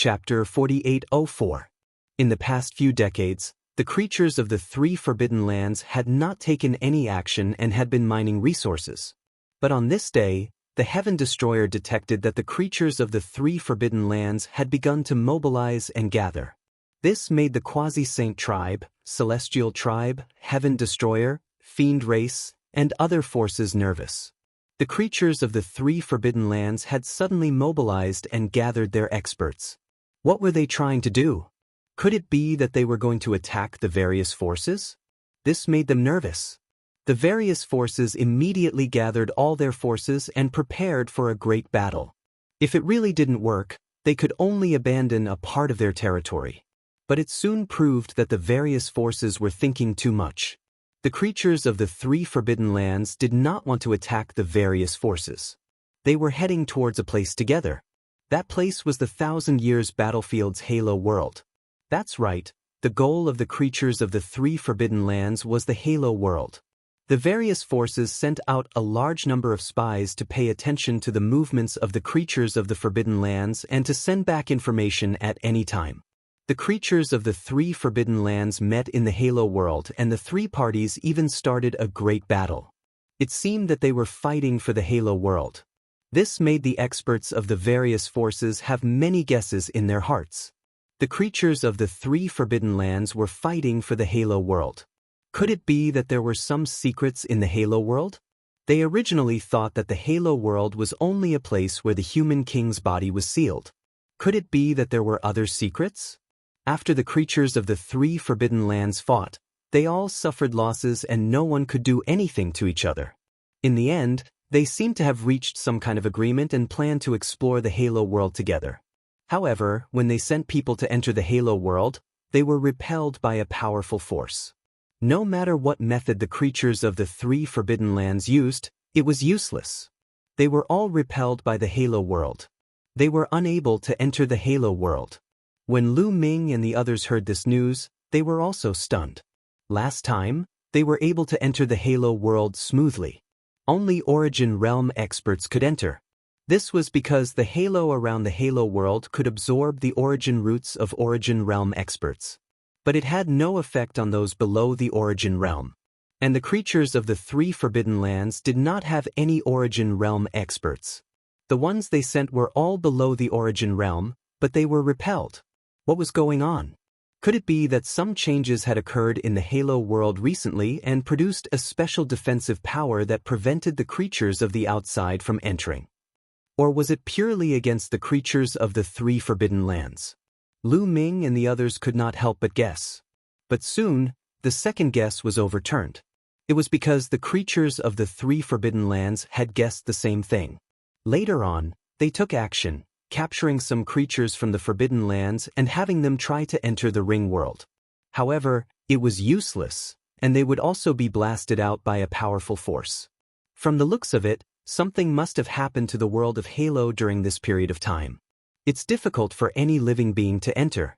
Chapter 4804. In the past few decades, the creatures of the three forbidden lands had not taken any action and had been mining resources. But on this day, the Heaven Destroyer detected that the creatures of the three forbidden lands had begun to mobilize and gather. This made the Quasi-Saint tribe, Celestial tribe, Heaven Destroyer, Fiend race, and other forces nervous. The creatures of the three forbidden lands had suddenly mobilized and gathered their experts. What were they trying to do? Could it be that they were going to attack the various forces? This made them nervous. The various forces immediately gathered all their forces and prepared for a great battle. If it really didn't work, they could only abandon a part of their territory. But it soon proved that the various forces were thinking too much. The creatures of the three forbidden lands did not want to attack the various forces. They were heading towards a place together. That place was the 1,000 Years Battlefield's Halo world. That's right, the goal of the creatures of the three forbidden lands was the Halo world. The various forces sent out a large number of spies to pay attention to the movements of the creatures of the forbidden lands and to send back information at any time. The creatures of the three forbidden lands met in the Halo world, and the three parties even started a great battle. It seemed that they were fighting for the Halo world. This made the experts of the various forces have many guesses in their hearts. The creatures of the three forbidden lands were fighting for the Halo world. Could it be that there were some secrets in the Halo world? They originally thought that the Halo world was only a place where the human king's body was sealed. Could it be that there were other secrets? After the creatures of the three forbidden lands fought, they all suffered losses and no one could do anything to each other. In the end, they seemed to have reached some kind of agreement and planned to explore the Halo world together. However, when they sent people to enter the Halo world, they were repelled by a powerful force. No matter what method the creatures of the three forbidden lands used, it was useless. They were all repelled by the Halo world. They were unable to enter the Halo world. When Lu Ming and the others heard this news, they were also stunned. Last time, they were able to enter the Halo world smoothly. Only Origin Realm experts could enter. This was because the halo around the Halo world could absorb the origin roots of Origin Realm experts. But it had no effect on those below the Origin Realm. And the creatures of the three forbidden lands did not have any Origin Realm experts. The ones they sent were all below the Origin Realm, but they were repelled. What was going on? Could it be that some changes had occurred in the Halo world recently and produced a special defensive power that prevented the creatures of the outside from entering? Or was it purely against the creatures of the three forbidden lands? Lu Ming and the others could not help but guess. But soon, the second guess was overturned. It was because the creatures of the three forbidden lands had guessed the same thing. Later on, they took action, capturing some creatures from the forbidden lands and having them try to enter the ring world. However, it was useless, and they would also be blasted out by a powerful force. From the looks of it, something must have happened to the world of Halo during this period of time. It's difficult for any living being to enter.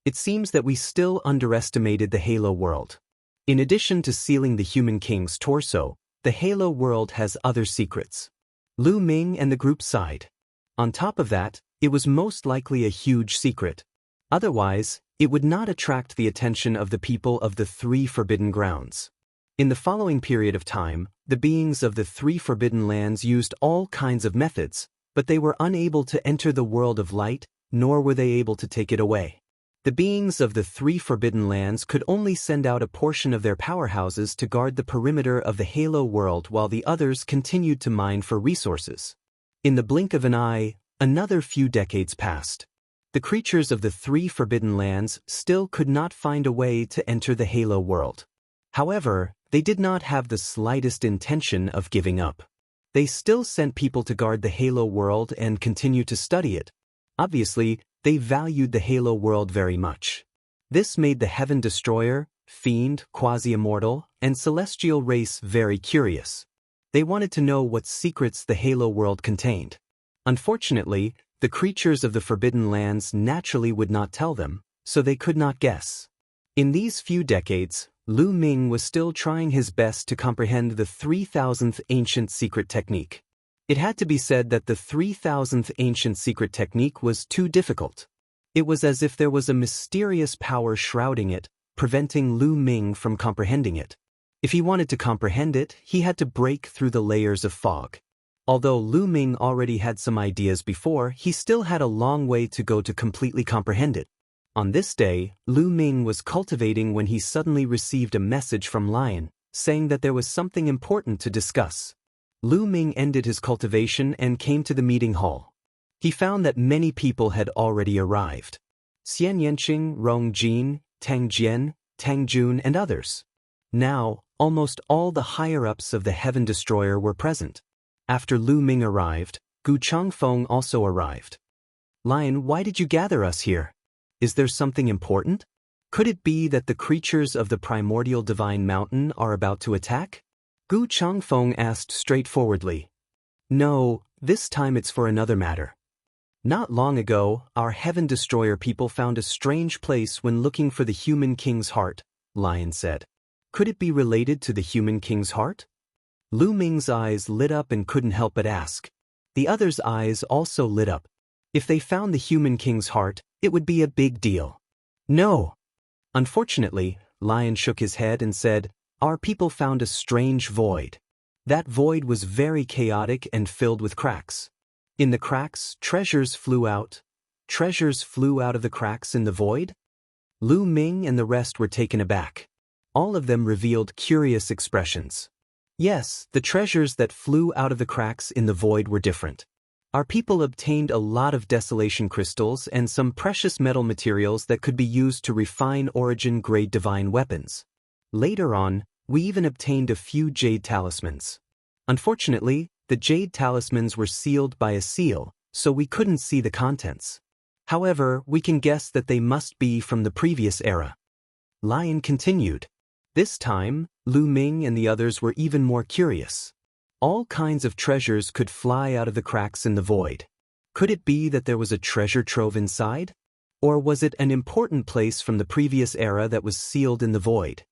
It seems that we still underestimated the Halo world. In addition to sealing the human king's torso, the Halo world has other secrets. Lu Ming and the group sighed. On top of that, it was most likely a huge secret. Otherwise, it would not attract the attention of the people of the three forbidden grounds. In the following period of time, the beings of the three forbidden lands used all kinds of methods, but they were unable to enter the world of light, nor were they able to take it away. The beings of the three forbidden lands could only send out a portion of their powerhouses to guard the perimeter of the Halo world while the others continued to mine for resources. In the blink of an eye, another few decades passed. The creatures of the three forbidden lands still could not find a way to enter the Halo world. However, they did not have the slightest intention of giving up. They still sent people to guard the Halo world and continue to study it. Obviously, they valued the Halo world very much. This made the Heaven Destroyer, Fiend, Quasi-Immortal, and Celestial race very curious. They wanted to know what secrets the Halo world contained. Unfortunately, the creatures of the Forbidden Lands naturally would not tell them, so they could not guess. In these few decades, Lu Ming was still trying his best to comprehend the 3000th ancient secret technique. It had to be said that the 3000th ancient secret technique was too difficult. It was as if there was a mysterious power shrouding it, preventing Lu Ming from comprehending it. If he wanted to comprehend it, he had to break through the layers of fog. Although Lu Ming already had some ideas before, he still had a long way to go to completely comprehend it. On this day, Lu Ming was cultivating when he suddenly received a message from Lion, saying that there was something important to discuss. Lu Ming ended his cultivation and came to the meeting hall. He found that many people had already arrived. Xian Yanqing, Rong Jin, Tang Jian, Tang Jun, and others. Now, almost all the higher-ups of the Heaven Destroyer were present. After Lu Ming arrived, Gu Changfeng also arrived. Lion, why did you gather us here? Is there something important? Could it be that the creatures of the primordial divine mountain are about to attack? Gu Changfeng asked straightforwardly. No, this time it's for another matter. Not long ago, our Heaven Destroyer people found a strange place when looking for the human king's heart, Lion said. Could it be related to the human king's heart? Lu Ming's eyes lit up and couldn't help but ask. The others' eyes also lit up. If they found the human king's heart, it would be a big deal. No. Unfortunately, Lion shook his head and said, our people found a strange void. That void was very chaotic and filled with cracks. In the cracks, treasures flew out. Treasures flew out of the cracks in the void? Lu Ming and the rest were taken aback. All of them revealed curious expressions. Yes, the treasures that flew out of the cracks in the void were different. Our people obtained a lot of desolation crystals and some precious metal materials that could be used to refine origin-grade divine weapons. Later on, we even obtained a few jade talismans. Unfortunately, the jade talismans were sealed by a seal, so we couldn't see the contents. However, we can guess that they must be from the previous era. Lion continued. This time, Lu Ming and the others were even more curious. All kinds of treasures could fly out of the cracks in the void. Could it be that there was a treasure trove inside? Or was it an important place from the previous era that was sealed in the void?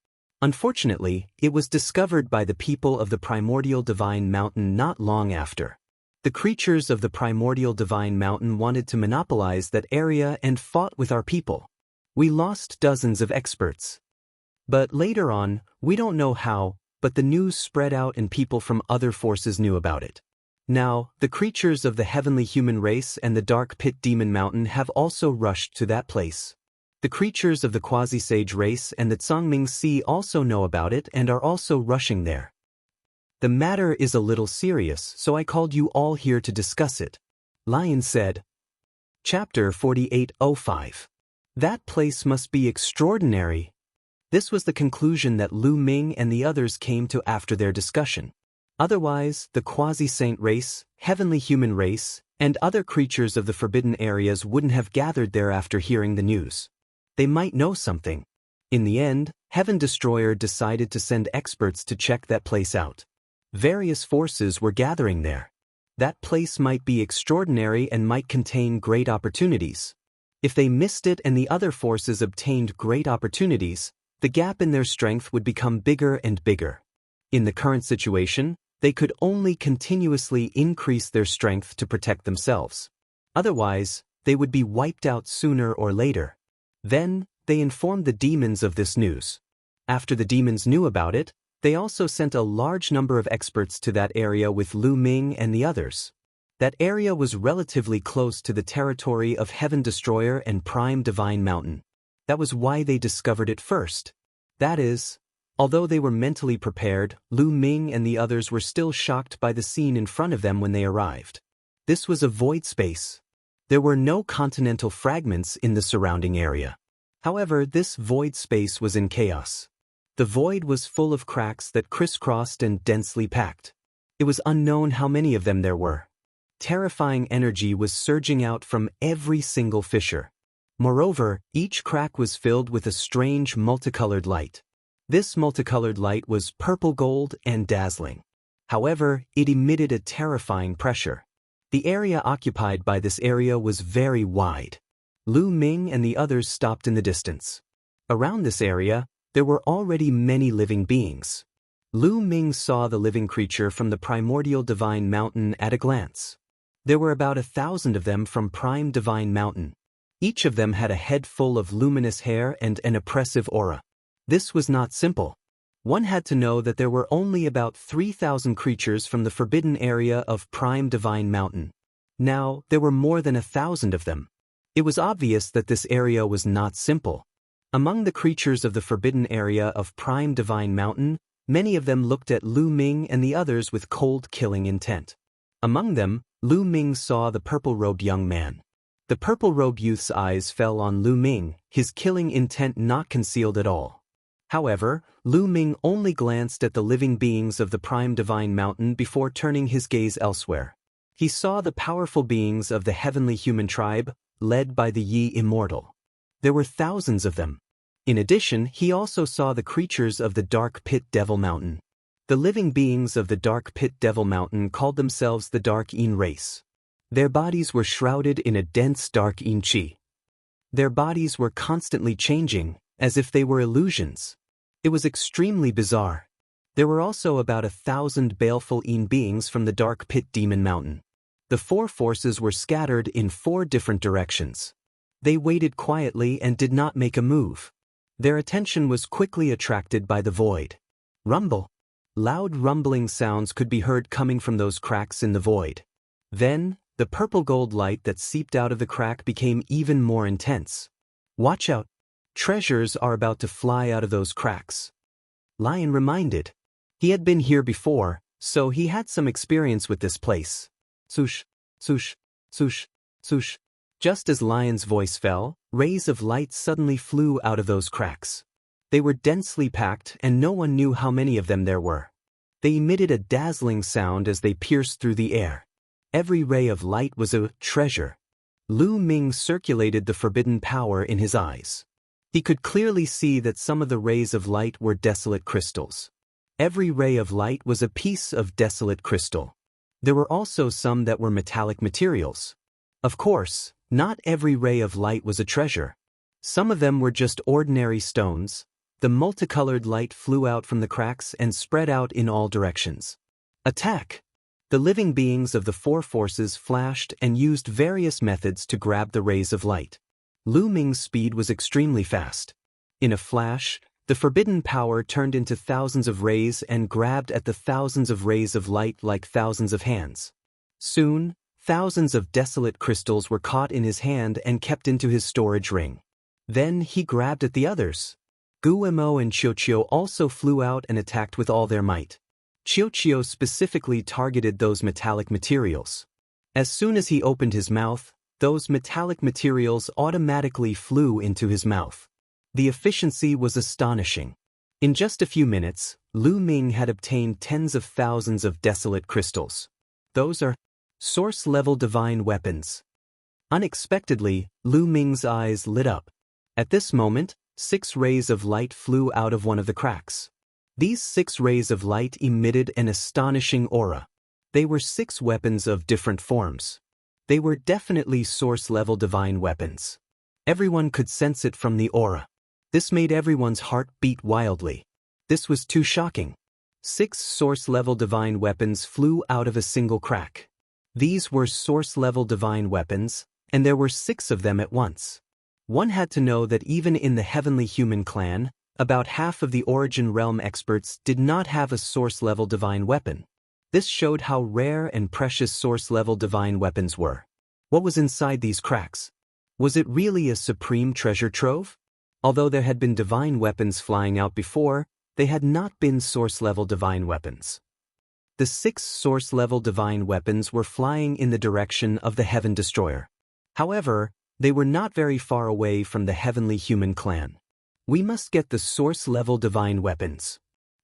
Unfortunately, it was discovered by the people of the primordial divine mountain not long after. The creatures of the primordial divine mountain wanted to monopolize that area and fought with our people. We lost dozens of experts. But later on, we don't know how, but the news spread out and people from other forces knew about it. Now, the creatures of the heavenly human race and the dark pit demon mountain have also rushed to that place. The creatures of the quasi-sage race and the Zhangming Sea also know about it and are also rushing there. The matter is a little serious, so I called you all here to discuss it. Lion said. Chapter 4805. That place must be extraordinary. This was the conclusion that Lu Ming and the others came to after their discussion. Otherwise, the quasi-saint race, heavenly human race, and other creatures of the forbidden areas wouldn't have gathered there after hearing the news. They might know something. In the end, Heaven Destroyer decided to send experts to check that place out. Various forces were gathering there. That place might be extraordinary and might contain great opportunities. If they missed it and the other forces obtained great opportunities, the gap in their strength would become bigger and bigger. In the current situation, they could only continuously increase their strength to protect themselves. Otherwise, they would be wiped out sooner or later. Then, they informed the demons of this news. After the demons knew about it, they also sent a large number of experts to that area with Lu Ming and the others. That area was relatively close to the territory of Heaven Destroyer and Prime Divine Mountain. That was why they discovered it first. That is, although they were mentally prepared, Lu Ming and the others were still shocked by the scene in front of them when they arrived. This was a void space. There were no continental fragments in the surrounding area. However, this void space was in chaos. The void was full of cracks that crisscrossed and densely packed. It was unknown how many of them there were. Terrifying energy was surging out from every single fissure. Moreover, each crack was filled with a strange multicolored light. This multicolored light was purple gold and dazzling. However, it emitted a terrifying pressure. The area occupied by this area was very wide. Lu Ming and the others stopped in the distance. Around this area, there were already many living beings. Lu Ming saw the living creature from the primordial divine mountain at a glance. There were about 1,000 of them from Prime Divine Mountain. Each of them had a head full of luminous hair and an oppressive aura. This was not simple. One had to know that there were only about 3,000 creatures from the forbidden area of Prime Divine Mountain. Now, there were more than 1,000 of them. It was obvious that this area was not simple. Among the creatures of the forbidden area of Prime Divine Mountain, many of them looked at Lu Ming and the others with cold killing intent. Among them, Lu Ming saw the purple-robed young man. The purple-robed youth's eyes fell on Lu Ming, his killing intent not concealed at all. However, Lu Ming only glanced at the living beings of the Prime Divine Mountain before turning his gaze elsewhere. He saw the powerful beings of the heavenly human tribe, led by the Yi Immortal. There were thousands of them. In addition, he also saw the creatures of the Dark Pit Devil Mountain. The living beings of the Dark Pit Devil Mountain called themselves the Dark Yin race. Their bodies were shrouded in a dense dark Yin qi. Their bodies were constantly changing, as if they were illusions. It was extremely bizarre. There were also about 1,000 baleful Yin beings from the Dark Pit Demon Mountain. The four forces were scattered in 4 different directions. They waited quietly and did not make a move. Their attention was quickly attracted by the void. Rumble. Loud rumbling sounds could be heard coming from those cracks in the void. Then, the purple-gold light that seeped out of the crack became even more intense. Watch out. Treasures are about to fly out of those cracks. Lion reminded. He had been here before, so he had some experience with this place. Swoosh, swoosh, swoosh, swoosh. Just as Lion's voice fell, rays of light suddenly flew out of those cracks. They were densely packed and no one knew how many of them there were. They emitted a dazzling sound as they pierced through the air. Every ray of light was a treasure. Lu Ming circulated the forbidden power in his eyes. He could clearly see that some of the rays of light were desolate crystals. Every ray of light was a piece of desolate crystal. There were also some that were metallic materials. Of course, not every ray of light was a treasure. Some of them were just ordinary stones. The multicolored light flew out from the cracks and spread out in all directions. Attack! The living beings of the 4 forces flashed and used various methods to grab the rays of light. Lu Ming's speed was extremely fast. In a flash, the forbidden power turned into thousands of rays and grabbed at the thousands of rays of light like thousands of hands. Soon, thousands of desolate crystals were caught in his hand and kept into his storage ring. Then he grabbed at the others. Guemo and Qiuqiu also flew out and attacked with all their might. Qiuqiu specifically targeted those metallic materials. As soon as he opened his mouth, those metallic materials automatically flew into his mouth. The efficiency was astonishing. In just a few minutes, Lu Ming had obtained tens of thousands of desolate crystals. Those are source-level divine weapons. Unexpectedly, Lu Ming's eyes lit up. At this moment, 6 rays of light flew out of one of the cracks. These 6 rays of light emitted an astonishing aura. They were 6 weapons of different forms. They were definitely source-level divine weapons. Everyone could sense it from the aura. This made everyone's heart beat wildly. This was too shocking. 6 source-level divine weapons flew out of a single crack. These were source-level divine weapons, and there were 6 of them at once. One had to know that even in the Heavenly Human Clan, about half of the Origin Realm experts did not have a source-level divine weapon. This showed how rare and precious source-level divine weapons were. What was inside these cracks? Was it really a supreme treasure trove? Although there had been divine weapons flying out before, they had not been source-level divine weapons. The 6 source-level divine weapons were flying in the direction of the Heaven Destroyer. However, they were not very far away from the Heavenly Human Clan. We must get the source-level divine weapons.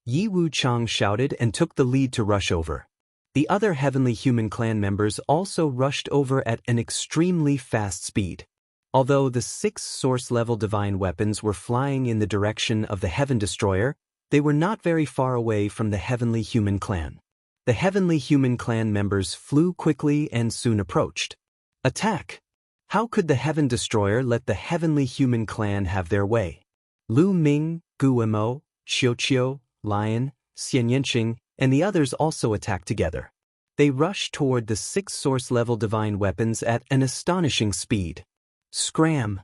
Yi Wuchang shouted and took the lead to rush over. The other Heavenly Human Clan members also rushed over at an extremely fast speed. Although the 6 source-level divine weapons were flying in the direction of the Heaven Destroyer, they were not very far away from the Heavenly Human Clan. The Heavenly Human Clan members flew quickly and soon approached. Attack! How could the Heaven Destroyer let the Heavenly Human Clan have their way? Lu Ming, Guemo, Qiuqiu, Lion, Xianyanqing, and the others also attacked together. They rushed toward the 6 source-level divine weapons at an astonishing speed. Scram!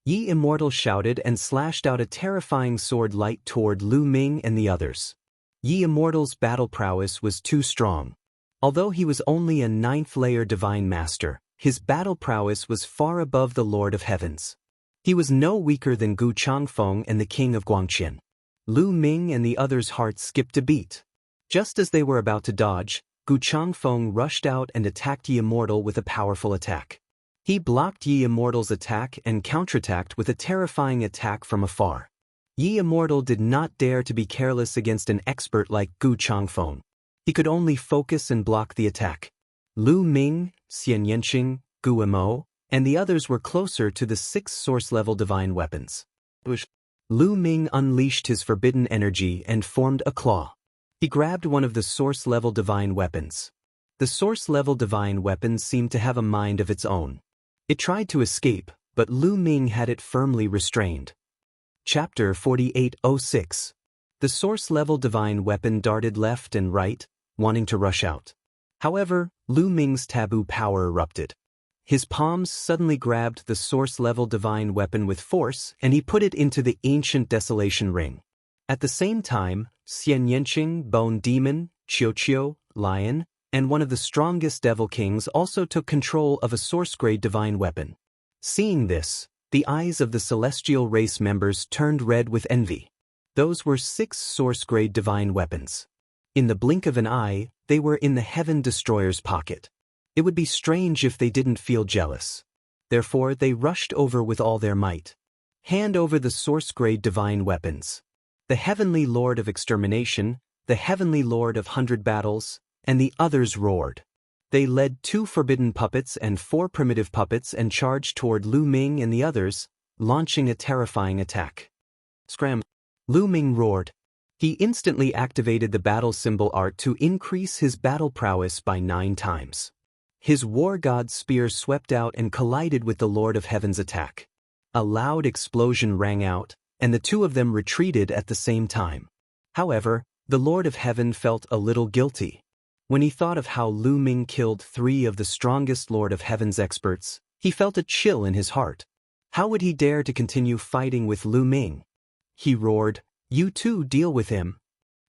Yi Immortal shouted and slashed out a terrifying sword light toward Lu Ming and the others. Yi Immortal's battle prowess was too strong. Although he was only a 9th-layer divine master, his battle prowess was far above the Lord of Heavens. He was no weaker than Gu Changfeng and the king of Guangqian. Lu Ming and the others' hearts skipped a beat. Just as they were about to dodge, Gu Changfeng rushed out and attacked Yi Immortal with a powerful attack. He blocked Yi Immortal's attack and counterattacked with a terrifying attack from afar. Yi Immortal did not dare to be careless against an expert like Gu Changfeng. He could only focus and block the attack. Lu Ming, Xian Yanqing, Gu Mo, and the others were closer to the 6th source-level divine weapons. Lu Ming unleashed his forbidden energy and formed a claw. He grabbed one of the source-level divine weapons. The source-level divine weapon seemed to have a mind of its own. It tried to escape, but Lu Ming had it firmly restrained. Chapter 4806. The source-level divine weapon darted left and right, wanting to rush out. However, Lu Ming's taboo power erupted. His palms suddenly grabbed the source-level divine weapon with force, and he put it into the ancient desolation ring. At the same time, Xian Yanqing, Bone Demon, Qiu, Lion, and one of the strongest devil kings also took control of a source-grade divine weapon. Seeing this, the eyes of the celestial race members turned red with envy. Those were 6 source-grade divine weapons. In the blink of an eye, they were in the Heaven Destroyer's pocket. It would be strange if they didn't feel jealous. Therefore, they rushed over with all their might. Hand over the source-grade divine weapons. The Heavenly Lord of Extermination, the Heavenly Lord of 100 Battles, and the others roared. They led 2 forbidden puppets and 4 primitive puppets and charged toward Lu Ming and the others, launching a terrifying attack. Scram! Lu Ming roared. He instantly activated the battle symbol art to increase his battle prowess by 9 times. His war god spear swept out and collided with the Lord of Heaven's attack. A loud explosion rang out, and the 2 of them retreated at the same time. However, the Lord of Heaven felt a little guilty. When he thought of how Lu Ming killed 3 of the strongest Lord of Heaven's experts, he felt a chill in his heart. How would he dare to continue fighting with Lu Ming? He roared, "You two deal with him."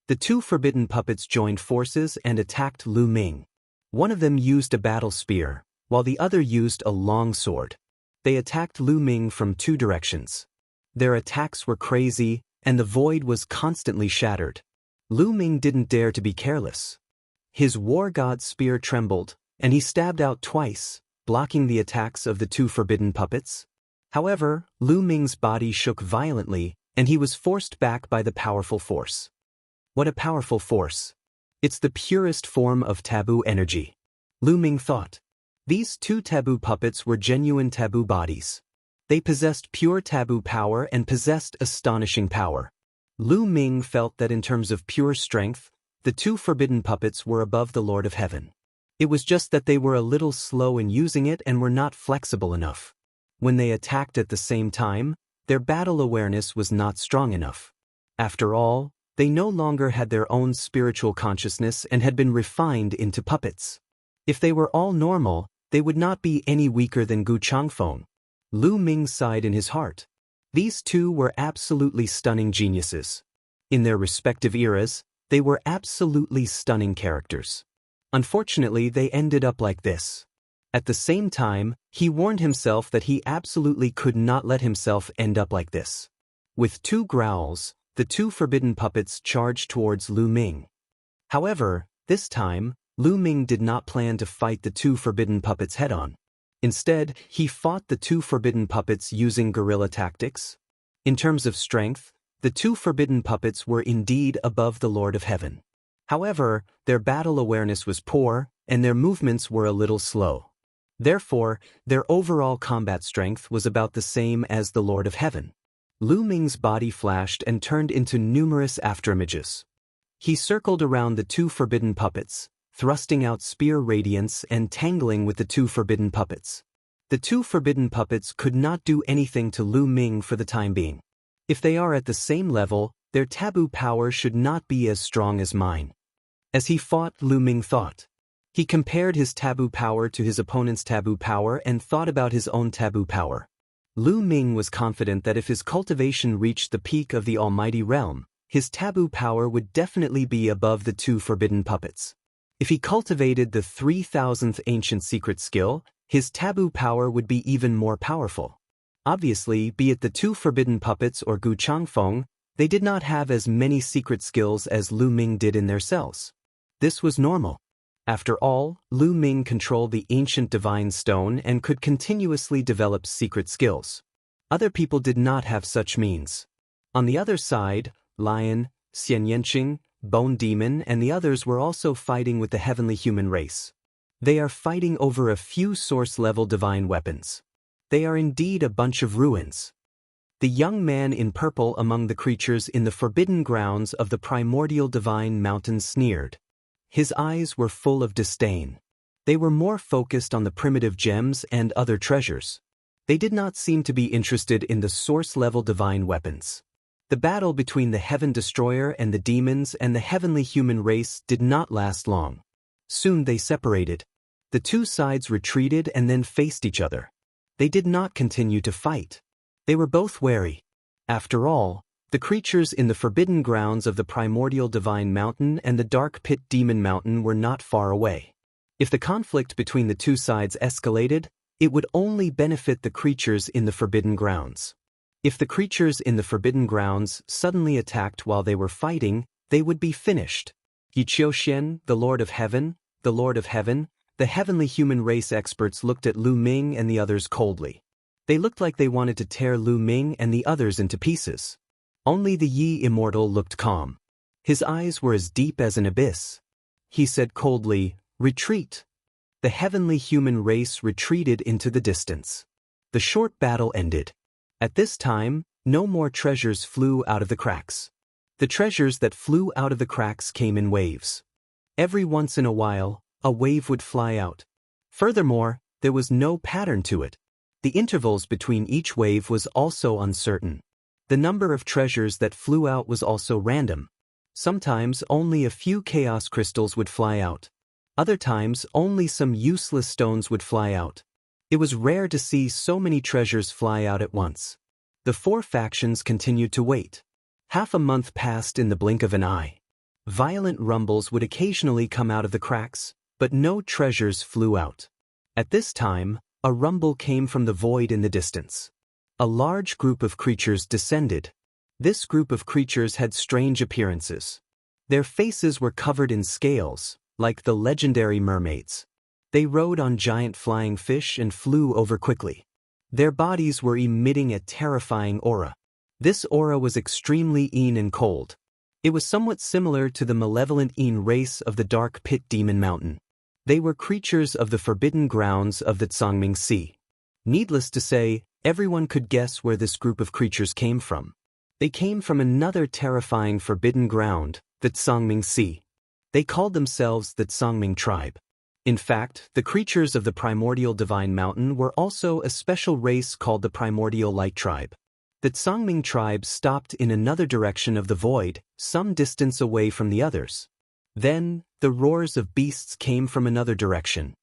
The 2 forbidden puppets joined forces and attacked Lu Ming. One of them used a battle spear, while the other used a long sword. They attacked Lu Ming from 2 directions. Their attacks were crazy, and the void was constantly shattered. Lu Ming didn't dare to be careless. His war god spear trembled, and he stabbed out twice, blocking the attacks of the 2 forbidden puppets. However, Lu Ming's body shook violently, and he was forced back by the powerful force. What a powerful force! It's the purest form of taboo energy. Lu Ming thought. These 2 taboo puppets were genuine taboo bodies. They possessed pure taboo power and possessed astonishing power. Lu Ming felt that in terms of pure strength, the 2 forbidden puppets were above the Lord of Heaven. It was just that they were a little slow in using it and were not flexible enough. When they attacked at the same time, their battle awareness was not strong enough. After all, they no longer had their own spiritual consciousness and had been refined into puppets. If they were all normal, they would not be any weaker than Gu Changfeng. Lu Ming sighed in his heart. These 2 were absolutely stunning geniuses. In their respective eras, they were absolutely stunning characters. Unfortunately, they ended up like this. At the same time, he warned himself that he absolutely could not let himself end up like this. With 2 growls, the 2 forbidden puppets charged towards Lu Ming. However, this time, Lu Ming did not plan to fight the 2 forbidden puppets head-on. Instead, he fought the 2 forbidden puppets using guerrilla tactics. In terms of strength, the 2 forbidden puppets were indeed above the Lord of Heaven. However, their battle awareness was poor, and their movements were a little slow. Therefore, their overall combat strength was about the same as the Lord of Heaven. Lu Ming's body flashed and turned into numerous afterimages. He circled around the 2 forbidden puppets, thrusting out spear radiance and tangling with the 2 forbidden puppets. The 2 forbidden puppets could not do anything to Lu Ming for the time being. If they are at the same level, their taboo power should not be as strong as mine. As he fought, Lu Ming thought. He compared his taboo power to his opponent's taboo power and thought about his own taboo power. Lu Ming was confident that if his cultivation reached the peak of the almighty realm, his taboo power would definitely be above the two forbidden puppets. If he cultivated the 3,000th ancient secret skill, his taboo power would be even more powerful. Obviously, be it the two forbidden puppets or Gu Changfeng, they did not have as many secret skills as Lu Ming did in their cells. This was normal. After all, Lu Ming controlled the ancient divine stone and could continuously develop secret skills. Other people did not have such means. On the other side, Lion, Xian Yanqing, Bone Demon and the others were also fighting with the heavenly human race. They are fighting over a few source-level divine weapons. They are indeed a bunch of ruins. The young man in purple among the creatures in the forbidden grounds of the primordial divine mountain sneered. His eyes were full of disdain. They were more focused on the primitive gems and other treasures. They did not seem to be interested in the source-level divine weapons. The battle between the Heaven Destroyer and the demons and the heavenly human race did not last long. Soon they separated. The two sides retreated and then faced each other. They did not continue to fight. They were both wary. After all, the creatures in the forbidden grounds of the primordial divine mountain and the dark pit demon mountain were not far away. If the conflict between the two sides escalated, it would only benefit the creatures in the forbidden grounds. If the creatures in the forbidden grounds suddenly attacked while they were fighting, they would be finished. Yiqiuxian, the Lord of Heaven, the heavenly human race experts looked at Lu Ming and the others coldly. They looked like they wanted to tear Lu Ming and the others into pieces. Only the Yi Immortal looked calm. His eyes were as deep as an abyss. He said coldly, "Retreat." The heavenly human race retreated into the distance. The short battle ended. At this time, no more treasures flew out of the cracks. The treasures that flew out of the cracks came in waves. Every once in a while, a wave would fly out. Furthermore, there was no pattern to it. The intervals between each wave was also uncertain. The number of treasures that flew out was also random. Sometimes only a few chaos crystals would fly out. Other times only some useless stones would fly out. It was rare to see so many treasures fly out at once. The four factions continued to wait. Half a month passed in the blink of an eye. Violent rumbles would occasionally come out of the cracks, but no treasures flew out. At this time, a rumble came from the void in the distance. A large group of creatures descended. This group of creatures had strange appearances. Their faces were covered in scales, like the legendary mermaids. They rode on giant flying fish and flew over quickly. Their bodies were emitting a terrifying aura. This aura was extremely Yin and cold. It was somewhat similar to the malevolent Yin race of the dark pit demon mountain. They were creatures of the forbidden grounds of the Zhangming Sea. Needless to say, everyone could guess where this group of creatures came from. They came from another terrifying forbidden ground, the Zhangming Sea. They called themselves the Zhangming tribe. In fact, the creatures of the primordial divine mountain were also a special race called the primordial light tribe. The Zhangming tribe stopped in another direction of the void, some distance away from the others. Then, the roars of beasts came from another direction.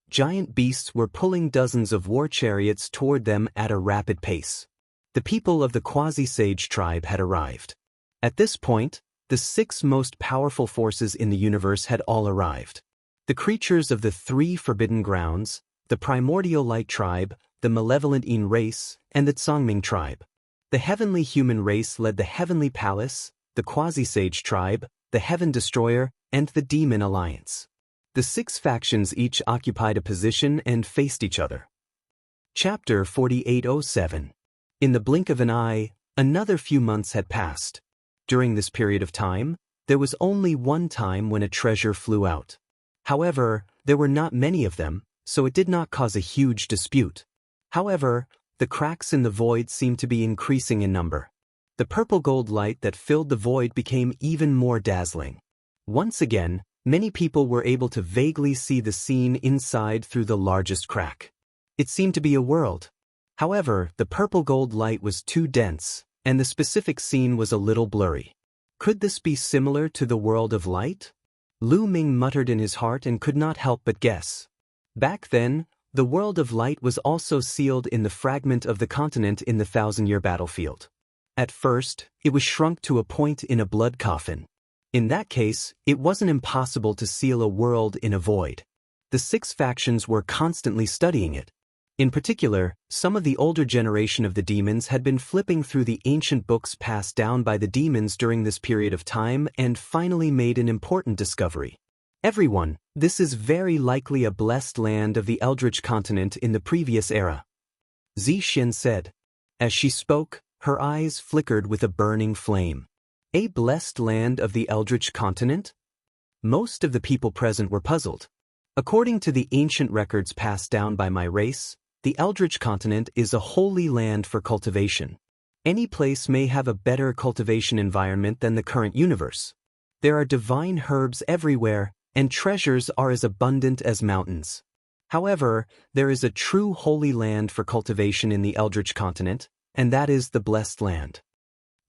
Giant beasts were pulling dozens of war chariots toward them at a rapid pace. The people of the quasi-sage tribe had arrived. At this point, the 6 most powerful forces in the universe had all arrived. The creatures of the 3 forbidden grounds, the primordial light tribe, the malevolent Yin race, and the Zhangming tribe. The heavenly human race led the heavenly palace, the quasi-sage tribe, the heaven destroyer, and the demon alliance. The 6 factions each occupied a position and faced each other. Chapter 4807. In the blink of an eye, another few months had passed. During this period of time, there was only one time when a treasure flew out. However, there were not many of them, so it did not cause a huge dispute. However, the cracks in the void seemed to be increasing in number. The purple gold light that filled the void became even more dazzling. Once again, many people were able to vaguely see the scene inside through the largest crack. It seemed to be a world. However, the purple gold light was too dense, and the specific scene was a little blurry. Could this be similar to the world of light? Lu Ming muttered in his heart and could not help but guess. Back then, The world of light was also sealed in the fragment of the continent in the thousand-year battlefield. At first, it was shrunk to a point in a blood coffin. In that case, it wasn't impossible to seal a world in a void. The 6 factions were constantly studying it. In particular, some of the older generation of the demons had been flipping through the ancient books passed down by the demons during this period of time and finally made an important discovery. Everyone, this is very likely a blessed land of the Eldritch continent in the previous era, Zixin said. As she spoke, her eyes flickered with a burning flame. A blessed land of the Eldritch continent? Most of the people present were puzzled. According to the ancient records passed down by my race, the Eldritch continent is a holy land for cultivation. Any place may have a better cultivation environment than the current universe. There are divine herbs everywhere, and treasures are as abundant as mountains. However, there is a true holy land for cultivation in the Eldritch continent, and that is the Blessed Land.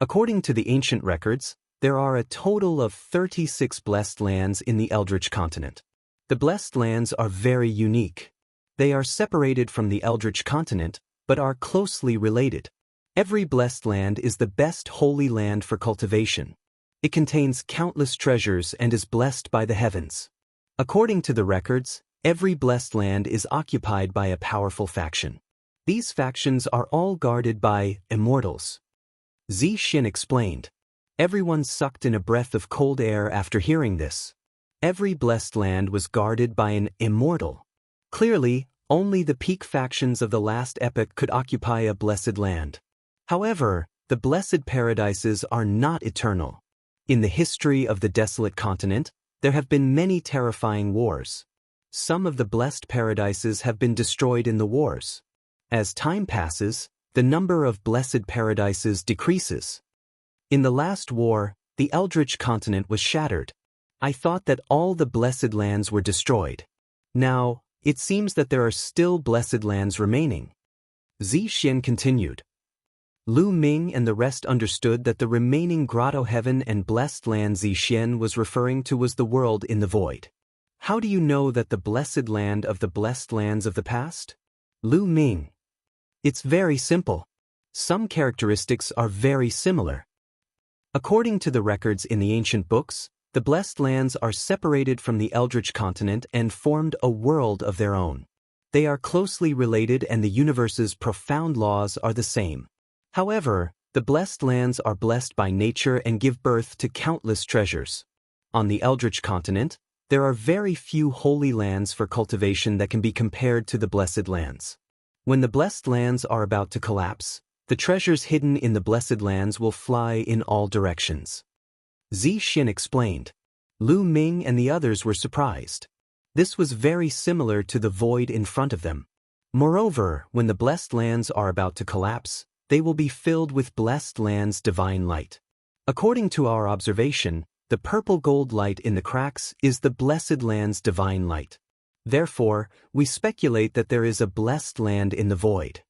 According to the ancient records, there are a total of 36 blessed lands in the Eldritch continent. The blessed lands are very unique. They are separated from the Eldritch continent, but are closely related. Every blessed land is the best holy land for cultivation. It contains countless treasures and is blessed by the heavens. According to the records, every blessed land is occupied by a powerful faction. These factions are all guarded by immortals. Zixin explained. Everyone sucked in a breath of cold air after hearing this. Every blessed land was guarded by an immortal. Clearly, only the peak factions of the last epoch could occupy a blessed land. However, the blessed paradises are not eternal. In the history of the desolate continent, there have been many terrifying wars. Some of the blessed paradises have been destroyed in the wars. As time passes, the number of blessed paradises decreases. In the last war, the Eldritch continent was shattered. I thought that all the blessed lands were destroyed. Now, it seems that there are still blessed lands remaining. Zixin continued. Lu Ming and the rest understood that the remaining grotto heaven and blessed land Zixin was referring to was the world in the void. How do you know that the blessed land of the blessed lands of the past? Lu Ming. It's very simple. Some characteristics are very similar. According to the records in the ancient books, the blessed lands are separated from the Eldritch continent and formed a world of their own. They are closely related and the universe's profound laws are the same. However, the blessed lands are blessed by nature and give birth to countless treasures. On the Eldritch continent, there are very few holy lands for cultivation that can be compared to the blessed lands. When the blessed lands are about to collapse, the treasures hidden in the blessed lands will fly in all directions. Zixin explained. Lu Ming and the others were surprised. This was very similar to the void in front of them. Moreover, when the blessed lands are about to collapse, they will be filled with blessed lands' divine light. According to our observation, the purple gold light in the cracks is the blessed land's divine light. Therefore, we speculate that there is a blessed land in the void.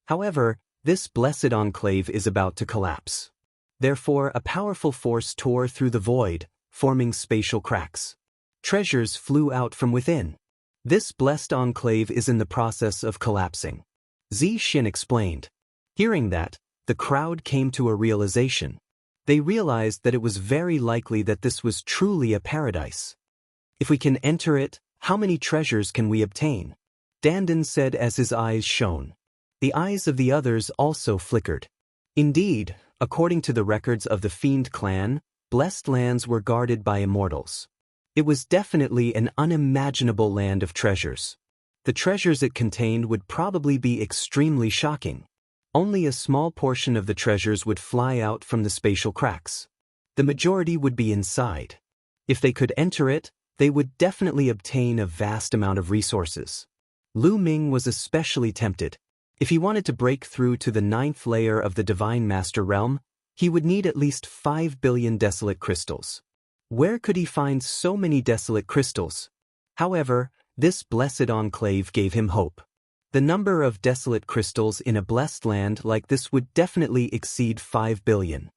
However, this blessed enclave is about to collapse. Therefore, a powerful force tore through the void, forming spatial cracks. Treasures flew out from within. This blessed enclave is in the process of collapsing. Zixin explained. Hearing that, the crowd came to a realization. They realized that it was very likely that this was truly a paradise. If we can enter it, how many treasures can we obtain? Dandan said as his eyes shone. The eyes of the others also flickered. Indeed, according to the records of the Fiend clan, blessed lands were guarded by immortals. It was definitely an unimaginable land of treasures. The treasures it contained would probably be extremely shocking. Only a small portion of the treasures would fly out from the spatial cracks. The majority would be inside. If they could enter it, they would definitely obtain a vast amount of resources. Lu Ming was especially tempted. If he wanted to break through to the 9th layer of the Divine Master Realm, he would need at least 5 billion desolate crystals. Where could he find so many desolate crystals? However, this blessed enclave gave him hope. The number of desolate crystals in a blessed land like this would definitely exceed 5 billion.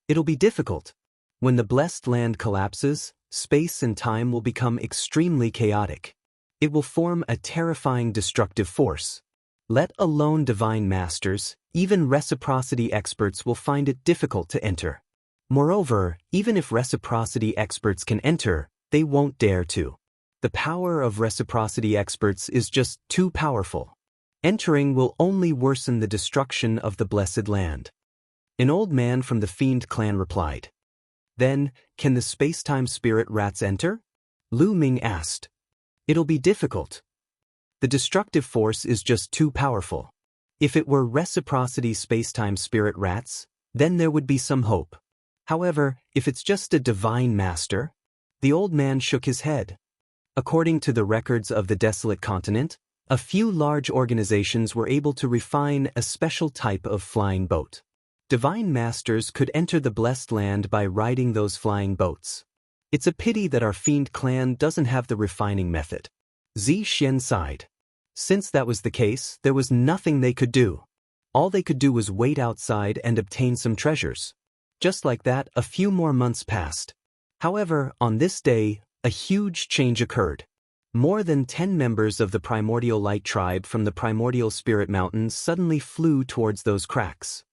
It'll be difficult. When the blessed land collapses, space and time will become extremely chaotic. It will form a terrifying destructive force. Let alone divine masters, even reciprocity experts will find it difficult to enter. Moreover, even if reciprocity experts can enter, they won't dare to. The power of reciprocity experts is just too powerful. Entering will only worsen the destruction of the blessed land. An old man from the Fiend clan replied. Then, can the space-time spirit rats enter? Lu Ming asked. It'll be difficult. The destructive force is just too powerful. If it were reciprocity space-time spirit rats, then there would be some hope. However, if it's just a divine master, the old man shook his head. According to the records of the desolate continent, a few large organizations were able to refine a special type of flying boat. Divine masters could enter the blessed land by riding those flying boats. It's a pity that our Fiend clan doesn't have the refining method. Zi Xian sighed. Since that was the case, there was nothing they could do. All they could do was wait outside and obtain some treasures. Just like that, a few more months passed. However, on this day, a huge change occurred. More than 10 members of the Primordial Light tribe from the Primordial Spirit Mountains suddenly flew towards those cracks.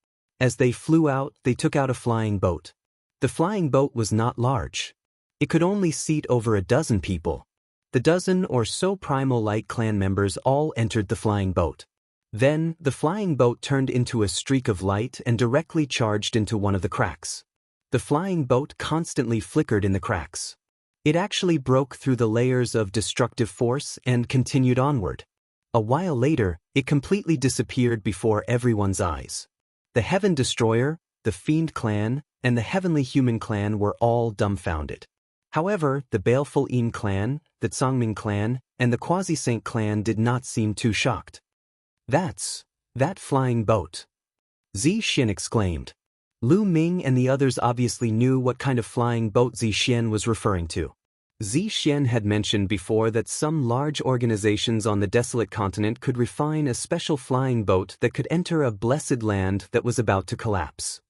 As they flew out, they took out a flying boat. The flying boat was not large. It could only seat over a dozen people. The dozen or so Primal Light clan members all entered the flying boat. Then, the flying boat turned into a streak of light and directly charged into one of the cracks. The flying boat constantly flickered in the cracks. It actually broke through the layers of destructive force and continued onward. A while later, it completely disappeared before everyone's eyes. The Heaven Destroyer, the Fiend clan, and the Heavenly Human clan were all dumbfounded. However, the Baleful Ean clan, the Tsangming clan, and the Quasi-Saint clan did not seem too shocked. That flying boat. Zi Xian exclaimed. Lu Ming and the others obviously knew what kind of flying boat Zi Xian was referring to. Zi Xian had mentioned before that some large organizations on the desolate continent could refine a special flying boat that could enter a blessed land that was about to collapse.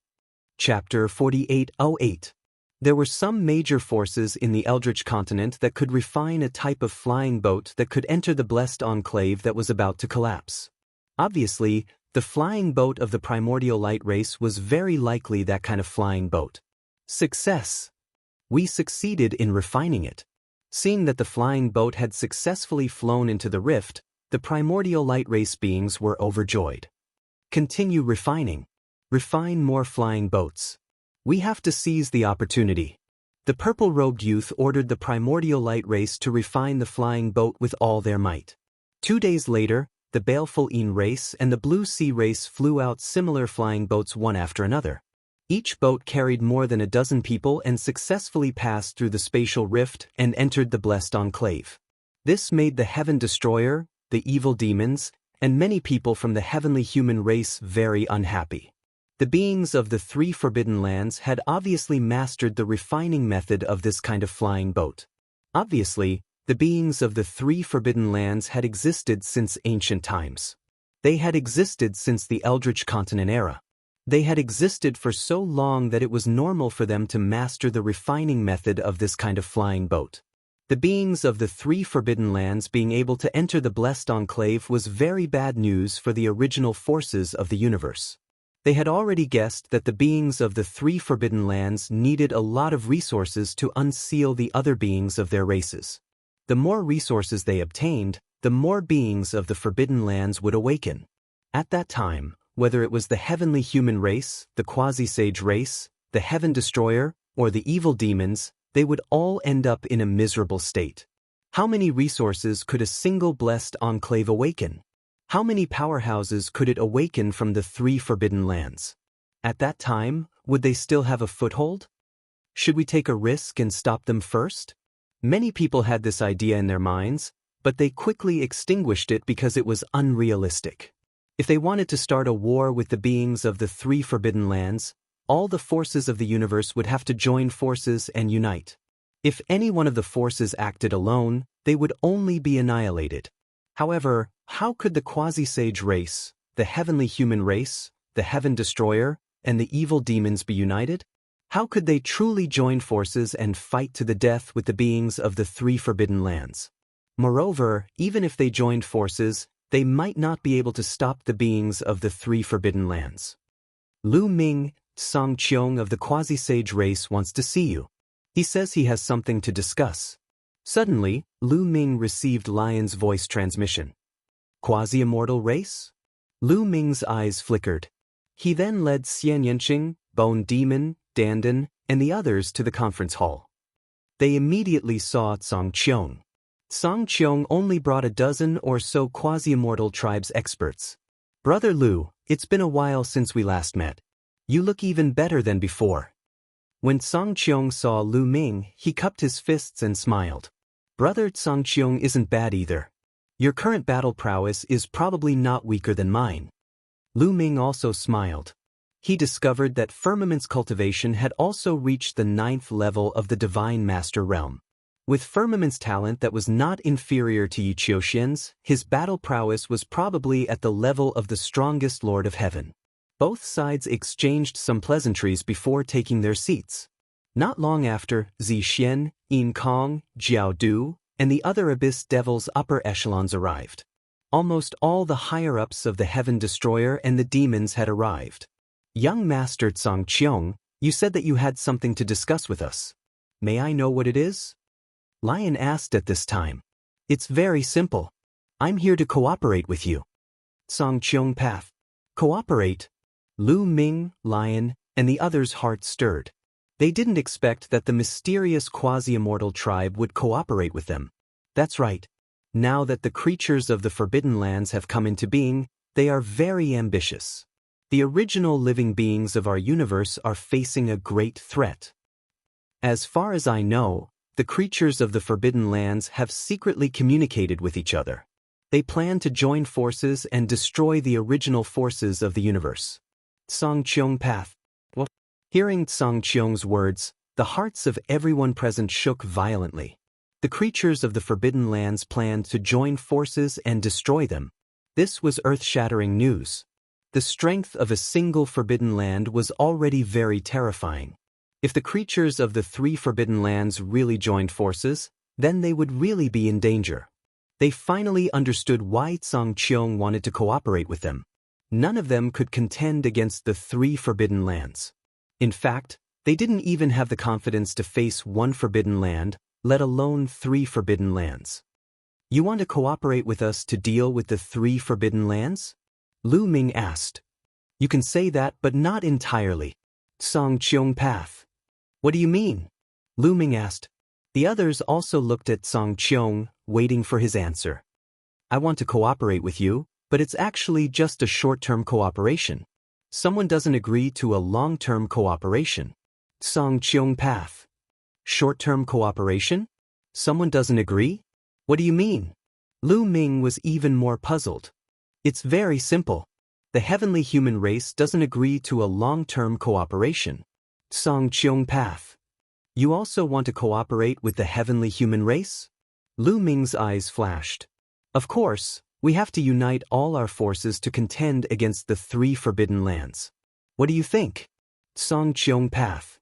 Chapter 4808. There were some major forces in the Eldritch continent that could refine a type of flying boat that could enter the blessed enclave that was about to collapse. Obviously, the flying boat of the Primordial Light race was very likely that kind of flying boat. Success! We succeeded in refining it. Seeing that the flying boat had successfully flown into the rift, the Primordial Light race beings were overjoyed. Continue refining. Refine more flying boats. We have to seize the opportunity. The purple-robed youth ordered the Primordial Light race to refine the flying boat with all their might. 2 days later, the Baleful Ean race and the Blue Sea race flew out similar flying boats one after another. Each boat carried more than a dozen people and successfully passed through the spatial rift and entered the blessed enclave. This made the Heaven Destroyer, the evil demons, and many people from the heavenly human race very unhappy. The beings of the 3 forbidden lands had obviously mastered the refining method of this kind of flying boat. Obviously, the beings of the 3 forbidden lands had existed since ancient times. They had existed since the Eldritch Continent era. They had existed for so long that it was normal for them to master the refining method of this kind of flying boat. The beings of the 3 forbidden lands being able to enter the blessed enclave was very bad news for the original forces of the universe. They had already guessed that the beings of the 3 forbidden lands needed a lot of resources to unseal the other beings of their races. The more resources they obtained, the more beings of the forbidden lands would awaken. At that time, whether it was the heavenly human race, the quasi-sage race, the heaven destroyer, or the evil demons, they would all end up in a miserable state. How many resources could a single blessed enclave awaken? How many powerhouses could it awaken from the 3 forbidden lands? At that time, would they still have a foothold? Should we take a risk and stop them first? Many people had this idea in their minds, but they quickly extinguished it because it was unrealistic. If they wanted to start a war with the beings of the 3 forbidden lands, all the forces of the universe would have to join forces and unite. If any one of the forces acted alone, they would only be annihilated. However, how could the quasi-sage race, the heavenly human race, the heaven destroyer, and the evil demons be united? How could they truly join forces and fight to the death with the beings of the 3 forbidden lands? Moreover, even if they joined forces, they might not be able to stop the beings of the three forbidden lands. Lu Ming, Song Qiong of the quasi-sage race wants to see you. He says he has something to discuss. Suddenly, Lu Ming received Lion's voice transmission. Quasi-immortal race? Lu Ming's eyes flickered. He then led Xian Yanqing, Bone Demon, Dandan, and the others to the conference hall. They immediately saw Song Qiong. Song Qiong only brought a dozen or so quasi-immortal tribes experts. Brother Lu, it's been a while since we last met. You look even better than before. When Song Qiong saw Lu Ming, he cupped his fists and smiled. Brother Song Qiong isn't bad either. Your current battle prowess is probably not weaker than mine. Lu Ming also smiled. He discovered that Firmament's cultivation had also reached the 9th level of the Divine Master Realm. With Firmament's talent that was not inferior to Yi Qiuxian's, his battle prowess was probably at the level of the strongest Lord of Heaven. Both sides exchanged some pleasantries before taking their seats. Not long after, Zixian, Yin Kong, Jiao Du, and the other Abyss Devils upper echelons arrived. Almost all the higher-ups of the Heaven Destroyer and the demons had arrived. Young Master Song Qiong, you said that you had something to discuss with us. May I know what it is? Lion asked at this time. It's very simple. I'm here to cooperate with you. Song Qiong Path. Cooperate? Lu Ming, Lion, and the others' hearts stirred. They didn't expect that the mysterious quasi-immortal tribe would cooperate with them. That's right. Now that the creatures of the Forbidden Lands have come into being, they are very ambitious. The original living beings of our universe are facing a great threat. As far as I know, the creatures of the Forbidden Lands have secretly communicated with each other. They plan to join forces and destroy the original forces of the universe. Song Qiong Path. What? Hearing Song Qiong's words, the hearts of everyone present shook violently. The creatures of the Forbidden Lands planned to join forces and destroy them. This was earth-shattering news. The strength of a single Forbidden Land was already very terrifying. If the creatures of the three Forbidden Lands really joined forces, then they would really be in danger. They finally understood why Song Qiong wanted to cooperate with them. None of them could contend against the three Forbidden Lands. In fact, they didn't even have the confidence to face one Forbidden Land, let alone three Forbidden Lands. You want to cooperate with us to deal with the three Forbidden Lands? Lu Ming asked. You can say that, but not entirely. Song Qiong Path. What do you mean? Lu Ming asked. The others also looked at Song Qiong, waiting for his answer. I want to cooperate with you, but it's actually just a short-term cooperation. Someone doesn't agree to a long-term cooperation. Song Qiong Path. Short-term cooperation? Someone doesn't agree? What do you mean? Lu Ming was even more puzzled. It's very simple. The heavenly human race doesn't agree to a long-term cooperation. Song Qiong Path. You also want to cooperate with the heavenly human race? Lu Ming's eyes flashed. Of course, we have to unite all our forces to contend against the three Forbidden Lands. What do you think? Song Qiong Path.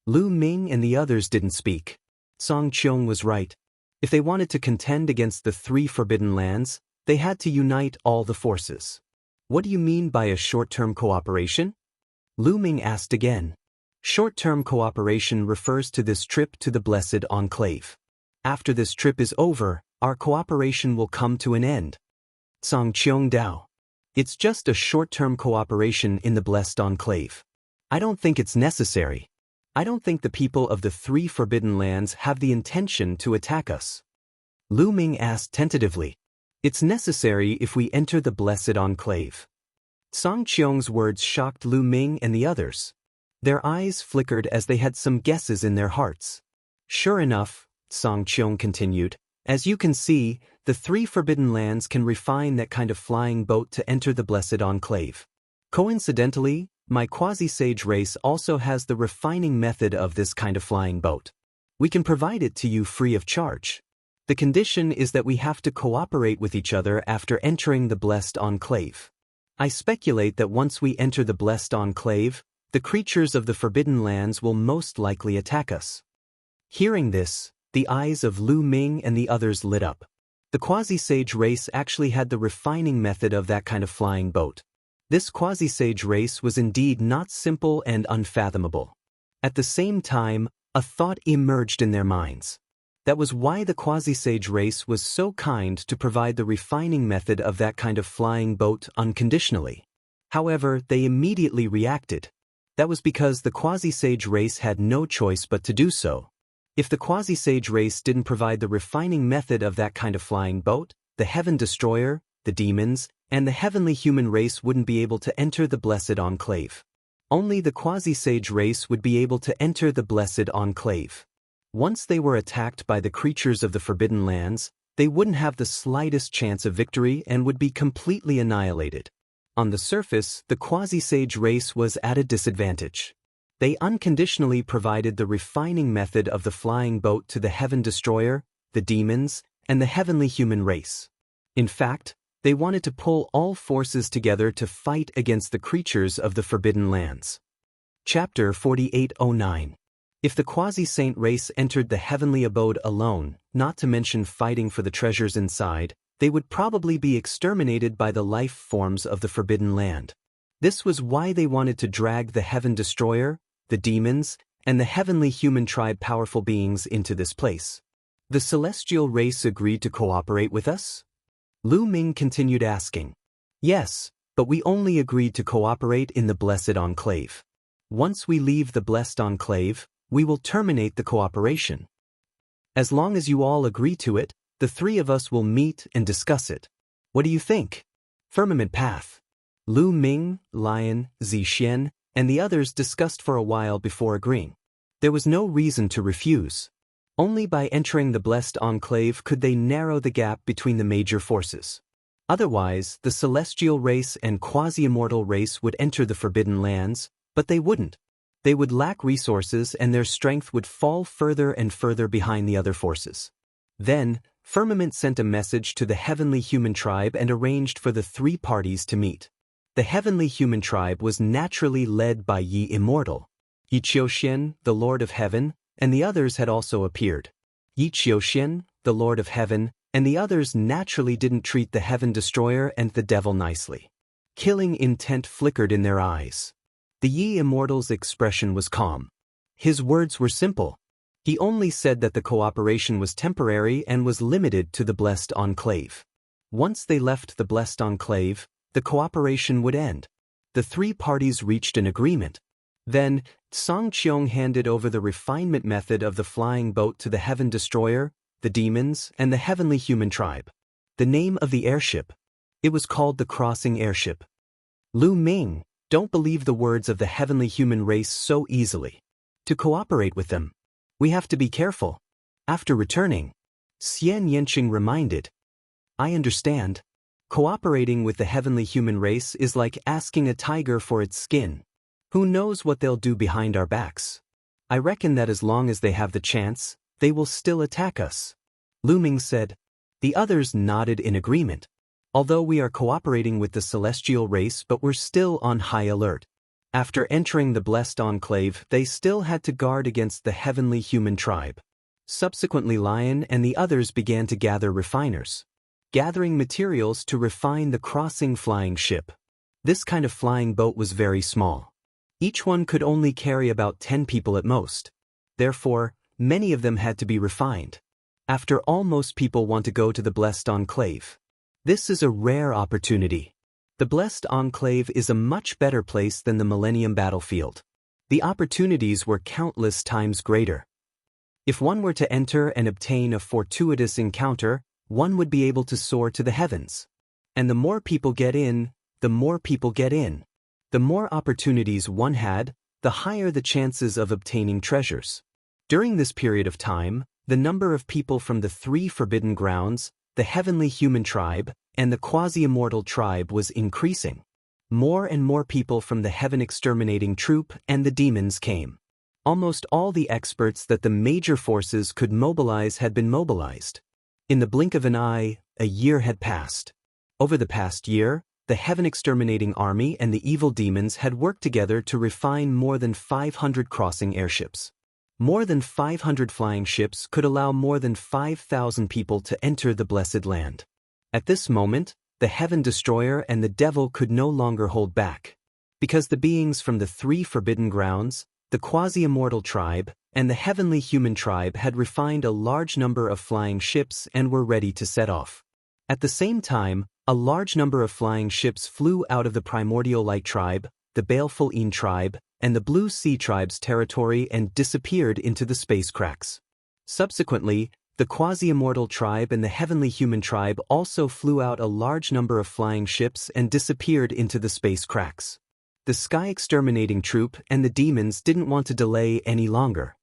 Lu Ming and the others didn't speak. Song Qiong was right. If they wanted to contend against the three Forbidden Lands, they had to unite all the forces. What do you mean by a short-term cooperation? Lu Ming asked again. Short-term cooperation refers to this trip to the Blessed Enclave. After this trip is over, our cooperation will come to an end. Song Qiong Dao. It's just a short-term cooperation in the Blessed Enclave. I don't think it's necessary. I don't think the people of the three Forbidden Lands have the intention to attack us. Lu Ming asked tentatively. It's necessary if we enter the Blessed Enclave. Song Qiong's words shocked Lu Ming and the others. Their eyes flickered as they had some guesses in their hearts. Sure enough, Song Qiong continued, as you can see, the three Forbidden Lands can refine that kind of flying boat to enter the Blessed Enclave. Coincidentally, my quasi-sage race also has the refining method of this kind of flying boat. We can provide it to you free of charge. The condition is that we have to cooperate with each other after entering the Blessed Enclave. I speculate that once we enter the Blessed Enclave, the creatures of the Forbidden Lands will most likely attack us. Hearing this, the eyes of Lu Ming and the others lit up. The quasi-sage race actually had the refining method of that kind of flying boat. This quasi-sage race was indeed not simple and unfathomable. At the same time, a thought emerged in their minds. That was why the quasi-sage race was so kind to provide the refining method of that kind of flying boat unconditionally. However, they immediately reacted. That was because the quasi-sage race had no choice but to do so. If the quasi-sage race didn't provide the refining method of that kind of flying boat, the Heaven Destroyer, the demons, and the heavenly human race wouldn't be able to enter the blessed enclave. Only the quasi-sage race would be able to enter the blessed enclave. Once they were attacked by the creatures of the Forbidden Lands, they wouldn't have the slightest chance of victory and would be completely annihilated. On the surface, the quasi-sage race was at a disadvantage. They unconditionally provided the refining method of the flying boat to the Heaven Destroyer, the demons, and the heavenly human race. In fact, they wanted to pull all forces together to fight against the creatures of the Forbidden Lands. Chapter 4809. If the quasi-saint race entered the heavenly abode alone, not to mention fighting for the treasures inside, they would probably be exterminated by the life forms of the Forbidden Land. This was why they wanted to drag the Heaven Destroyer, the demons, and the heavenly human tribe powerful beings into this place. The celestial race agreed to cooperate with us? Lu Ming continued asking. Yes, but we only agreed to cooperate in the blessed enclave. Once we leave the blessed enclave, we will terminate the cooperation. As long as you all agree to it, the three of us will meet and discuss it. What do you think? Firmament Path. Lu Ming, Lion, Zixian, and the others discussed for a while before agreeing. There was no reason to refuse. Only by entering the blessed enclave could they narrow the gap between the major forces. Otherwise, the celestial race and quasi-immortal race would enter the Forbidden Lands, but they wouldn't. They would lack resources and their strength would fall further and further behind the other forces. Then, Firmament sent a message to the heavenly human tribe and arranged for the three parties to meet. The heavenly human tribe was naturally led by Yi Immortal. Yi Qiuxian, the Lord of Heaven, and the others had also appeared. Yi Qiuxian, the Lord of Heaven, and the others naturally didn't treat the Heaven Destroyer and the Devil nicely. Killing intent flickered in their eyes. The Yi Immortal's expression was calm. His words were simple. He only said that the cooperation was temporary and was limited to the blessed enclave. Once they left the blessed enclave, the cooperation would end. The three parties reached an agreement. Then, Song Qiong handed over the refinement method of the flying boat to the Heaven Destroyer, the demons, and the heavenly human tribe. The name of the airship. It was called the Crossing Airship. Lu Ming, don't believe the words of the heavenly human race so easily. To cooperate with them, we have to be careful. After returning, Xian Yanqing reminded. I understand. Cooperating with the heavenly human race is like asking a tiger for its skin. Who knows what they'll do behind our backs? I reckon that as long as they have the chance, they will still attack us. Lu Ming said. The others nodded in agreement. Although we are cooperating with the celestial race, but we're still on high alert. After entering the blessed enclave, they still had to guard against the heavenly human tribe. Subsequently, Lion and the others began to gather refiners, gathering materials to refine the crossing flying ship. This kind of flying boat was very small. Each one could only carry about 10 people at most. Therefore, many of them had to be refined. After all, most people want to go to the blessed enclave. This is a rare opportunity. The blessed enclave is a much better place than the Millennium Battlefield. The opportunities were countless times greater. If one were to enter and obtain a fortuitous encounter, one would be able to soar to the heavens. And the more people get in, the more people get in. The more opportunities one had, the higher the chances of obtaining treasures. During this period of time, the number of people from the three forbidden grounds, the heavenly human tribe, and the quasi-immortal tribe was increasing. More and more people from the heaven exterminating troop and the demons came. Almost all the experts that the major forces could mobilize had been mobilized. In the blink of an eye, a year had passed. Over the past year, the heaven exterminating army and the evil demons had worked together to refine more than 500 crossing airships. More than 500 flying ships could allow more than 5,000 people to enter the Blessed Land. At this moment, the Heaven Destroyer and the Devil could no longer hold back. Because the beings from the three forbidden grounds, the quasi-immortal tribe, and the heavenly human tribe had refined a large number of flying ships and were ready to set off. At the same time, a large number of flying ships flew out of the primordial light tribe, the baleful Een tribe, and the blue sea tribe's territory and disappeared into the space cracks. Subsequently, the quasi-immortal tribe and the heavenly human tribe also flew out a large number of flying ships and disappeared into the space cracks. The Sky Exterminating Troop and the demons didn't want to delay any longer.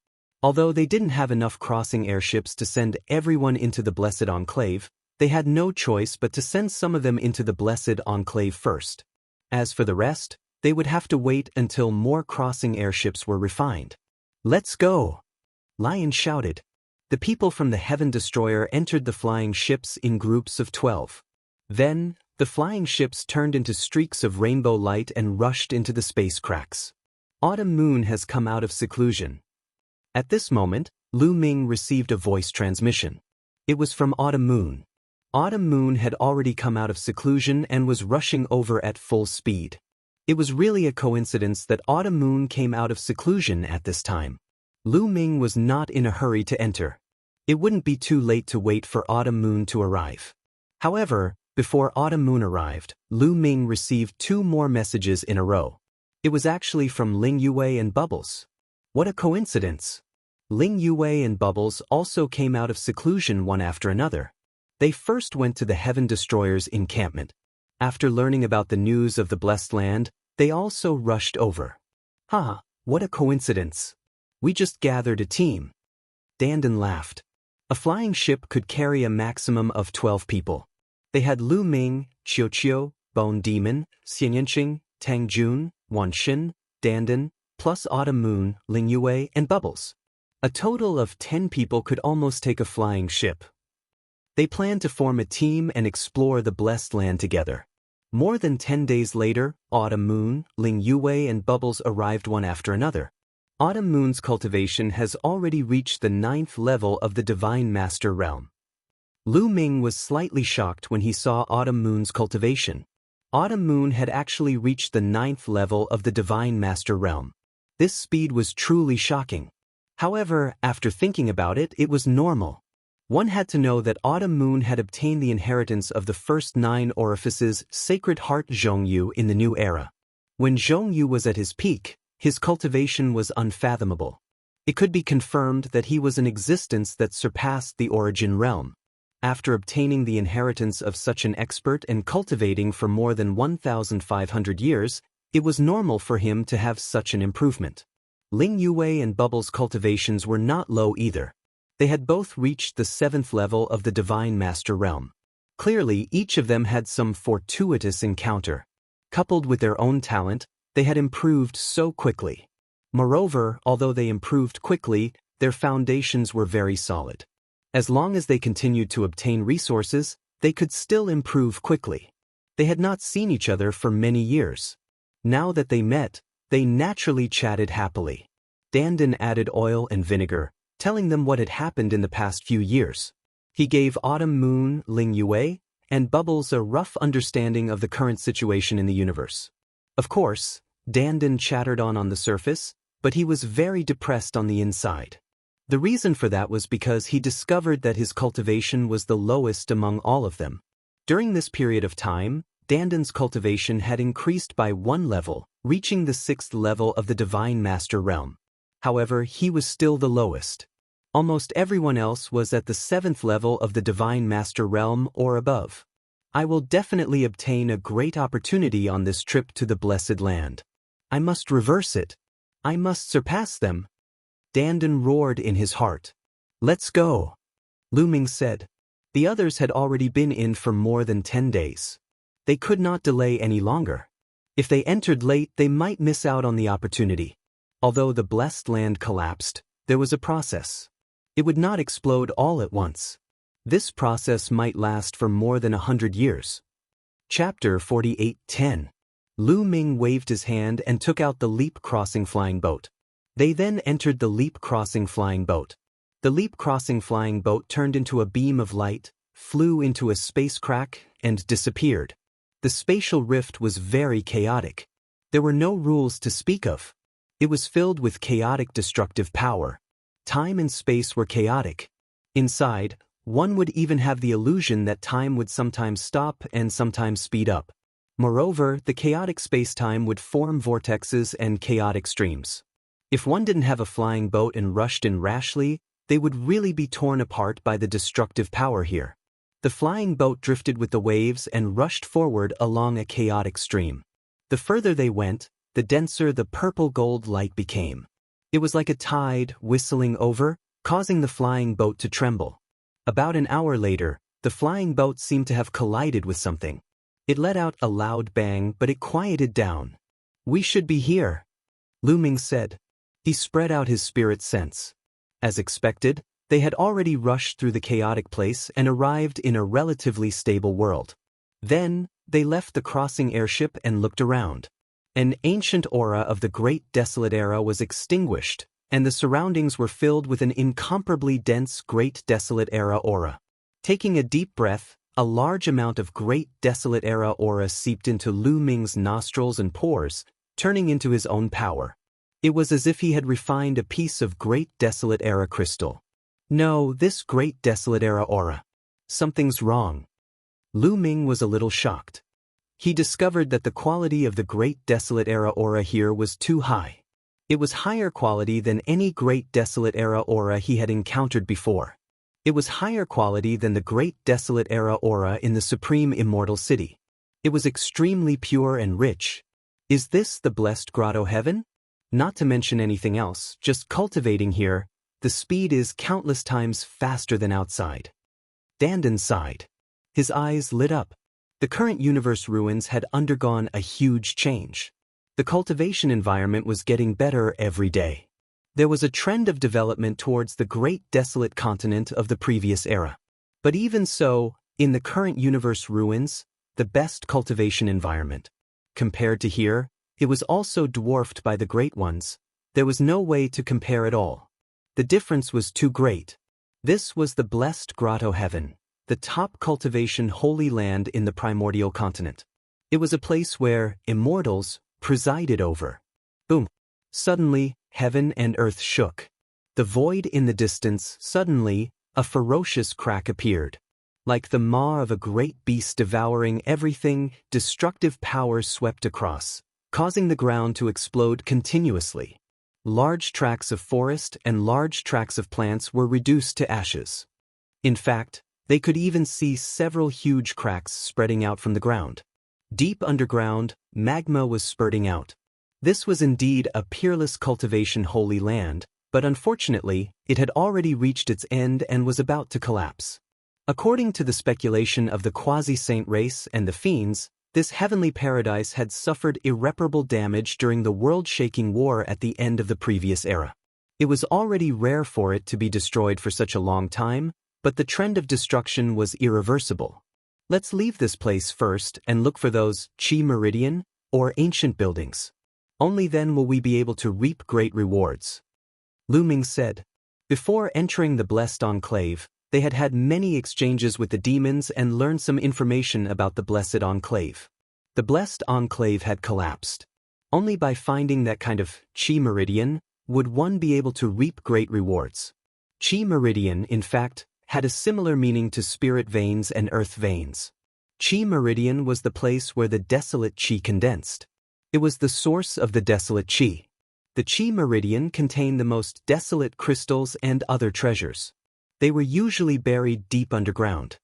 Although they didn't have enough crossing airships to send everyone into the Blessed Enclave, they had no choice but to send some of them into the Blessed Enclave first. As for the rest, they would have to wait until more crossing airships were refined. "Let's go!" Lion shouted. The people from the Heaven Destroyer entered the flying ships in groups of 12. Then, the flying ships turned into streaks of rainbow light and rushed into the space cracks. Autumn Moon has come out of seclusion. At this moment, Lu Ming received a voice transmission. It was from Autumn Moon. Autumn Moon had already come out of seclusion and was rushing over at full speed. It was really a coincidence that Autumn Moon came out of seclusion at this time. Lu Ming was not in a hurry to enter. It wouldn't be too late to wait for Autumn Moon to arrive. However, before Autumn Moon arrived, Lu Ming received 2 more messages in a row. It was actually from Ling Yue and Bubbles. What a coincidence! Ling Yue and Bubbles also came out of seclusion one after another. They first went to the Heaven Destroyer's encampment. After learning about the news of the Blessed Land, they also rushed over. "Ha, what a coincidence. We just gathered a team." Dandan laughed. A flying ship could carry a maximum of 12 people. They had Lu Ming, Qiu, Bone Demon, Xianyanqing, Tang Jun, Wan Xin, Dandan, plus Autumn Moon, Ling Yue, and Bubbles. A total of 10 people could almost take a flying ship. They planned to form a team and explore the Blessed Land together. More than 10 days later, Autumn Moon, Ling Yue, and Bubbles arrived one after another. Autumn Moon's cultivation has already reached the 9th level of the Divine Master Realm. Lu Ming was slightly shocked when he saw Autumn Moon's cultivation. Autumn Moon had actually reached the 9th level of the Divine Master Realm. This speed was truly shocking. However, after thinking about it, it was normal. One had to know that Autumn Moon had obtained the inheritance of the first 9 orifices Sacred Heart Jianghu in the new era. When Jianghu was at his peak, his cultivation was unfathomable. It could be confirmed that he was an existence that surpassed the origin realm. After obtaining the inheritance of such an expert and cultivating for more than 1,500 years, it was normal for him to have such an improvement. Ling Yue and Bubbles' cultivations were not low either. They had both reached the 7th level of the Divine Master Realm. Clearly, each of them had some fortuitous encounter. Coupled with their own talent, they had improved so quickly. Moreover, although they improved quickly, their foundations were very solid. As long as they continued to obtain resources, they could still improve quickly. They had not seen each other for many years. Now that they met, they naturally chatted happily. Dandan added oil and vinegar, telling them what had happened in the past few years. He gave Autumn Moon, Ling Yue, and Bubbles a rough understanding of the current situation in the universe. Of course, Dandan chattered on the surface, but he was very depressed on the inside. The reason for that was because he discovered that his cultivation was the lowest among all of them. During this period of time, Dandan's cultivation had increased by 1 level, reaching the 6th level of the Divine Master Realm. However, he was still the lowest. Almost everyone else was at the 7th level of the Divine Master Realm or above. I will definitely obtain a great opportunity on this trip to the Blessed Land. I must reverse it. I must surpass them. Dandan roared in his heart. "Let's go," Lu Ming said. The others had already been in for more than 10 days. They could not delay any longer. If they entered late, they might miss out on the opportunity. Although the Blessed Land collapsed, there was a process. It would not explode all at once. This process might last for more than 100 years. Chapter 48:10. Lu Ming waved his hand and took out the leap crossing flying boat. They then entered the leap-crossing flying boat. The leap-crossing flying boat turned into a beam of light, flew into a space crack, and disappeared. The spatial rift was very chaotic. There were no rules to speak of. It was filled with chaotic destructive power. Time and space were chaotic. Inside, one would even have the illusion that time would sometimes stop and sometimes speed up. Moreover, the chaotic space-time would form vortexes and chaotic streams. If one didn't have a flying boat and rushed in rashly, they would really be torn apart by the destructive power here. The flying boat drifted with the waves and rushed forward along a chaotic stream. The further they went, the denser the purple-gold light became. It was like a tide whistling over, causing the flying boat to tremble. About an hour later, the flying boat seemed to have collided with something. It let out a loud bang, but it quieted down. "We should be here," Lu Ming said. He spread out his spirit sense. As expected, they had already rushed through the chaotic place and arrived in a relatively stable world. Then, they left the crossing airship and looked around. An ancient aura of the Great Desolate Era was extinguished, and the surroundings were filled with an incomparably dense Great Desolate Era aura. Taking a deep breath, a large amount of Great Desolate Era aura seeped into Lu Ming's nostrils and pores, turning into his own power. It was as if he had refined a piece of Great Desolate Era crystal. No, this Great Desolate Era aura. Something's wrong. Lu Ming was a little shocked. He discovered that the quality of the Great Desolate Era aura here was too high. It was higher quality than any Great Desolate Era aura he had encountered before. It was higher quality than the Great Desolate Era aura in the Supreme Immortal City. It was extremely pure and rich. Is this the blessed grotto heaven? Not to mention anything else, just cultivating here, the speed is countless times faster than outside. Dandan sighed. His eyes lit up. The current universe ruins had undergone a huge change. The cultivation environment was getting better every day. There was a trend of development towards the great desolate continent of the previous era. But even so, in the current universe ruins, the best cultivation environment. Compared to here, it was also dwarfed by the great ones. There was no way to compare at all. The difference was too great. This was the blessed grotto heaven, the top cultivation holy land in the primordial continent. It was a place where immortals presided over. Boom! Suddenly, heaven and earth shook. The void in the distance, suddenly, a ferocious crack appeared. Like the maw of a great beast devouring everything, destructive power swept across, causing the ground to explode continuously. Large tracts of forest and large tracts of plants were reduced to ashes. In fact, they could even see several huge cracks spreading out from the ground. Deep underground, magma was spurting out. This was indeed a peerless cultivation holy land, but unfortunately, it had already reached its end and was about to collapse. According to the speculation of the quasi-saint race and the fiends, this heavenly paradise had suffered irreparable damage during the world-shaking war at the end of the previous era. It was already rare for it to be destroyed for such a long time, but the trend of destruction was irreversible. Let's leave this place first and look for those Qi Meridian or ancient buildings. Only then will we be able to reap great rewards. Lu Ming said. Before entering the Blessed Enclave, they had had many exchanges with the demons and learned some information about the Blessed Enclave. The Blessed Enclave had collapsed. Only by finding that kind of Qi Meridian would one be able to reap great rewards. Qi Meridian, in fact, had a similar meaning to spirit veins and earth veins. Qi Meridian was the place where the desolate Qi condensed. It was the source of the desolate Qi. The Qi Meridian contained the most desolate crystals and other treasures. They were usually buried deep underground.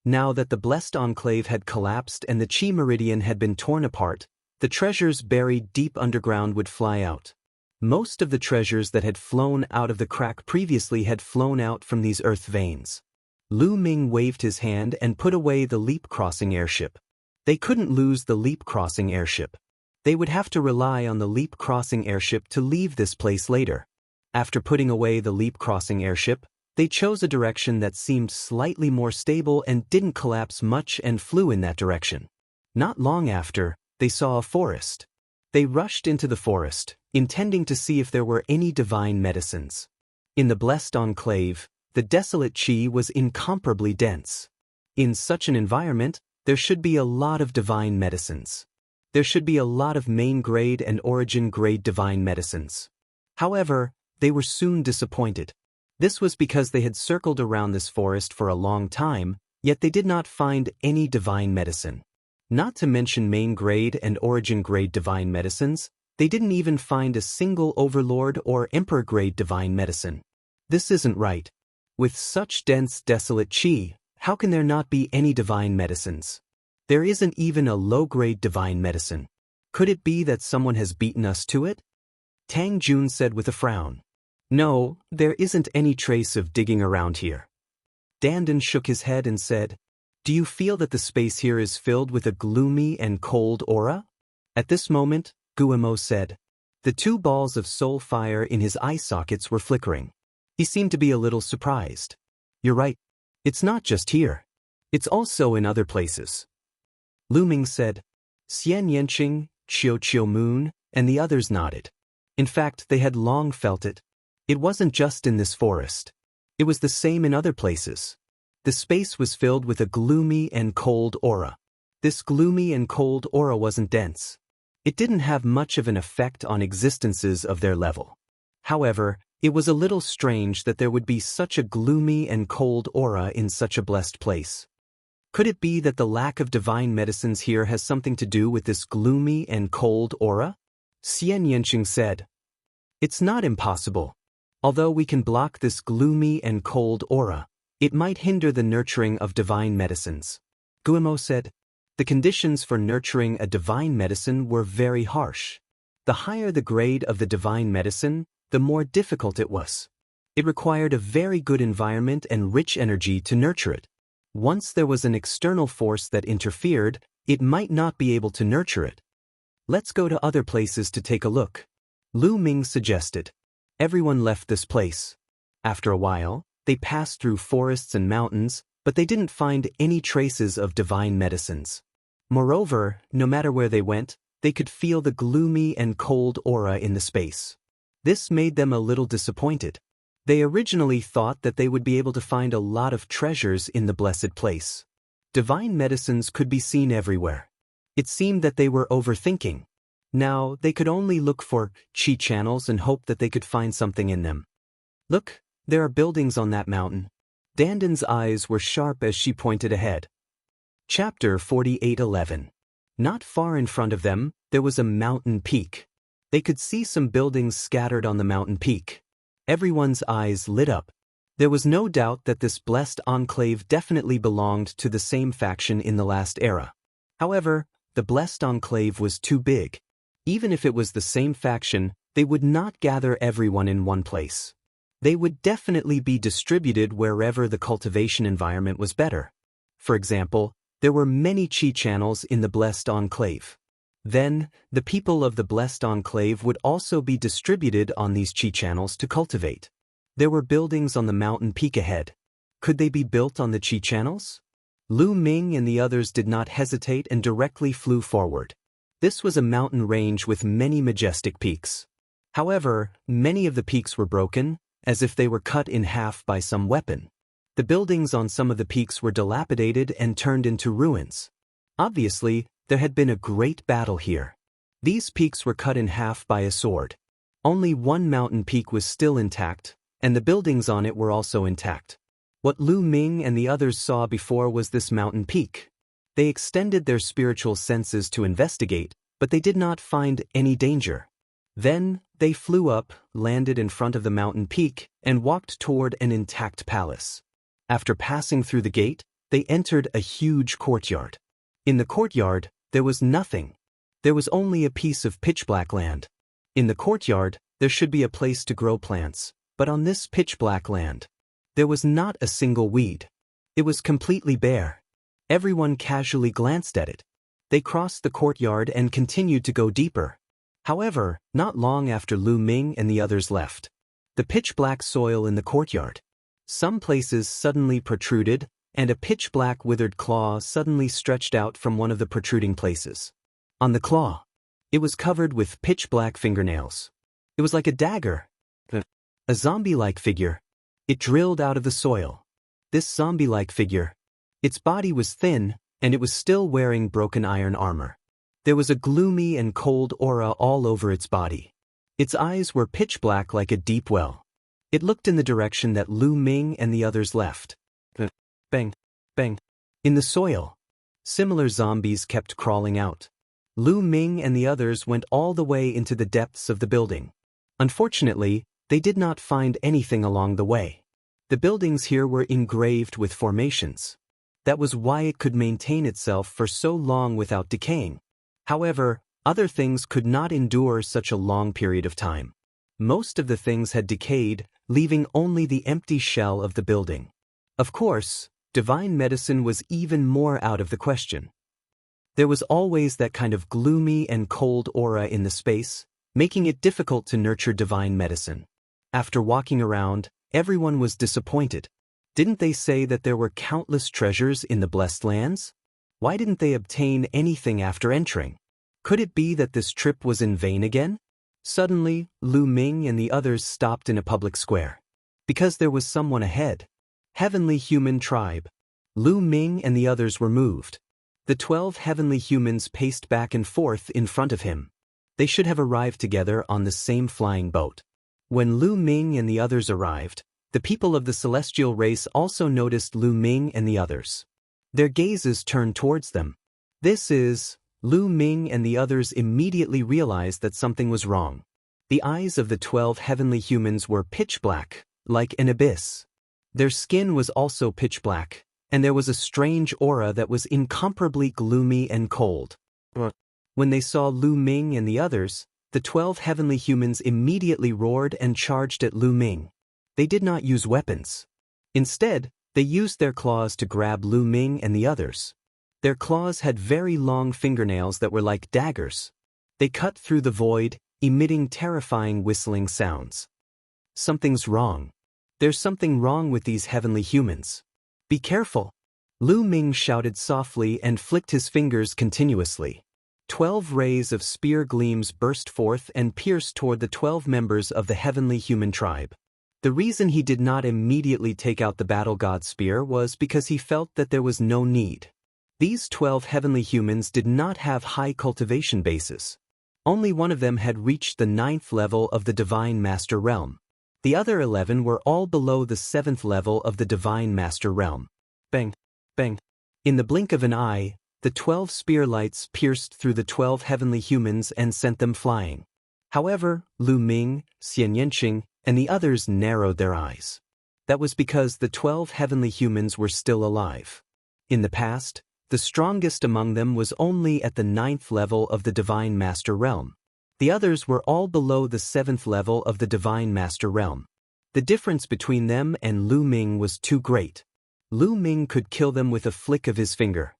Now that the Blessed Enclave had collapsed and the Qi Meridian had been torn apart, the treasures buried deep underground would fly out. Most of the treasures that had flown out of the crack previously had flown out from these earth veins. Lu Ming waved his hand and put away the leap-crossing airship. They couldn't lose the leap-crossing airship. They would have to rely on the leap-crossing airship to leave this place later. After putting away the leap-crossing airship, they chose a direction that seemed slightly more stable and didn't collapse much and flew in that direction. Not long after, they saw a forest. They rushed into the forest, intending to see if there were any divine medicines. In the blessed enclave, the desolate qi was incomparably dense. In such an environment, there should be a lot of divine medicines. There should be a lot of main grade and origin grade divine medicines. However, they were soon disappointed. This was because they had circled around this forest for a long time, yet they did not find any divine medicine. Not to mention main grade and origin grade divine medicines, they didn't even find a single overlord or emperor grade divine medicine. This isn't right. With such dense, desolate qi, how can there not be any divine medicines? There isn't even a low-grade divine medicine. Could it be that someone has beaten us to it? Tang Jun said with a frown. No, there isn't any trace of digging around here. Dandan shook his head and said, Do you feel that the space here is filled with a gloomy and cold aura? At this moment, Guillemot said. The two balls of soul fire in his eye sockets were flickering. He seemed to be a little surprised. You're right. It's not just here. It's also in other places. Lu Ming said. Xian Yanqing, Qiu Moon, and the others nodded. In fact, they had long felt it. It wasn't just in this forest. It was the same in other places. The space was filled with a gloomy and cold aura. This gloomy and cold aura wasn't dense. It didn't have much of an effect on existences of their level. However, it was a little strange that there would be such a gloomy and cold aura in such a blessed place. Could it be that the lack of divine medicines here has something to do with this gloomy and cold aura? Xian Yanqing said. It's not impossible. Although we can block this gloomy and cold aura, it might hinder the nurturing of divine medicines. Guillemot said. The conditions for nurturing a divine medicine were very harsh. The higher the grade of the divine medicine, the more difficult it was. It required a very good environment and rich energy to nurture it. Once there was an external force that interfered, it might not be able to nurture it. Let's go to other places to take a look. Lu Ming suggested. Everyone left this place. After a while, they passed through forests and mountains, but they didn't find any traces of divine medicines. Moreover, no matter where they went, they could feel the gloomy and cold aura in the space. This made them a little disappointed. They originally thought that they would be able to find a lot of treasures in the blessed place. Divine medicines could be seen everywhere. It seemed that they were overthinking. Now, they could only look for qi channels and hope that they could find something in them. Look, there are buildings on that mountain. Dandan's eyes were sharp as she pointed ahead. Chapter 48:11. Not far in front of them, there was a mountain peak. They could see some buildings scattered on the mountain peak. Everyone's eyes lit up. There was no doubt that this blessed enclave definitely belonged to the same faction in the last era. However, the blessed enclave was too big. Even if it was the same faction, they would not gather everyone in one place. They would definitely be distributed wherever the cultivation environment was better. For example, there were many qi channels in the blessed enclave. Then, the people of the blessed enclave would also be distributed on these qi channels to cultivate. There were buildings on the mountain peak ahead. Could they be built on the qi channels? Lu Ming and the others did not hesitate and directly flew forward. This was a mountain range with many majestic peaks. However, many of the peaks were broken, as if they were cut in half by some weapon. The buildings on some of the peaks were dilapidated and turned into ruins. Obviously, there had been a great battle here. These peaks were cut in half by a sword. Only one mountain peak was still intact, and the buildings on it were also intact. What Lu Ming and the others saw before was this mountain peak. They extended their spiritual senses to investigate, but they did not find any danger. Then, they flew up, landed in front of the mountain peak, and walked toward an intact palace. After passing through the gate, they entered a huge courtyard. In the courtyard, there was nothing. There was only a piece of pitch-black land. In the courtyard, there should be a place to grow plants, but on this pitch-black land, there was not a single weed. It was completely bare. Everyone casually glanced at it. They crossed the courtyard and continued to go deeper. However, not long after Lu Ming and the others left, the pitch-black soil in the courtyard. Some places suddenly protruded, and a pitch-black withered claw suddenly stretched out from one of the protruding places. On the claw, It was covered with pitch-black fingernails. It was like a dagger. A zombie-like figure. It drilled out of the soil. This zombie-like figure. Its body was thin, and it was still wearing broken iron armor. There was a gloomy and cold aura all over its body. Its eyes were pitch-black like a deep well. It looked in the direction that Lu Ming and the others left. Bang, bang. In the soil. Similar zombies kept crawling out. Lu Ming and the others went all the way into the depths of the building. Unfortunately, they did not find anything along the way. The buildings here were engraved with formations. That was why it could maintain itself for so long without decaying. However, other things could not endure such a long period of time. Most of the things had decayed, leaving only the empty shell of the building. Of course, divine medicine was even more out of the question. There was always that kind of gloomy and cold aura in the space, making it difficult to nurture divine medicine. After walking around, everyone was disappointed. Didn't they say that there were countless treasures in the blessed lands? Why didn't they obtain anything after entering? Could it be that this trip was in vain again? Suddenly, Lu Ming and the others stopped in a public square. Because there was someone ahead. Heavenly human tribe. Lu Ming and the others were moved. The 12 heavenly humans paced back and forth in front of him. They should have arrived together on the same flying boat. When Lu Ming and the others arrived, the people of the celestial race also noticed Lu Ming and the others. Their gazes turned towards them. Lu Ming and the others immediately realized that something was wrong. The eyes of the 12 heavenly humans were pitch black, like an abyss. Their skin was also pitch black, and there was a strange aura that was incomparably gloomy and cold. When they saw Lu Ming and the others, the 12 heavenly humans immediately roared and charged at Lu Ming. They did not use weapons. Instead, they used their claws to grab Lu Ming and the others. Their claws had very long fingernails that were like daggers. They cut through the void, emitting terrifying whistling sounds. Something's wrong. There's something wrong with these heavenly humans. Be careful. Lu Ming shouted softly and flicked his fingers continuously. 12 rays of spear gleams burst forth and pierced toward the 12 members of the heavenly human tribe. The reason he did not immediately take out the battle god spear was because he felt that there was no need. These 12 heavenly humans did not have high cultivation bases. Only one of them had reached the 9th level of the Divine Master Realm. The other 11 were all below the 7th level of the Divine Master Realm. Bang, bang. In the blink of an eye, the 12 spear lights pierced through the 12 heavenly humans and sent them flying. However, Lu Ming, Xian Yanqing, and the others narrowed their eyes. That was because the 12 heavenly humans were still alive. In the past, the strongest among them was only at the 9th level of the Divine Master Realm. The others were all below the 7th level of the Divine Master Realm. The difference between them and Lu Ming was too great. Lu Ming could kill them with a flick of his finger.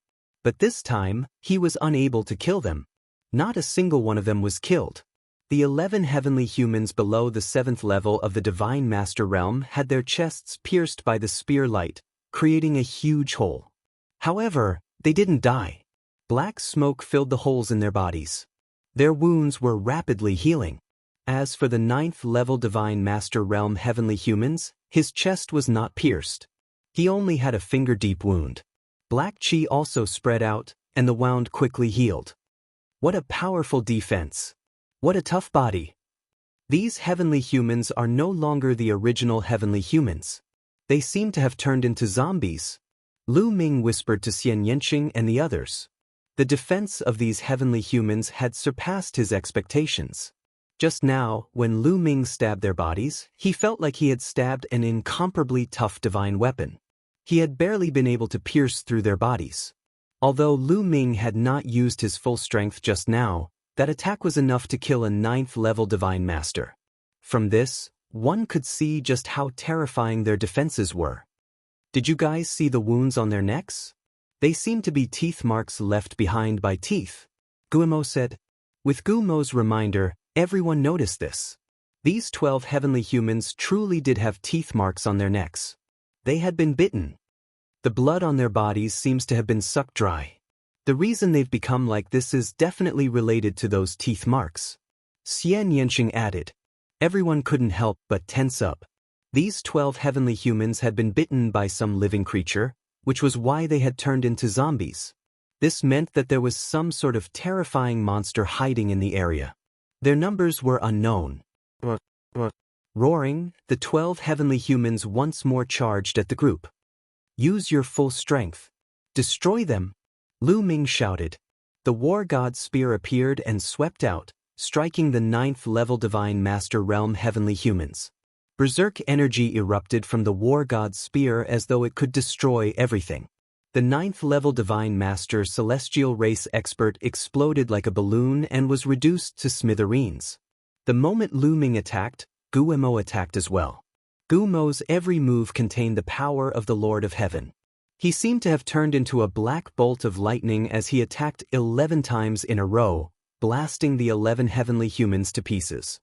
But this time, he was unable to kill them. Not a single one of them was killed. The 11 heavenly humans below the 7th level of the Divine Master Realm had their chests pierced by the spear light, creating a huge hole. However, they didn't die. Black smoke filled the holes in their bodies. Their wounds were rapidly healing. As for the 9th level Divine Master Realm heavenly humans, his chest was not pierced. He only had a finger-deep wound. Black chi also spread out, and the wound quickly healed. What a powerful defense. What a tough body. These heavenly humans are no longer the original heavenly humans. They seem to have turned into zombies. Lu Ming whispered to Xian Yanqing and the others. The defense of these heavenly humans had surpassed his expectations. Just now, when Lu Ming stabbed their bodies, he felt like he had stabbed an incomparably tough divine weapon. He had barely been able to pierce through their bodies. Although Lu Ming had not used his full strength just now, that attack was enough to kill a 9th level divine master. From this, one could see just how terrifying their defenses were. Did you guys see the wounds on their necks? They seem to be teeth marks left behind by teeth, Guimo said. With Guimo's reminder, everyone noticed this. These 12 heavenly humans truly did have teeth marks on their necks. They had been bitten. The blood on their bodies seems to have been sucked dry. The reason they've become like this is definitely related to those teeth marks. Xian Yanqing added. Everyone couldn't help but tense up. These 12 heavenly humans had been bitten by some living creature, which was why they had turned into zombies. This meant that there was some sort of terrifying monster hiding in the area. Their numbers were unknown. Roaring, the 12 heavenly humans once more charged at the group. Use your full strength. Destroy them. Lu Ming shouted. The war god's spear appeared and swept out, striking the 9th-level Divine Master Realm heavenly humans. Berserk energy erupted from the war god's spear as though it could destroy everything. The 9th-level Divine Master Celestial Race Expert exploded like a balloon and was reduced to smithereens. The moment Lu Ming attacked, Guemo attacked as well. Gumo's every move contained the power of the Lord of Heaven. He seemed to have turned into a black bolt of lightning as he attacked 11 times in a row, blasting the 11 heavenly humans to pieces.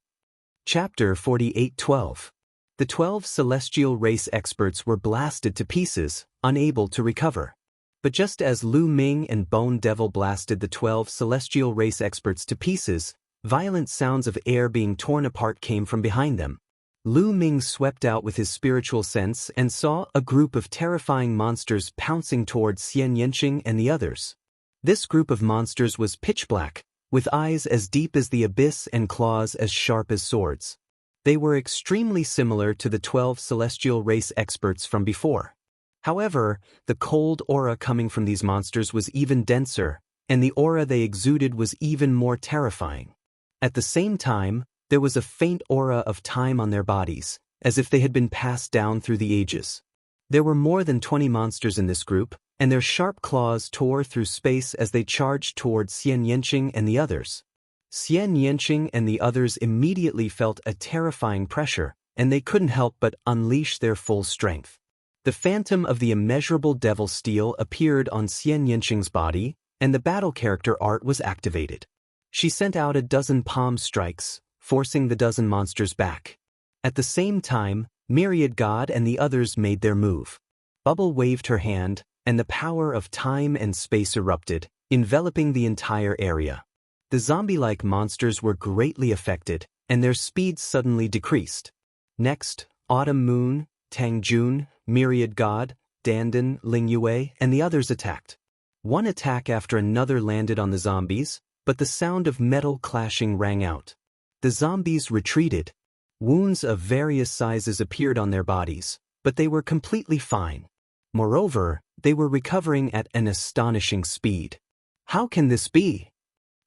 Chapter 48:12. The 12 celestial race experts were blasted to pieces, unable to recover. But just as Lu Ming and Bone Devil blasted the 12 celestial race experts to pieces, violent sounds of air being torn apart came from behind them. Lu Ming swept out with his spiritual sense and saw a group of terrifying monsters pouncing towards Xian Yanqing and the others. This group of monsters was pitch black, with eyes as deep as the abyss and claws as sharp as swords. They were extremely similar to the 12 celestial race experts from before. However, the cold aura coming from these monsters was even denser, and the aura they exuded was even more terrifying. At the same time, there was a faint aura of time on their bodies, as if they had been passed down through the ages. There were more than 20 monsters in this group, and their sharp claws tore through space as they charged towards Xian Yanqing and the others. Xian Yanqing and the others immediately felt a terrifying pressure, and they couldn't help but unleash their full strength. The phantom of the immeasurable devil steel appeared on Xian Yanqing's body, and the battle character art was activated. She sent out a dozen palm strikes, forcing the dozen monsters back. At the same time, Myriad God and the others made their move. Bubble waved her hand, and the power of time and space erupted, enveloping the entire area. The zombie-like monsters were greatly affected, and their speed suddenly decreased. Next, Autumn Moon, Tang Jun, Myriad God, Dandan, Ling Yue, and the others attacked. One attack after another landed on the zombies, but the sound of metal clashing rang out. The zombies retreated. Wounds of various sizes appeared on their bodies, but they were completely fine. Moreover, they were recovering at an astonishing speed. How can this be?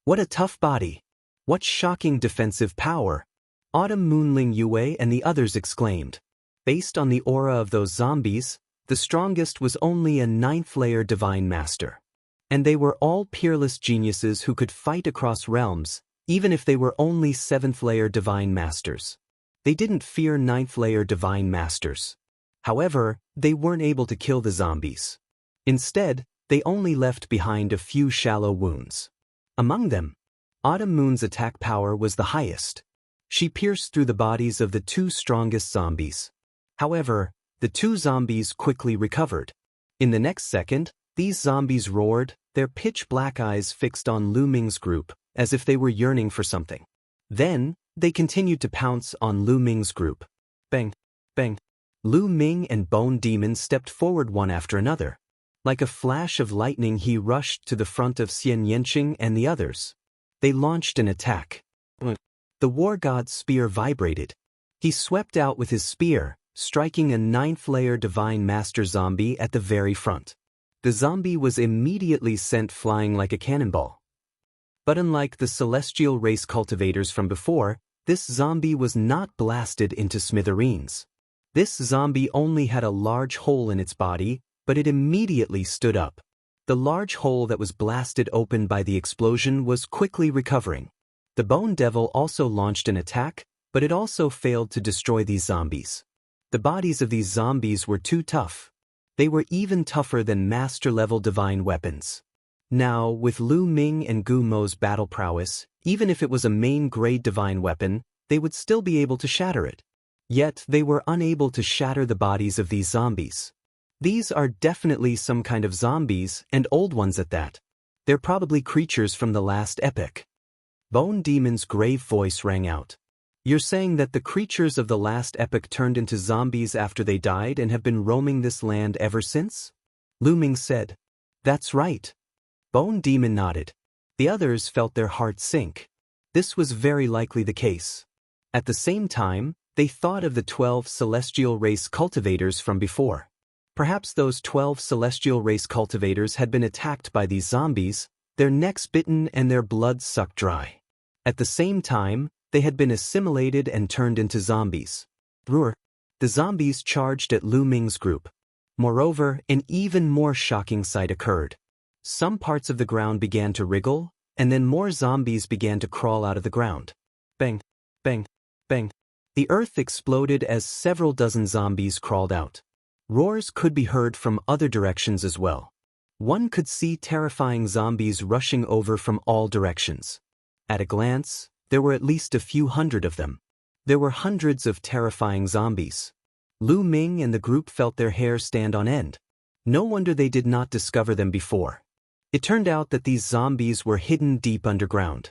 What a tough body! What shocking defensive power! Autumn Moon, Ling Yue and the others exclaimed. Based on the aura of those zombies, the strongest was only a 9th-layer Divine Master. And they were all peerless geniuses who could fight across realms, even if they were only 7th-layer Divine Masters. They didn't fear 9th-layer Divine Masters. However, they weren't able to kill the zombies. Instead, they only left behind a few shallow wounds. Among them, Autumn Moon's attack power was the highest. She pierced through the bodies of the 2 strongest zombies. However, the 2 zombies quickly recovered. In the next second, these zombies roared, their pitch-black eyes fixed on Lu Ming's group, as if they were yearning for something. Then, they continued to pounce on Lu Ming's group. Bang! Bang! Lu Ming and Bone Demon stepped forward one after another. Like a flash of lightning, he rushed to the front of Xian Yanqing and the others. They launched an attack. The war god's spear vibrated. He swept out with his spear, striking a 9th-layer Divine Master zombie at the very front. The zombie was immediately sent flying like a cannonball. But unlike the celestial race cultivators from before, this zombie was not blasted into smithereens. This zombie only had a large hole in its body, but it immediately stood up. The large hole that was blasted open by the explosion was quickly recovering. The Bone Devil also launched an attack, but it also failed to destroy these zombies. The bodies of these zombies were too tough. They were even tougher than master-level divine weapons. Now, with Lu Ming and Gu Mo's battle prowess, even if it was a main-grade divine weapon, they would still be able to shatter it. Yet, they were unable to shatter the bodies of these zombies. These are definitely some kind of zombies, and old ones at that. They're probably creatures from the last epoch. Bone Demon's grave voice rang out. You're saying that the creatures of the last epoch turned into zombies after they died and have been roaming this land ever since? Lu Ming said. That's right. Bone Demon nodded. The others felt their hearts sink. This was very likely the case. At the same time, they thought of the 12 celestial race cultivators from before. Perhaps those 12 celestial race cultivators had been attacked by these zombies, their necks bitten and their blood sucked dry. At the same time, they had been assimilated and turned into zombies. Roar! The zombies charged at Lu Ming's group. Moreover, an even more shocking sight occurred. Some parts of the ground began to wriggle, and then more zombies began to crawl out of the ground. Bang! Bang! Bang! The earth exploded as several dozen zombies crawled out. Roars could be heard from other directions as well. One could see terrifying zombies rushing over from all directions. At a glance, there were at least a few hundred of them. There were hundreds of terrifying zombies. Lu Ming and the group felt their hair stand on end. No wonder they did not discover them before. It turned out that these zombies were hidden deep underground.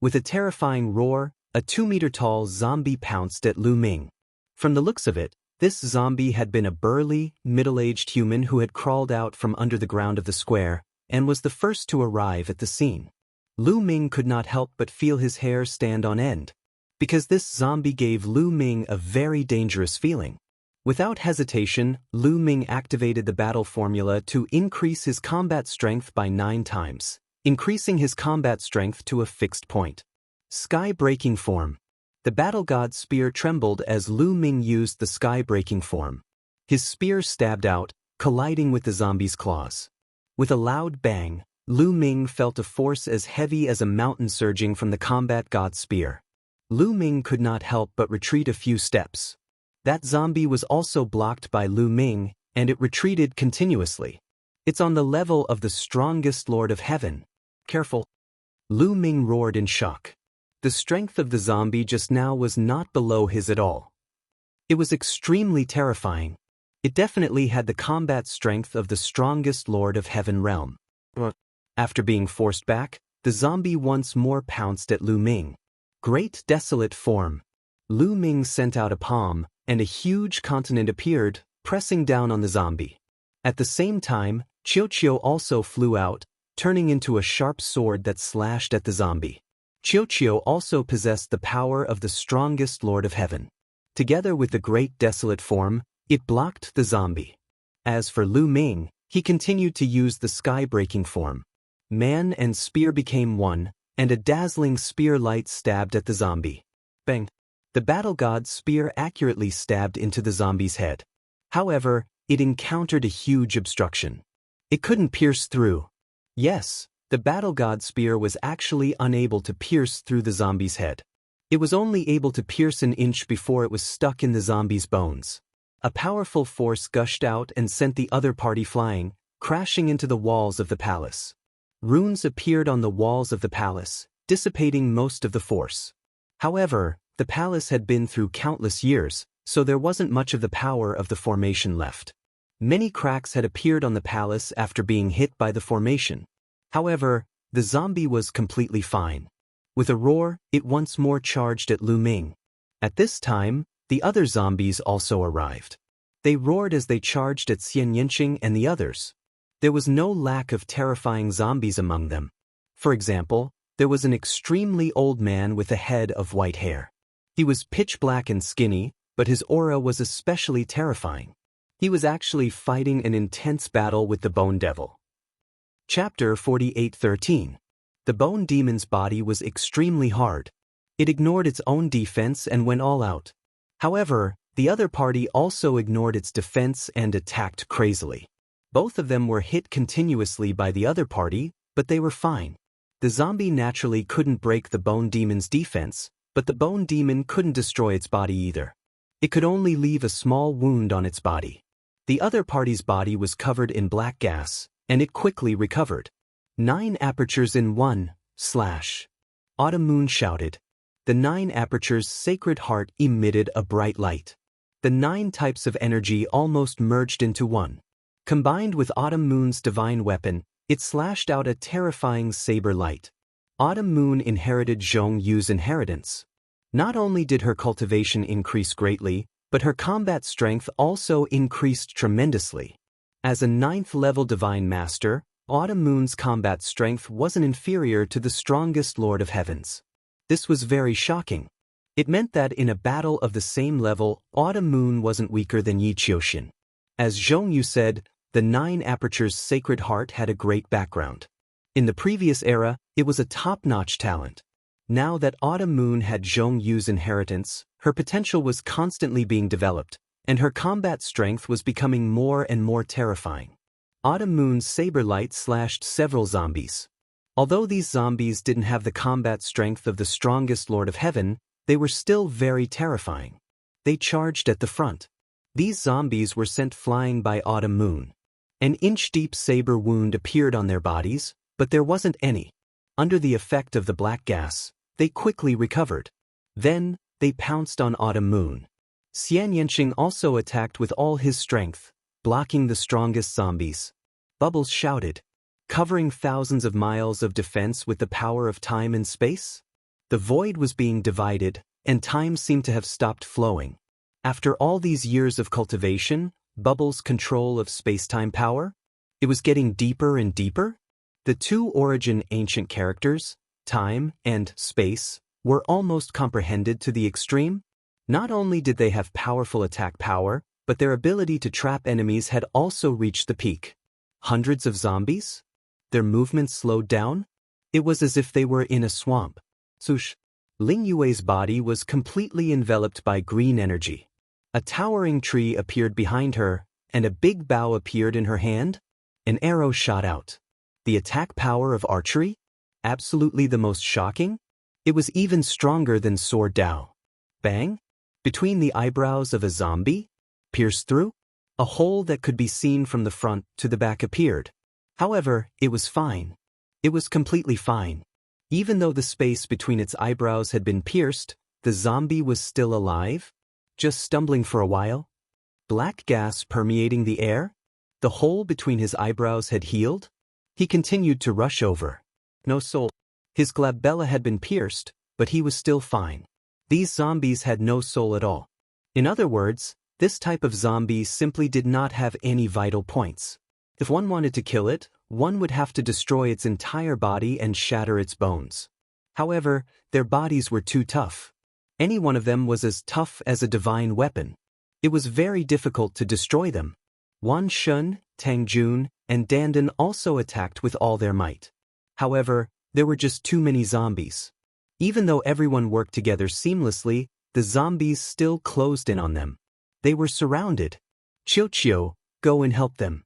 With a terrifying roar, a 2-meter-tall zombie pounced at Lu Ming. From the looks of it, this zombie had been a burly, middle-aged human who had crawled out from under the ground of the square and was the first to arrive at the scene. Lu Ming could not help but feel his hair stand on end, because this zombie gave Lu Ming a very dangerous feeling. Without hesitation, Lu Ming activated the battle formula to increase his combat strength by 9 times, increasing his combat strength to a fixed point. Sky-breaking form. The battle god's spear trembled as Lu Ming used the sky-breaking form. His spear stabbed out, colliding with the zombie's claws. With a loud bang, Lu Ming felt a force as heavy as a mountain surging from the combat god's spear. Lu Ming could not help but retreat a few steps. That zombie was also blocked by Lu Ming, and it retreated continuously. It's on the level of the strongest Lord of Heaven. Careful! Lu Ming roared in shock. The strength of the zombie just now was not below his at all. It was extremely terrifying. It definitely had the combat strength of the strongest Lord of Heaven realm. After being forced back, the zombie once more pounced at Lu Ming. Great desolate form. Lu Ming sent out a palm, and a huge continent appeared, pressing down on the zombie. At the same time, Qiu also flew out, turning into a sharp sword that slashed at the zombie. Qiu also possessed the power of the strongest Lord of Heaven. Together with the great desolate form, it blocked the zombie. As for Lu Ming, he continued to use the sky-breaking form. Man and spear became one, and a dazzling spear light stabbed at the zombie. Bang! The battle god's spear accurately stabbed into the zombie's head. However, it encountered a huge obstruction. It couldn't pierce through. Yes, the battle god's spear was actually unable to pierce through the zombie's head. It was only able to pierce an inch before it was stuck in the zombie's bones. A powerful force gushed out and sent the other party flying, crashing into the walls of the palace. Runes appeared on the walls of the palace, dissipating most of the force. However, the palace had been through countless years, so there wasn't much of the power of the formation left. Many cracks had appeared on the palace after being hit by the formation. However, the zombie was completely fine. With a roar, it once more charged at Lu Ming. At this time, the other zombies also arrived. They roared as they charged at Xian Yinqing and the others. There was no lack of terrifying zombies among them. For example, there was an extremely old man with a head of white hair. He was pitch black and skinny, but his aura was especially terrifying. He was actually fighting an intense battle with the Bone Devil. Chapter 48:13. The Bone Demon's body was extremely hard. It ignored its own defense and went all out. However, the other party also ignored its defense and attacked crazily. Both of them were hit continuously by the other party, but they were fine. The zombie naturally couldn't break the Bone Demon's defense, but the Bone Demon couldn't destroy its body either. It could only leave a small wound on its body. The other party's body was covered in black gas, and it quickly recovered. 9 apertures in 1, slash. Autumn Moon shouted. The 9 apertures' sacred heart emitted a bright light. The 9 types of energy almost merged into one. Combined with Autumn Moon's divine weapon, It slashed out a terrifying saber light. Autumn Moon inherited Jianghu's inheritance. Not only did her cultivation increase greatly, but her combat strength also increased tremendously. As a 9th-level Divine Master, Autumn Moon's combat strength wasn't inferior to the strongest Lord of Heavens. This was very shocking. It meant that in a battle of the same level, Autumn Moon wasn't weaker than Yi Qiuxin. As Jianghu said, the 9 Apertures Sacred Heart had a great background. In the previous era, it was a top-notch talent. Now that Autumn Moon had Jianghu's inheritance, her potential was constantly being developed, and her combat strength was becoming more and more terrifying. Autumn Moon's saber light slashed several zombies. Although these zombies didn't have the combat strength of the strongest Lord of Heaven, they were still very terrifying. They charged at the front. These zombies were sent flying by Autumn Moon. An inch-deep saber wound appeared on their bodies, but there wasn't any. Under the effect of the black gas, they quickly recovered. Then, they pounced on Autumn Moon. Xianyanqing also attacked with all his strength, blocking the strongest zombies. Bubbles shouted, covering thousands of miles of defense with the power of time and space? The void was being divided, and time seemed to have stopped flowing. After all these years of cultivation, Bubbles' control of space-time power? It was getting deeper and deeper? The 2 origin ancient characters, time and space, were almost comprehended to the extreme. Not only did they have powerful attack power, but their ability to trap enemies had also reached the peak. Hundreds of zombies? Their movements slowed down? It was as if they were in a swamp. Swoosh! Ling Yue's body was completely enveloped by green energy. A towering tree appeared behind her, and a big bow appeared in her hand. An arrow shot out. The attack power of archery? Absolutely the most shocking? It was even stronger than Sword Dao. Bang! Between the eyebrows of a zombie? Pierced through? A hole that could be seen from the front to the back appeared. However, it was fine. It was completely fine. Even though the space between its eyebrows had been pierced, the zombie was still alive? Just stumbling for a while? Black gas permeating the air? The hole between his eyebrows had healed? He continued to rush over. No soul. His glabella had been pierced, but he was still fine. These zombies had no soul at all. In other words, this type of zombie simply did not have any vital points. If one wanted to kill it, one would have to destroy its entire body and shatter its bones. However, their bodies were too tough. Any one of them was as tough as a divine weapon. It was very difficult to destroy them. Wan Shun, Tang Jun, and Dandan also attacked with all their might. However, there were just too many zombies. Even though everyone worked together seamlessly, the zombies still closed in on them. They were surrounded. Qiuqiu, go and help them.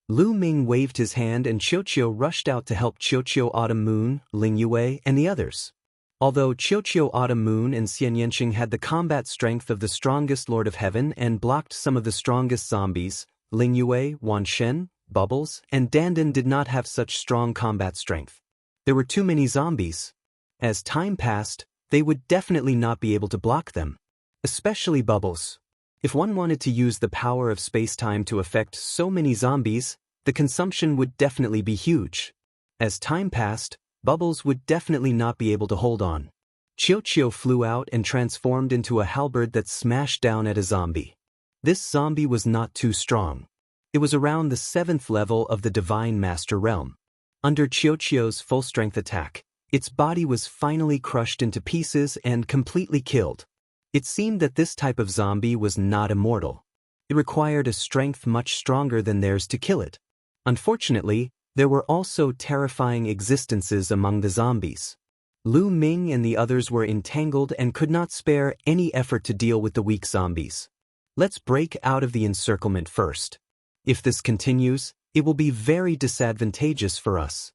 Lu Ming waved his hand and Qiuqiu rushed out to help Qiuqiu Autumn Moon, Ling Yue, and the others. Although Qiuqiu Autumn Moon and Xianyanqing had the combat strength of the strongest Lord of Heaven and blocked some of the strongest zombies, Ling Yue, Wan Shen, Bubbles, and Dandan did not have such strong combat strength. There were too many zombies. As time passed, they would definitely not be able to block them. Especially Bubbles. If one wanted to use the power of space-time to affect so many zombies, the consumption would definitely be huge. As time passed, Bubbles would definitely not be able to hold on. Qiuqiu flew out and transformed into a halberd that smashed down at a zombie. This zombie was not too strong. It was around the 7th level of the Divine Master realm. Under Qiuqiu's full-strength attack, its body was finally crushed into pieces and completely killed. It seemed that this type of zombie was not immortal. It required a strength much stronger than theirs to kill it. Unfortunately, there were also terrifying existences among the zombies. Lu Ming and the others were entangled and could not spare any effort to deal with the weak zombies. Let's break out of the encirclement first. If this continues, it will be very disadvantageous for us.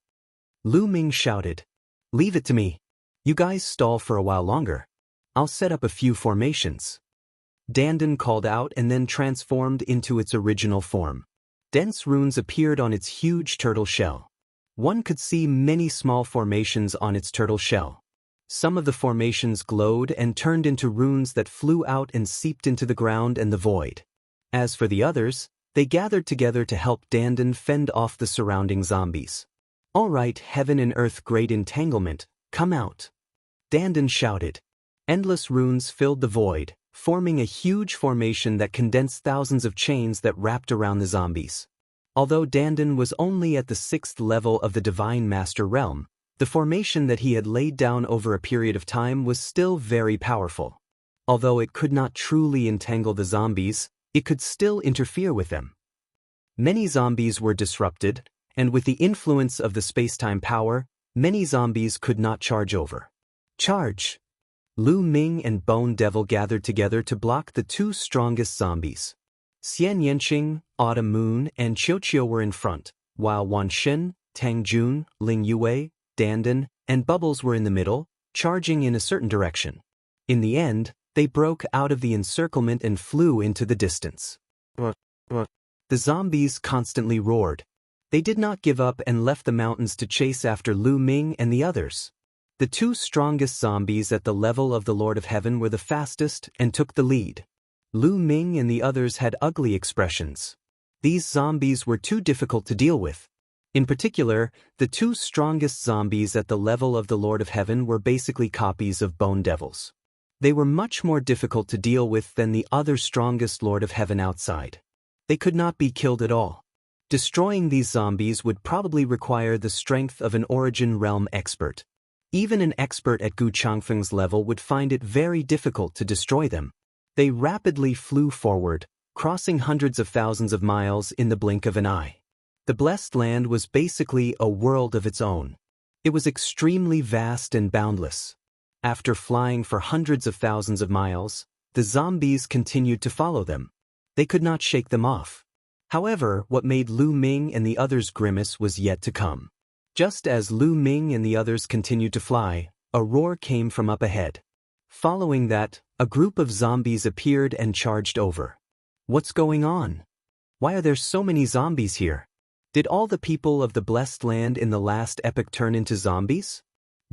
Lu Ming shouted. Leave it to me. You guys stall for a while longer. I'll set up a few formations. Dandan called out and then transformed into its original form. Dense runes appeared on its huge turtle shell. One could see many small formations on its turtle shell. Some of the formations glowed and turned into runes that flew out and seeped into the ground and the void. As for the others, They gathered together to help Dandan fend off the surrounding zombies. "All right, heaven and earth great entanglement, come out," Dandan shouted. Endless runes filled the void, forming a huge formation that condensed thousands of chains that wrapped around the zombies. Although Dandan was only at the 6th level of the Divine Master realm, the formation that he had laid down over a period of time was still very powerful. Although it could not truly entangle the zombies, it could still interfere with them. Many zombies were disrupted, and with the influence of the space-time power, many zombies could not charge over. Charge! Lu Ming and Bone Devil gathered together to block the two strongest zombies. Xian Yanqing, Autumn Moon, and Qiuqiu were in front, while Wan Shen, Tang Jun, Ling Yue, Dandan, and Bubbles were in the middle, charging in a certain direction. In the end, they broke out of the encirclement and flew into the distance. The zombies constantly roared. They did not give up and left the mountains to chase after Lu Ming and the others. The two strongest zombies at the level of the Lord of Heaven were the fastest and took the lead. Lu Ming and the others had ugly expressions. These zombies were too difficult to deal with. In particular, the two strongest zombies at the level of the Lord of Heaven were basically copies of Bone Devils. They were much more difficult to deal with than the other strongest Lord of Heaven outside. They could not be killed at all. Destroying these zombies would probably require the strength of an Origin Realm expert. Even an expert at Gu Changfeng's level would find it very difficult to destroy them. They rapidly flew forward, crossing hundreds of thousands of miles in the blink of an eye. The Blessed Land was basically a world of its own. It was extremely vast and boundless. After flying for hundreds of thousands of miles, the zombies continued to follow them. They could not shake them off. However, what made Lu Ming and the others grimace was yet to come. Just as Lu Ming and the others continued to fly, a roar came from up ahead. Following that, a group of zombies appeared and charged over. What's going on? Why are there so many zombies here? Did all the people of the Blessed Land in the last epoch turn into zombies?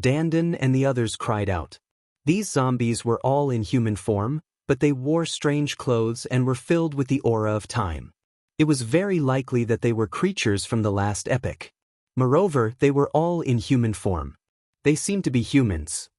Dandan and the others cried out. These zombies were all in human form, but they wore strange clothes and were filled with the aura of time. It was very likely that they were creatures from the last epoch. Moreover, they were all in human form. They seemed to be humans.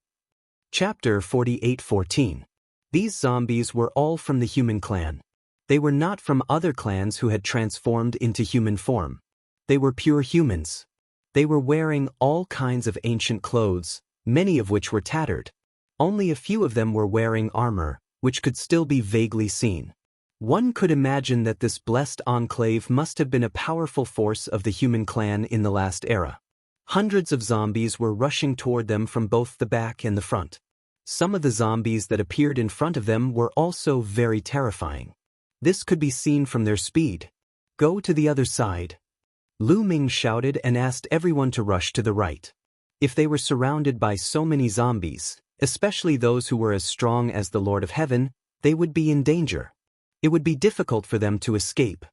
Chapter 48:14. These zombies were all from the human clan. They were not from other clans who had transformed into human form. They were pure humans. They were wearing all kinds of ancient clothes, many of which were tattered. Only a few of them were wearing armor, which could still be vaguely seen. One could imagine that this blessed enclave must have been a powerful force of the human clan in the last era. Hundreds of zombies were rushing toward them from both the back and the front. Some of the zombies that appeared in front of them were also very terrifying. This could be seen from their speed. Go to the other side. Lu Ming shouted and asked everyone to rush to the right. If they were surrounded by so many zombies, especially those who were as strong as the Lord of Heaven, they would be in danger. It would be difficult for them to escape.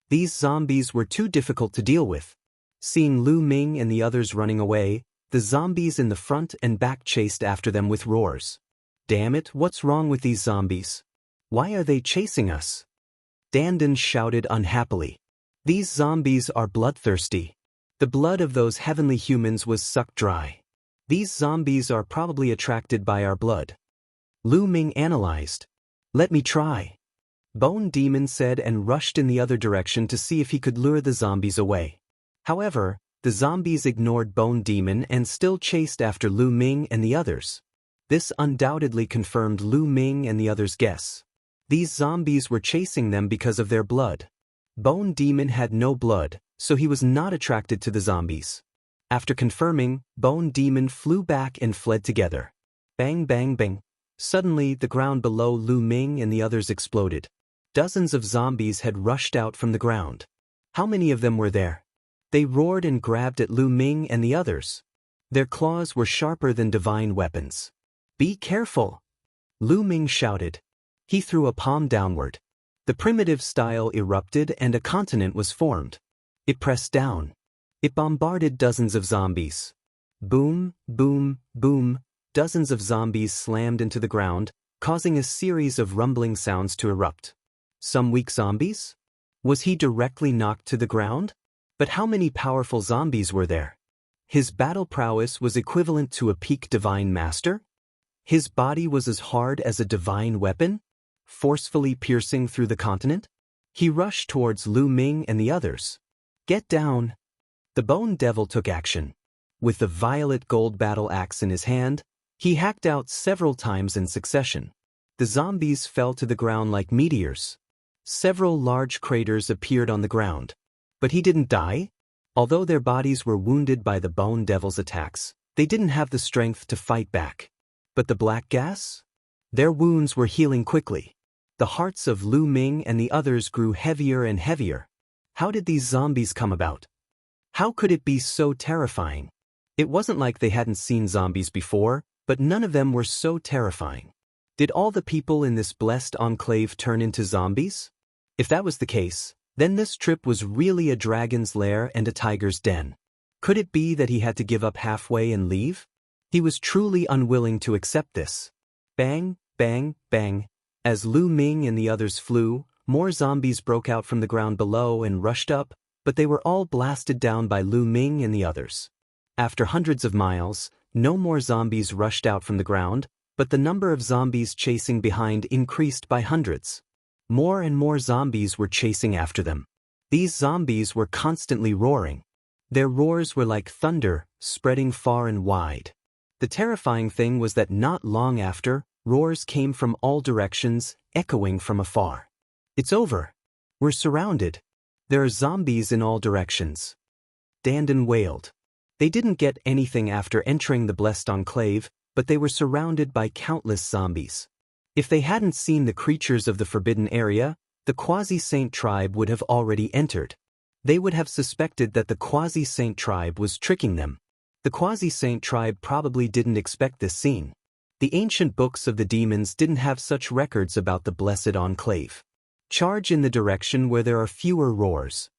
These zombies were too difficult to deal with. Seeing Lu Ming and the others running away, the zombies in the front and back chased after them with roars. Damn it, what's wrong with these zombies? Why are they chasing us? Dandan shouted unhappily. These zombies are bloodthirsty. The blood of those heavenly humans was sucked dry. These zombies are probably attracted by our blood. Lu Ming analyzed. Let me try. Bone Demon said and rushed in the other direction to see if he could lure the zombies away. However, the zombies ignored Bone Demon and still chased after Lu Ming and the others. This undoubtedly confirmed Lu Ming and the others' guess. These zombies were chasing them because of their blood. Bone Demon had no blood, so he was not attracted to the zombies. After confirming, Bone Demon flew back and fled together. Bang bang bang. Suddenly, the ground below Lu Ming and the others exploded. Dozens of zombies had rushed out from the ground. How many of them were there? They roared and grabbed at Lu Ming and the others. Their claws were sharper than divine weapons. Be careful! Lu Ming shouted. He threw a palm downward. The primitive style erupted and a continent was formed. It pressed down. It bombarded dozens of zombies. Boom, boom, boom. Dozens of zombies slammed into the ground, causing a series of rumbling sounds to erupt. Some weak zombies? Was he directly knocked to the ground? But how many powerful zombies were there? His battle prowess was equivalent to a peak divine master? His body was as hard as a divine weapon, forcefully piercing through the continent? He rushed towards Lu Ming and the others. Get down! The Bone Devil took action. With the violet gold battle axe in his hand, he hacked out several times in succession. The zombies fell to the ground like meteors. Several large craters appeared on the ground. But he didn't die? Although their bodies were wounded by the Bone Devil's attacks, they didn't have the strength to fight back. But the black gas? Their wounds were healing quickly. The hearts of Lu Ming and the others grew heavier and heavier. How did these zombies come about? How could it be so terrifying? It wasn't like they hadn't seen zombies before, but none of them were so terrifying. Did all the people in this blessed enclave turn into zombies? If that was the case, then this trip was really a dragon's lair and a tiger's den. Could it be that he had to give up halfway and leave? He was truly unwilling to accept this. Bang, bang, bang. As Lu Ming and the others flew, more zombies broke out from the ground below and rushed up, but they were all blasted down by Lu Ming and the others. After hundreds of miles, no more zombies rushed out from the ground, but the number of zombies chasing behind increased by hundreds. More and more zombies were chasing after them. These zombies were constantly roaring. Their roars were like thunder, spreading far and wide. The terrifying thing was that not long after, roars came from all directions, echoing from afar. It's over. We're surrounded. There are zombies in all directions. Dandan wailed. They didn't get anything after entering the blessed enclave, but they were surrounded by countless zombies. If they hadn't seen the creatures of the forbidden area, the Quasi-Saint tribe would have already entered. They would have suspected that the Quasi-Saint tribe was tricking them. The Quasi-Saint tribe probably didn't expect this scene. The ancient books of the demons didn't have such records about the blessed enclave. Charge in the direction where there are fewer roars.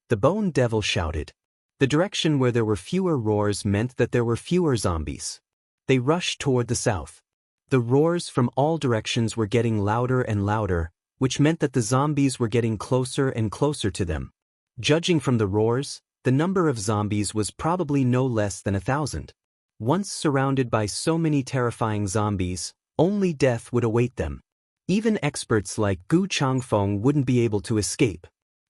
The Bone Devil shouted. The direction where there were fewer roars meant that there were fewer zombies. They rushed toward the south. The roars from all directions were getting louder and louder, which meant that the zombies were getting closer and closer to them. Judging from the roars, the number of zombies was probably no less than 1,000. Once surrounded by so many terrifying zombies, only death would await them. Even experts like Gu Changfeng wouldn't be able to escape.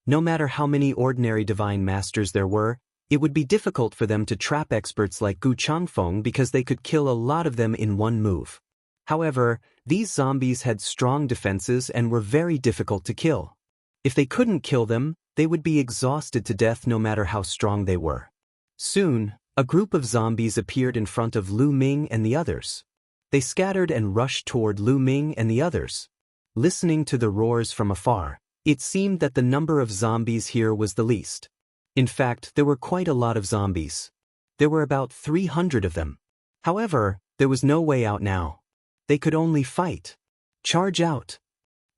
No matter how many ordinary divine masters there were, it would be difficult for them to trap experts like Gu Changfeng because they could kill a lot of them in one move. However, these zombies had strong defenses and were very difficult to kill. If they couldn't kill them, they would be exhausted to death no matter how strong they were. Soon, a group of zombies appeared in front of Lu Ming and the others. They scattered and rushed toward Lu Ming and the others. Listening to the roars from afar, it seemed that the number of zombies here was the least. In fact, there were quite a lot of zombies. There were about 300 of them. However, there was no way out now. They could only fight. Charge out!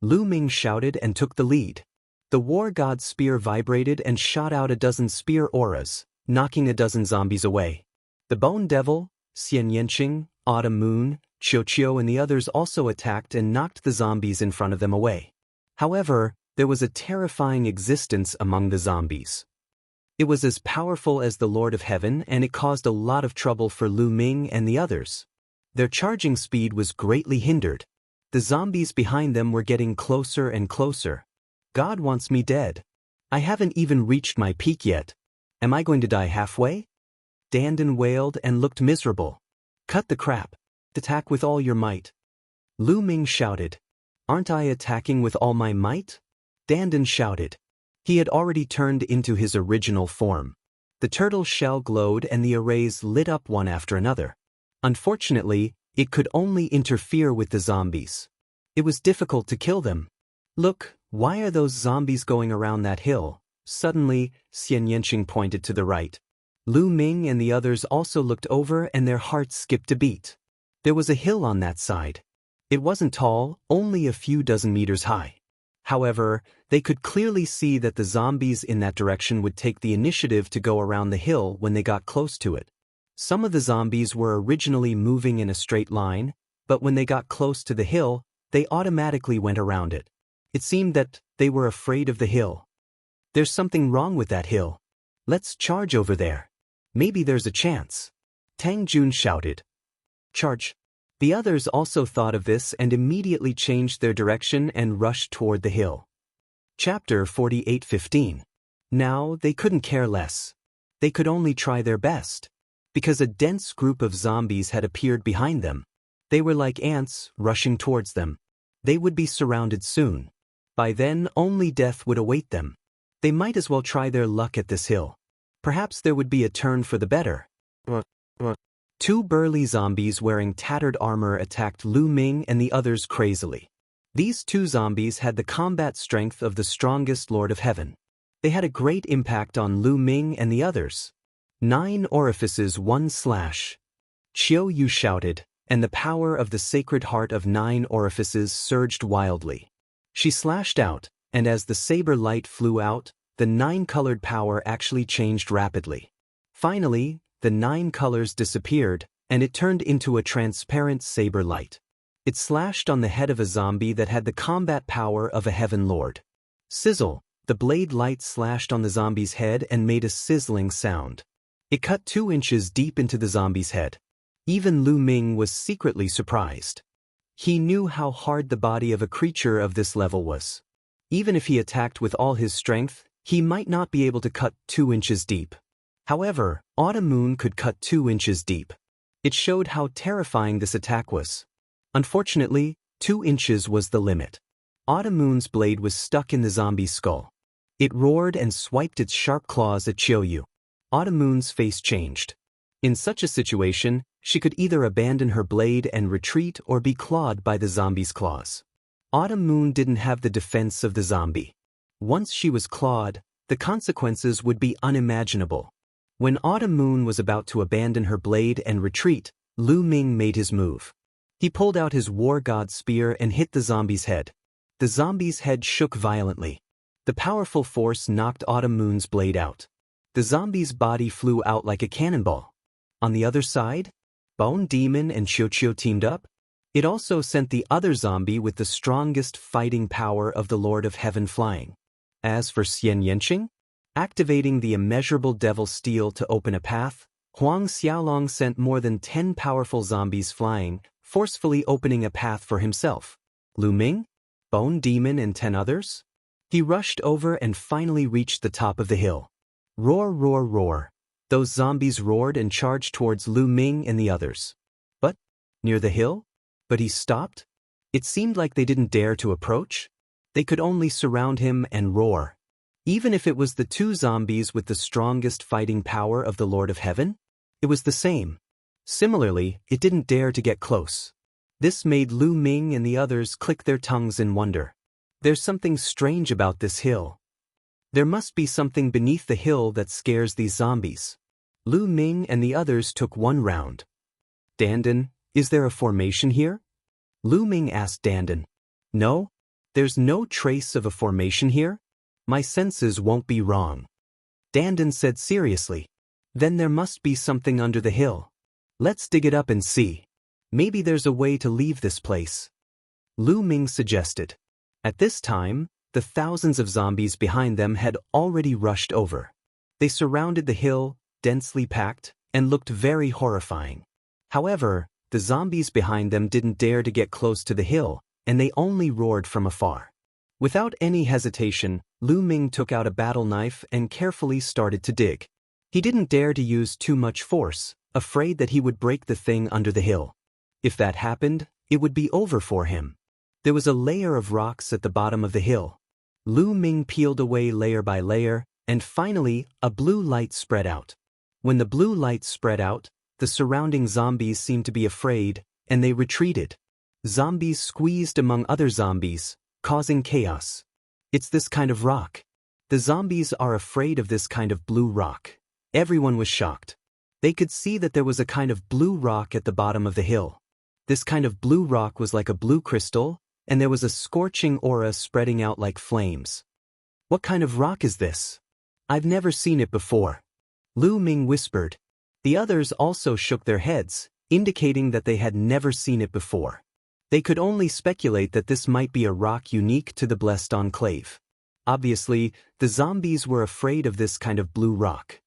Lu Ming shouted and took the lead. The war god's spear vibrated and shot out a dozen spear auras, knocking a dozen zombies away. The Bone Devil, Xian Yanqing, Autumn Moon, Qiu and the others also attacked and knocked the zombies in front of them away. However, there was a terrifying existence among the zombies. It was as powerful as the Lord of Heaven, and it caused a lot of trouble for Lu Ming and the others. Their charging speed was greatly hindered. The zombies behind them were getting closer and closer. God wants me dead. I haven't even reached my peak yet. Am I going to die halfway? Dandan wailed and looked miserable. Cut the crap. Attack with all your might. Lu Ming shouted. Aren't I attacking with all my might? Dandan shouted. He had already turned into his original form. The turtle shell glowed and the arrays lit up one after another. Unfortunately, it could only interfere with the zombies. It was difficult to kill them. Look, why are those zombies going around that hill? Suddenly, Xian Yanqing pointed to the right. Lu Ming and the others also looked over and their hearts skipped a beat. There was a hill on that side. It wasn't tall, only a few dozen meters high. However, they could clearly see that the zombies in that direction would take the initiative to go around the hill when they got close to it. Some of the zombies were originally moving in a straight line, but when they got close to the hill, they automatically went around it. It seemed that they were afraid of the hill. There's something wrong with that hill. Let's charge over there. Maybe there's a chance. Tang Jun shouted. Charge. The others also thought of this and immediately changed their direction and rushed toward the hill. Chapter 48:15. Now they couldn't care less. They could only try their best. Because a dense group of zombies had appeared behind them. They were like ants rushing towards them. They would be surrounded soon. By then, only death would await them. They might as well try their luck at this hill. Perhaps there would be a turn for the better. Two burly zombies wearing tattered armor attacked Lu Ming and the others crazily. These two zombies had the combat strength of the strongest Lord of Heaven. They had a great impact on Lu Ming and the others. 9 orifices, 1 slash. Qiu Yu shouted, and the power of the Sacred Heart of 9 orifices surged wildly. She slashed out, and as the saber light flew out, the 9-colored power actually changed rapidly. Finally, the 9 colors disappeared, and it turned into a transparent saber light. It slashed on the head of a zombie that had the combat power of a heaven lord. Sizzle, the blade light slashed on the zombie's head and made a sizzling sound. It cut 2 inches deep into the zombie's head. Even Lu Ming was secretly surprised. He knew how hard the body of a creature of this level was. Even if he attacked with all his strength, he might not be able to cut 2 inches deep. However, Autumn Moon could cut 2 inches deep. It showed how terrifying this attack was. Unfortunately, 2 inches was the limit. Autumn Moon's blade was stuck in the zombie's skull. It roared and swiped its sharp claws at Qiu Yu. Autumn Moon's face changed. In such a situation, she could either abandon her blade and retreat or be clawed by the zombie's claws. Autumn Moon didn't have the defense of the zombie. Once she was clawed, the consequences would be unimaginable. When Autumn Moon was about to abandon her blade and retreat, Lu Ming made his move. He pulled out his war god spear and hit the zombie's head. The zombie's head shook violently. The powerful force knocked Autumn Moon's blade out. The zombie's body flew out like a cannonball. On the other side, Bone Demon and Qiu teamed up. It also sent the other zombie with the strongest fighting power of the Lord of Heaven flying. As for Xian Yanqing, activating the immeasurable devil steel to open a path, Huang Xiaolong sent more than 10 powerful zombies flying, forcefully opening a path for himself. Lu Ming, Bone Demon and 10 others? He rushed over and finally reached the top of the hill. Roar, roar, roar. Those zombies roared and charged towards Lu Ming and the others. But, near the hill? But he stopped? It seemed like they didn't dare to approach. They could only surround him and roar. Even if it was the 2 zombies with the strongest fighting power of the Lord of Heaven, it was the same. Similarly, it didn't dare to get close. This made Lu Ming and the others click their tongues in wonder. There's something strange about this hill. There must be something beneath the hill that scares these zombies. Lu Ming and the others took 1 round. Dandan, is there a formation here? Lu Ming asked Dandan. No, there's no trace of a formation here. My senses won't be wrong. Dandan said seriously. Then there must be something under the hill. Let's dig it up and see. Maybe there's a way to leave this place. Lu Ming suggested. At this time, the thousands of zombies behind them had already rushed over. They surrounded the hill, densely packed, and looked very horrifying. However, the zombies behind them didn't dare to get close to the hill, and they only roared from afar. Without any hesitation, Lu Ming took out a battle knife and carefully started to dig. He didn't dare to use too much force, afraid that he would break the thing under the hill. If that happened, it would be over for him. There was a layer of rocks at the bottom of the hill. Lu Ming peeled away layer by layer, and finally, a blue light spread out. When the blue light spread out, the surrounding zombies seemed to be afraid, and they retreated. Zombies squeezed among other zombies, causing chaos. It's this kind of rock. The zombies are afraid of this kind of blue rock. Everyone was shocked. They could see that there was a kind of blue rock at the bottom of the hill. This kind of blue rock was like a blue crystal, and there was a scorching aura spreading out like flames. What kind of rock is this? I've never seen it before. Lu Ming whispered. The others also shook their heads, indicating that they had never seen it before. They could only speculate that this might be a rock unique to the Blessed Enclave. Obviously, the zombies were afraid of this kind of blue rock.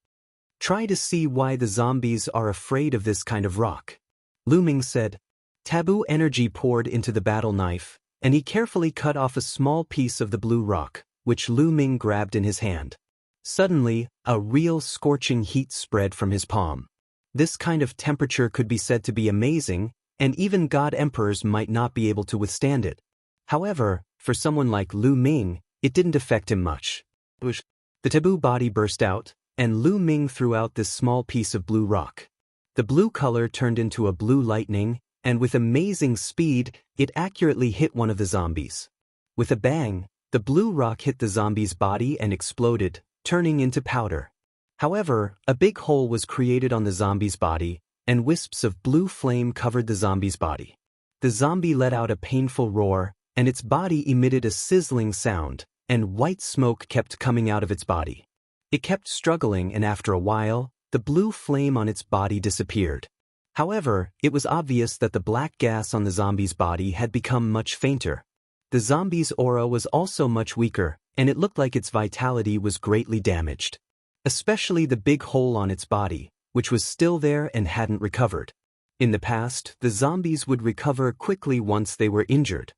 Try to see why the zombies are afraid of this kind of rock. Lu Ming said. Taboo energy poured into the battle knife, and he carefully cut off a small piece of the blue rock, which Lu Ming grabbed in his hand. Suddenly, a real scorching heat spread from his palm. This kind of temperature could be said to be amazing, and even god emperors might not be able to withstand it. However, for someone like Lu Ming, it didn't affect him much. The taboo body burst out, and Lu Ming threw out this small piece of blue rock. The blue color turned into a blue lightning, and with amazing speed, it accurately hit one of the zombies. With a bang, the blue rock hit the zombie's body and exploded, turning into powder. However, a big hole was created on the zombie's body, and wisps of blue flame covered the zombie's body. The zombie let out a painful roar, and its body emitted a sizzling sound, and white smoke kept coming out of its body. It kept struggling, and after a while, the blue flame on its body disappeared. However, it was obvious that the black gas on the zombie's body had become much fainter. The zombie's aura was also much weaker, and it looked like its vitality was greatly damaged. Especially the big hole on its body, which was still there and hadn't recovered. In the past, the zombies would recover quickly once they were injured.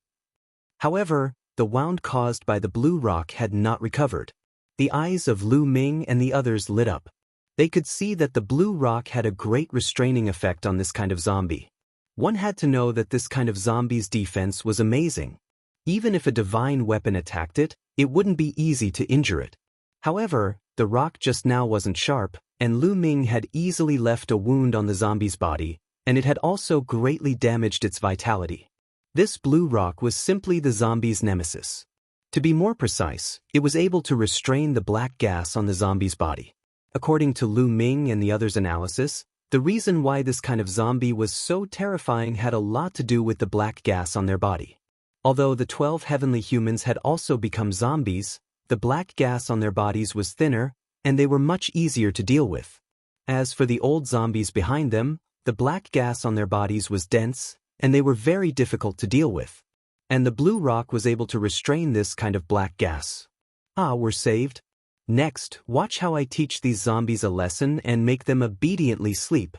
However, the wound caused by the blue rock had not recovered. The eyes of Lu Ming and the others lit up. They could see that the blue rock had a great restraining effect on this kind of zombie. One had to know that this kind of zombie's defense was amazing. Even if a divine weapon attacked it, it wouldn't be easy to injure it. However, the rock just now wasn't sharp, and Lu Ming had easily left a wound on the zombie's body, and it had also greatly damaged its vitality. This blue rock was simply the zombie's nemesis. To be more precise, it was able to restrain the black gas on the zombie's body. According to Lu Ming and the others' analysis, the reason why this kind of zombie was so terrifying had a lot to do with the black gas on their body. Although the 12 heavenly humans had also become zombies, the black gas on their bodies was thinner, and they were much easier to deal with. As for the old zombies behind them, the black gas on their bodies was dense, and they were very difficult to deal with. And the blue rock was able to restrain this kind of black gas. Ah, we're saved. Next, watch how I teach these zombies a lesson and make them obediently sleep.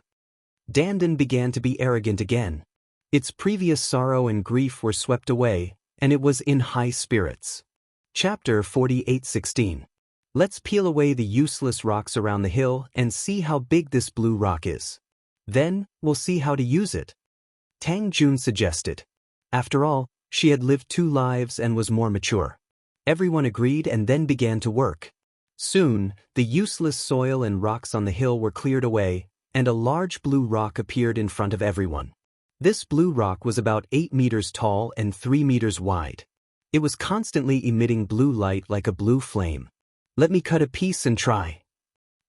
Dandan began to be arrogant again. Its previous sorrow and grief were swept away, and it was in high spirits. Chapter 48:16. Let's peel away the useless rocks around the hill and see how big this blue rock is. Then, we'll see how to use it. Tang Jun suggested. After all, she had lived 2 lives and was more mature. Everyone agreed and then began to work. Soon, the useless soil and rocks on the hill were cleared away, and a large blue rock appeared in front of everyone. This blue rock was about 8 meters tall and 3 meters wide. It was constantly emitting blue light like a blue flame. Let me cut a piece and try.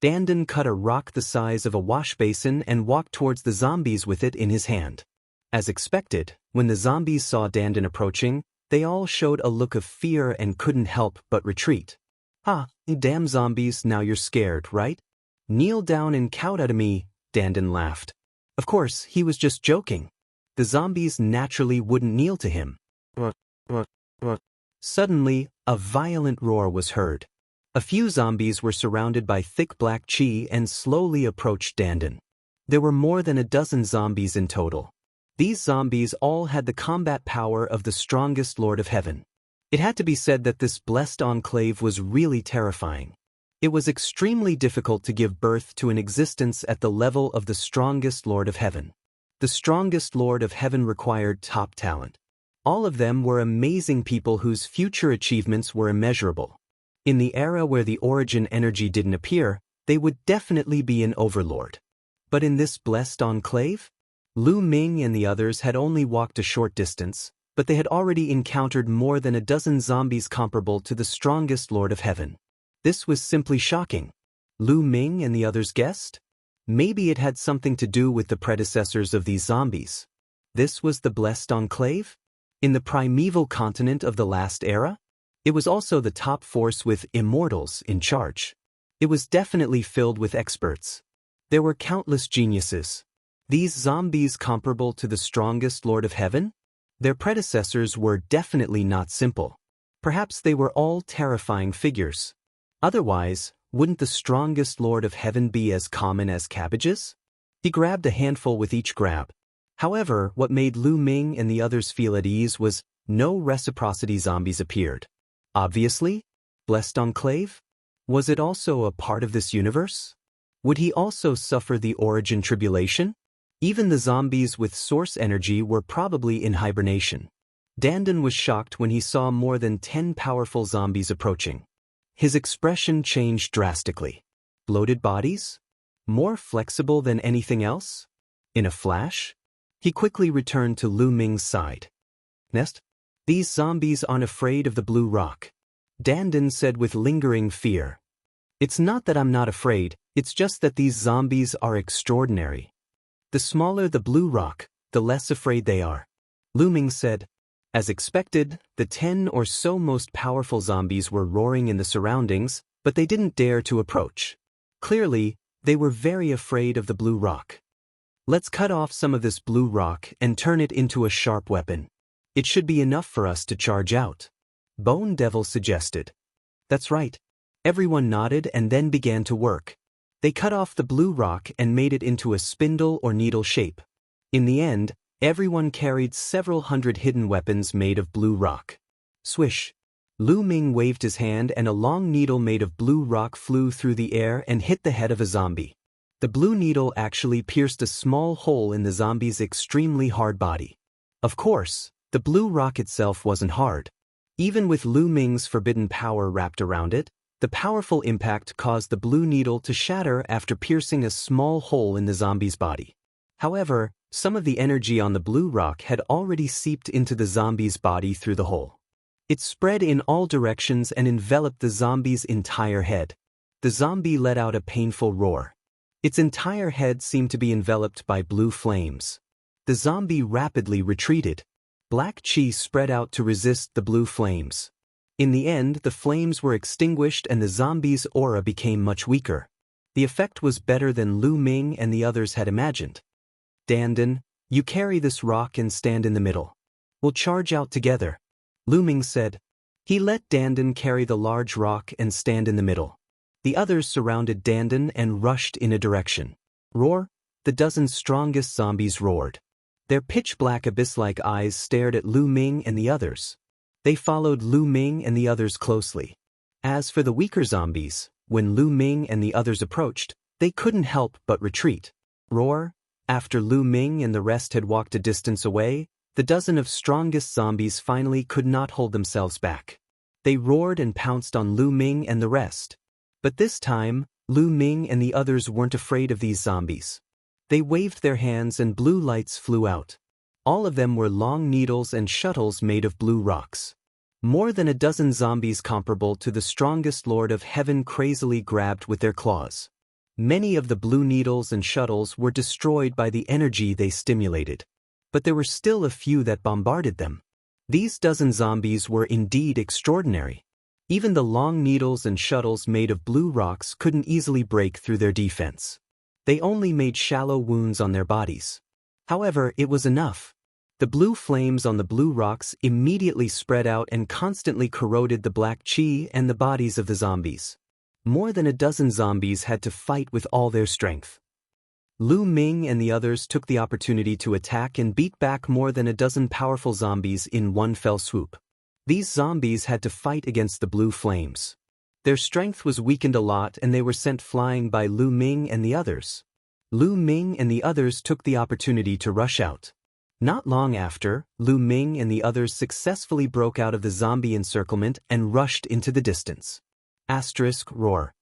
Dandan cut a rock the size of a wash basin and walked towards the zombies with it in his hand. As expected, when the zombies saw Dandan approaching, they all showed a look of fear and couldn't help but retreat. Ah, damn zombies, now you're scared, right? Kneel down and kowtow to me, Dandan laughed. Of course, he was just joking. The zombies naturally wouldn't kneel to him. Suddenly, a violent roar was heard. A few zombies were surrounded by thick black chi and slowly approached Dandan. There were more than a dozen zombies in total. These zombies all had the combat power of the strongest Lord of Heaven. It had to be said that this blessed enclave was really terrifying. It was extremely difficult to give birth to an existence at the level of the strongest Lord of Heaven. The strongest Lord of Heaven required top talent. All of them were amazing people whose future achievements were immeasurable. In the era where the origin energy didn't appear, they would definitely be an overlord. But in this blessed enclave? Lu Ming and the others had only walked a short distance, but they had already encountered more than a dozen zombies comparable to the strongest Lord of Heaven. This was simply shocking. Lu Ming and the others guessed? Maybe it had something to do with the predecessors of these zombies. This was the blessed enclave? In the primeval continent of the last era? It was also the top force with immortals in charge. It was definitely filled with experts. There were countless geniuses. These zombies comparable to the strongest Lord of Heaven? Their predecessors were definitely not simple. Perhaps they were all terrifying figures. Otherwise, wouldn't the strongest Lord of Heaven be as common as cabbages? He grabbed a handful with each grab. However, what made Lu Ming and the others feel at ease was no reciprocity zombies appeared. Obviously, Blessed Enclave? Was it also a part of this universe? Would he also suffer the origin tribulation? Even the zombies with source energy were probably in hibernation. Dandan was shocked when he saw more than 10 powerful zombies approaching. His expression changed drastically. Bloated bodies? More flexible than anything else? In a flash? He quickly returned to Lu Ming's side. Nest? These zombies aren't afraid of the blue rock. Dandan said with lingering fear. It's not that I'm not afraid, it's just that these zombies are extraordinary. The smaller the blue rock, the less afraid they are. Lu Ming said. As expected, the 10 or so most powerful zombies were roaring in the surroundings, but they didn't dare to approach. Clearly, they were very afraid of the blue rock. Let's cut off some of this blue rock and turn it into a sharp weapon. It should be enough for us to charge out. Bone Devil suggested. That's right. Everyone nodded and then began to work. They cut off the blue rock and made it into a spindle or needle shape. In the end, everyone carried several hundred hidden weapons made of blue rock. Swish. Lu Ming waved his hand and a long needle made of blue rock flew through the air and hit the head of a zombie. The blue needle actually pierced a small hole in the zombie's extremely hard body. Of course, the blue rock itself wasn't hard. Even with Lu Ming's forbidden power wrapped around it, the powerful impact caused the blue needle to shatter after piercing a small hole in the zombie's body. However, some of the energy on the blue rock had already seeped into the zombie's body through the hole. It spread in all directions and enveloped the zombie's entire head. The zombie let out a painful roar. Its entire head seemed to be enveloped by blue flames. The zombie rapidly retreated. Black chi spread out to resist the blue flames. In the end, the flames were extinguished and the zombie's aura became much weaker. The effect was better than Lu Ming and the others had imagined. Dandan, you carry this rock and stand in the middle. We'll charge out together, Lu Ming said. He let Dandan carry the large rock and stand in the middle. The others surrounded Dandan and rushed in a direction. Roar! The dozen strongest zombies roared. Their pitch-black abyss-like eyes stared at Lu Ming and the others. They followed Lu Ming and the others closely. As for the weaker zombies, when Lu Ming and the others approached, they couldn't help but retreat. Roar! After Lu Ming and the rest had walked a distance away, the dozen of strongest zombies finally could not hold themselves back. They roared and pounced on Lu Ming and the rest. But this time, Lu Ming and the others weren't afraid of these zombies. They waved their hands and blue lights flew out. All of them were long needles and shuttles made of blue rocks. More than a dozen zombies comparable to the strongest Lord of Heaven crazily grabbed with their claws. Many of the blue needles and shuttles were destroyed by the energy they stimulated. But there were still a few that bombarded them. These dozen zombies were indeed extraordinary. Even the long needles and shuttles made of blue rocks couldn't easily break through their defense. They only made shallow wounds on their bodies. However, it was enough. The blue flames on the blue rocks immediately spread out and constantly corroded the black chi and the bodies of the zombies. More than a dozen zombies had to fight with all their strength. Lu Ming and the others took the opportunity to attack and beat back more than a dozen powerful zombies in one fell swoop. These zombies had to fight against the blue flames. Their strength was weakened a lot and they were sent flying by Lu Ming and the others. Lu Ming and the others took the opportunity to rush out. Not long after, Lu Ming and the others successfully broke out of the zombie encirclement and rushed into the distance. Roar.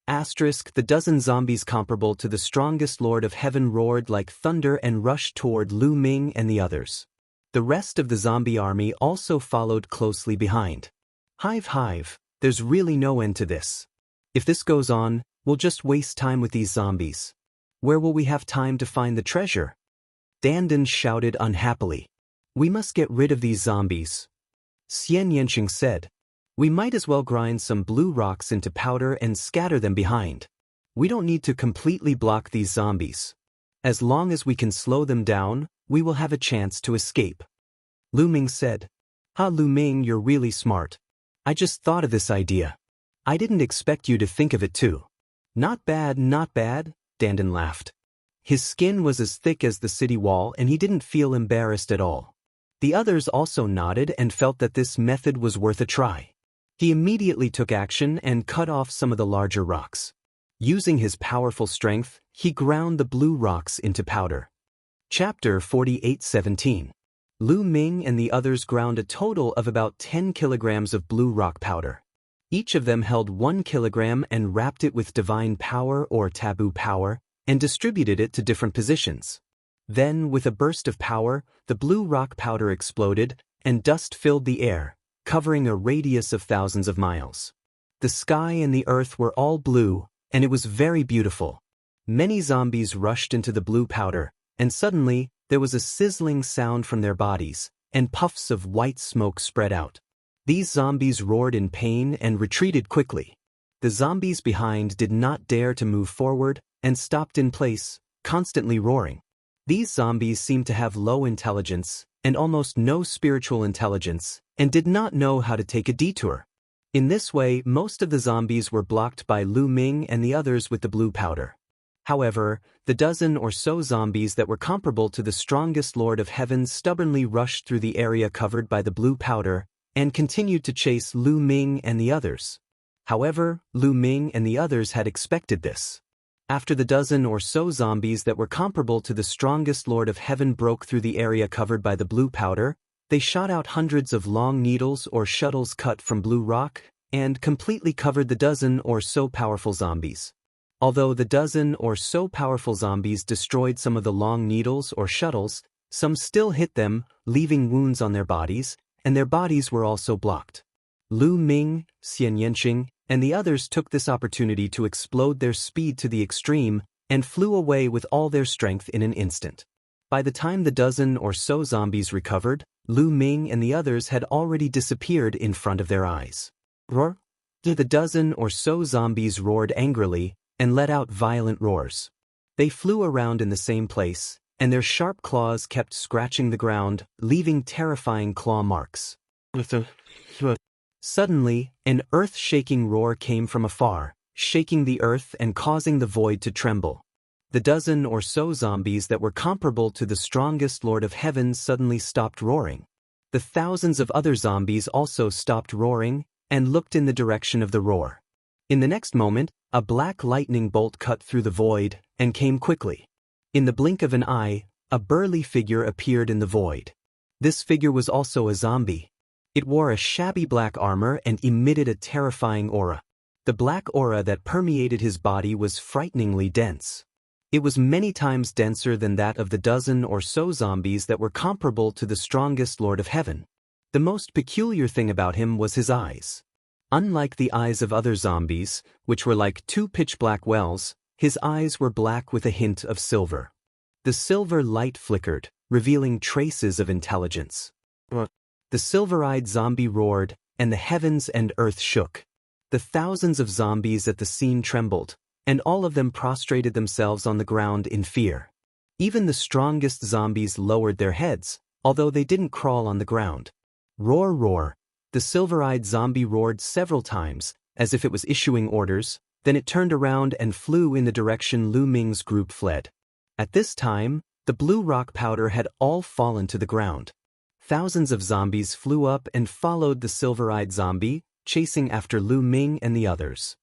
The dozen zombies comparable to the strongest Lord of Heaven roared like thunder and rushed toward Lu Ming and the others. The rest of the zombie army also followed closely behind. Hive, there's really no end to this. If this goes on, we'll just waste time with these zombies. Where will we have time to find the treasure? Dandan shouted unhappily. We must get rid of these zombies. Xian Yanqing said. We might as well grind some blue rocks into powder and scatter them behind. We don't need to completely block these zombies. As long as we can slow them down, we will have a chance to escape. Lu Ming said. Lu Ming, you're really smart. I just thought of this idea. I didn't expect you to think of it too. Not bad, not bad, Dandan laughed. His skin was as thick as the city wall and he didn't feel embarrassed at all. The others also nodded and felt that this method was worth a try. He immediately took action and cut off some of the larger rocks. Using his powerful strength, he ground the blue rocks into powder. Chapter 48:17. Lu Ming and the others ground a total of about 10 kilograms of blue rock powder. Each of them held 1 kilogram and wrapped it with divine power or taboo power, and distributed it to different positions. Then, with a burst of power, the blue rock powder exploded, and dust filled the air, covering a radius of thousands of miles. The sky and the earth were all blue, and it was very beautiful. Many zombies rushed into the blue powder, and suddenly, there was a sizzling sound from their bodies, and puffs of white smoke spread out. These zombies roared in pain and retreated quickly. The zombies behind did not dare to move forward, and stopped in place, constantly roaring. These zombies seemed to have low intelligence, and almost no spiritual intelligence, and did not know how to take a detour. In this way, most of the zombies were blocked by Lu Ming and the others with the blue powder. However, the dozen or so zombies that were comparable to the strongest Lord of Heaven stubbornly rushed through the area covered by the blue powder, and continued to chase Lu Ming and the others. However, Lu Ming and the others had expected this. After the dozen or so zombies that were comparable to the strongest Lord of Heaven broke through the area covered by the blue powder, they shot out hundreds of long needles or shuttles cut from blue rock, and completely covered the dozen or so powerful zombies. Although the dozen or so powerful zombies destroyed some of the long needles or shuttles, some still hit them, leaving wounds on their bodies, and their bodies were also blocked. Lu Ming, Xian Yanqing, and the others took this opportunity to explode their speed to the extreme, and flew away with all their strength in an instant. By the time the dozen or so zombies recovered, Lu Ming and the others had already disappeared in front of their eyes. Roar! The dozen or so zombies roared angrily, and let out violent roars. They flew around in the same place, and their sharp claws kept scratching the ground, leaving terrifying claw marks. Suddenly, an earth-shaking roar came from afar, shaking the earth and causing the void to tremble. The dozen or so zombies that were comparable to the strongest Lord of Heaven suddenly stopped roaring. The thousands of other zombies also stopped roaring, and looked in the direction of the roar. In the next moment, a black lightning bolt cut through the void, and came quickly. In the blink of an eye, a burly figure appeared in the void. This figure was also a zombie. It wore a shabby black armor and emitted a terrifying aura. The black aura that permeated his body was frighteningly dense. It was many times denser than that of the dozen or so zombies that were comparable to the strongest Lord of Heaven. The most peculiar thing about him was his eyes. Unlike the eyes of other zombies, which were like two pitch-black wells, his eyes were black with a hint of silver. The silver light flickered, revealing traces of intelligence. The silver-eyed zombie roared, and the heavens and earth shook. The thousands of zombies at the scene trembled, and all of them prostrated themselves on the ground in fear. Even the strongest zombies lowered their heads, although they didn't crawl on the ground. Roar, roar! The silver-eyed zombie roared several times, as if it was issuing orders, then it turned around and flew in the direction Lu Ming's group fled. At this time, the blue rock powder had all fallen to the ground. Thousands of zombies flew up and followed the silver-eyed zombie, chasing after Lu Ming and the others.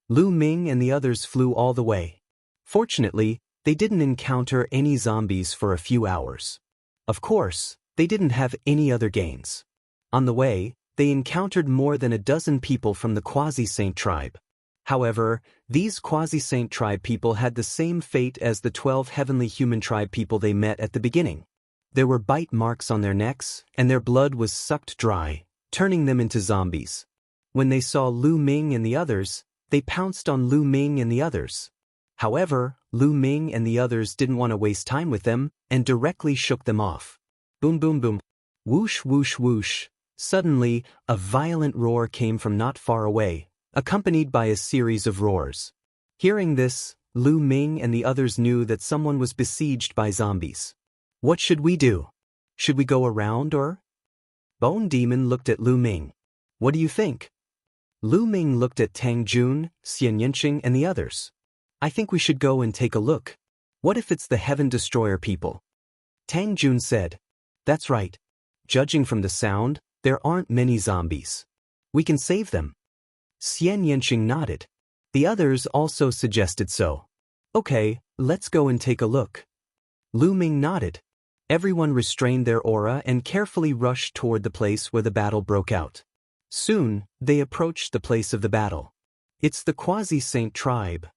Lu Ming and the others flew all the way. Fortunately, they didn't encounter any zombies for a few hours. Of course, they didn't have any other gains. On the way, they encountered more than a dozen people from the Quasi-Saint tribe. However, these Quasi-Saint tribe people had the same fate as the 12 heavenly human tribe people they met at the beginning. There were bite marks on their necks, and their blood was sucked dry, turning them into zombies. When they saw Lu Ming and the others, they pounced on Lu Ming and the others. However, Lu Ming and the others didn't want to waste time with them, and directly shook them off. Boom, boom, boom. Whoosh, whoosh, whoosh. Suddenly, a violent roar came from not far away, accompanied by a series of roars. Hearing this, Lu Ming and the others knew that someone was besieged by zombies. What should we do? Should we go around or? Bone Demon looked at Lu Ming. What do you think? Lu Ming looked at Tang Jun, Xian Yinqing and the others. I think we should go and take a look. What if it's the Heaven Destroyer people? Tang Jun said. That's right. Judging from the sound, there aren't many zombies. We can save them. Xian Yinqing nodded. The others also suggested so. Okay, let's go and take a look. Lu Ming nodded. Everyone restrained their aura and carefully rushed toward the place where the battle broke out. Soon, they approached the place of the battle. It's the Quasi-Saint tribe.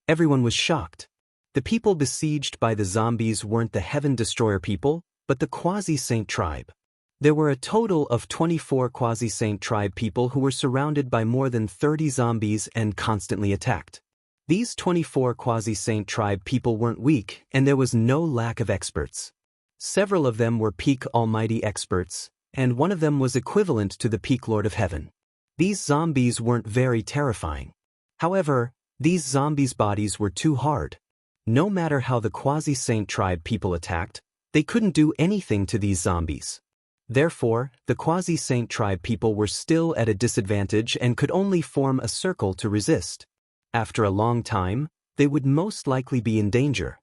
Everyone was shocked. The people besieged by the zombies weren't the Heaven Destroyer people, but the Quasi-Saint tribe. There were a total of 24 Quasi-Saint tribe people who were surrounded by more than 30 zombies and constantly attacked. These 24 Quasi-Saint tribe people weren't weak, and there was no lack of experts. Several of them were peak almighty experts, and one of them was equivalent to the peak Lord of Heaven. These zombies weren't very terrifying. However, these zombies' bodies were too hard. No matter how the Quasi-Saint tribe people attacked, they couldn't do anything to these zombies. Therefore, the Quasi-Saint tribe people were still at a disadvantage and could only form a circle to resist. After a long time, they would most likely be in danger.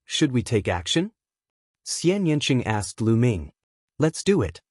Should we take action? Xian Yinqing asked Lu Ming. Let's do it.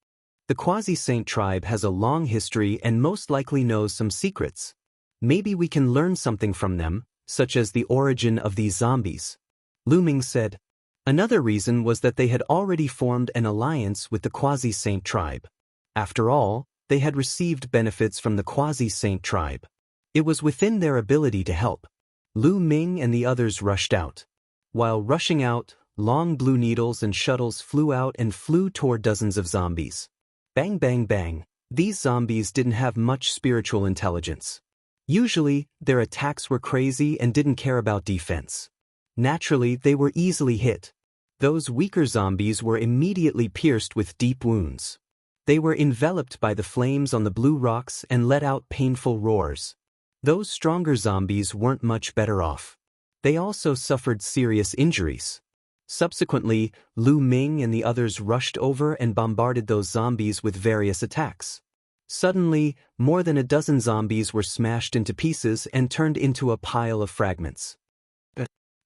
The Quasi-Saint tribe has a long history and most likely knows some secrets. Maybe we can learn something from them, such as the origin of these zombies. Lu Ming said. Another reason was that they had already formed an alliance with the Quasi-Saint tribe. After all, they had received benefits from the Quasi-Saint tribe. It was within their ability to help. Lu Ming and the others rushed out. While rushing out, long blue needles and shuttles flew out and flew toward dozens of zombies. Bang bang bang, these zombies didn't have much spiritual intelligence. Usually, their attacks were crazy and didn't care about defense. Naturally, they were easily hit. Those weaker zombies were immediately pierced with deep wounds. They were enveloped by the flames on the blue rocks and let out painful roars. Those stronger zombies weren't much better off. They also suffered serious injuries. Subsequently, Lu Ming and the others rushed over and bombarded those zombies with various attacks. Suddenly, more than a dozen zombies were smashed into pieces and turned into a pile of fragments.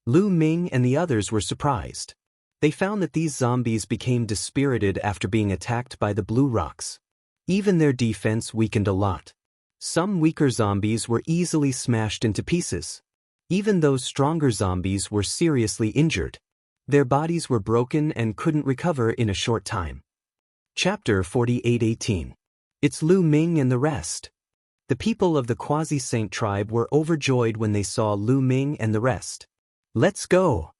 Lu Ming and the others were surprised. They found that these zombies became dispirited after being attacked by the blue rocks. Even their defense weakened a lot. Some weaker zombies were easily smashed into pieces. Even those stronger zombies were seriously injured. Their bodies were broken and couldn't recover in a short time. Chapter 48:18. It's Lu Ming and the rest. The people of the Quasi-Saint tribe were overjoyed when they saw Lu Ming and the rest. Let's go!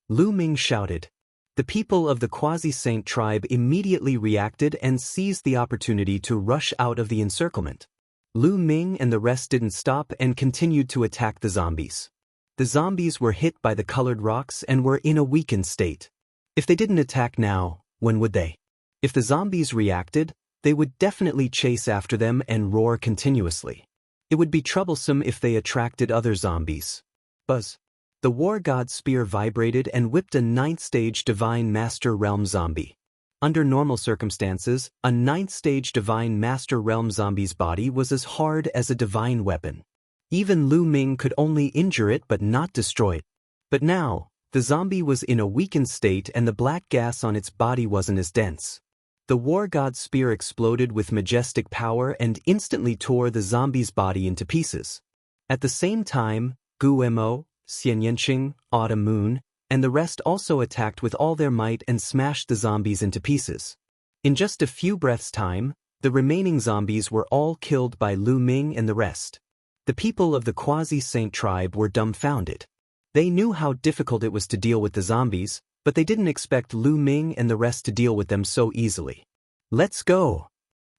Lu Ming shouted. The people of the Quasi-Saint tribe immediately reacted and seized the opportunity to rush out of the encirclement. Lu Ming and the rest didn't stop and continued to attack the zombies. The zombies were hit by the colored rocks and were in a weakened state. If they didn't attack now, when would they? If the zombies reacted, they would definitely chase after them and roar continuously. It would be troublesome if they attracted other zombies. Buzz. The war god's spear vibrated and whipped a 9th stage Divine Master Realm zombie. Under normal circumstances, a 9th stage Divine Master Realm zombie's body was as hard as a divine weapon. Even Lu Ming could only injure it but not destroy it. But now, the zombie was in a weakened state and the black gas on its body wasn't as dense. The war god's spear exploded with majestic power and instantly tore the zombie's body into pieces. At the same time, Gu Mo, Xian Yinqing, Autumn Moon, and the rest also attacked with all their might and smashed the zombies into pieces. In just a few breaths' time, the remaining zombies were all killed by Lu Ming and the rest. The people of the Quasi-Saint tribe were dumbfounded. They knew how difficult it was to deal with the zombies, but they didn't expect Lu Ming and the rest to deal with them so easily. Let's go!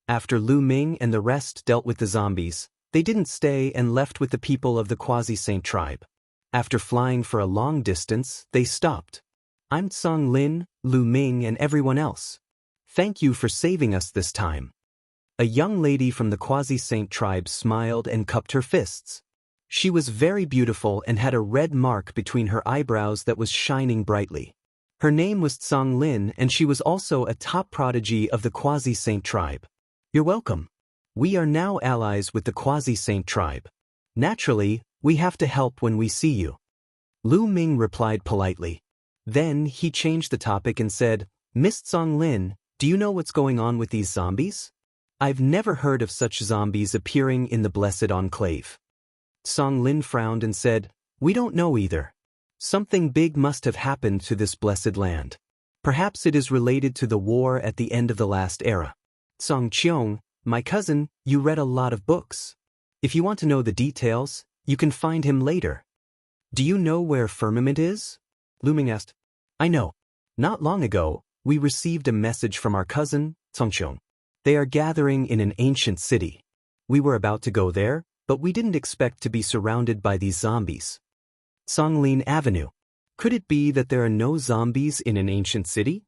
After Lu Ming and the rest dealt with the zombies, they didn't stay and left with the people of the Quasi-Saint tribe. After flying for a long distance, they stopped. I'm Tsang Lin, Lu Ming and everyone else. Thank you for saving us this time. A young lady from the Quasi-Saint tribe smiled and cupped her fists. She was very beautiful and had a red mark between her eyebrows that was shining brightly. Her name was Tsang Lin and she was also a top prodigy of the Quasi-Saint tribe. You're welcome. We are now allies with the Quasi-Saint tribe. Naturally, we have to help when we see you. Lu Ming replied politely. Then he changed the topic and said, Miss Zhang Lin, do you know what's going on with these zombies? I've never heard of such zombies appearing in the Blessed Enclave. Zhang Lin frowned and said, We don't know either. Something big must have happened to this blessed land. Perhaps it is related to the war at the end of the last era. Zhang Qiong, my cousin, you read a lot of books. If you want to know the details, you can find him later. Do you know where Firmament is? Lu Ming asked. I know. Not long ago, we received a message from our cousin, Zhongqiong. They are gathering in an ancient city. We were about to go there, but we didn't expect to be surrounded by these zombies. Songlin Avenue. Could it be that there are no zombies in an ancient city?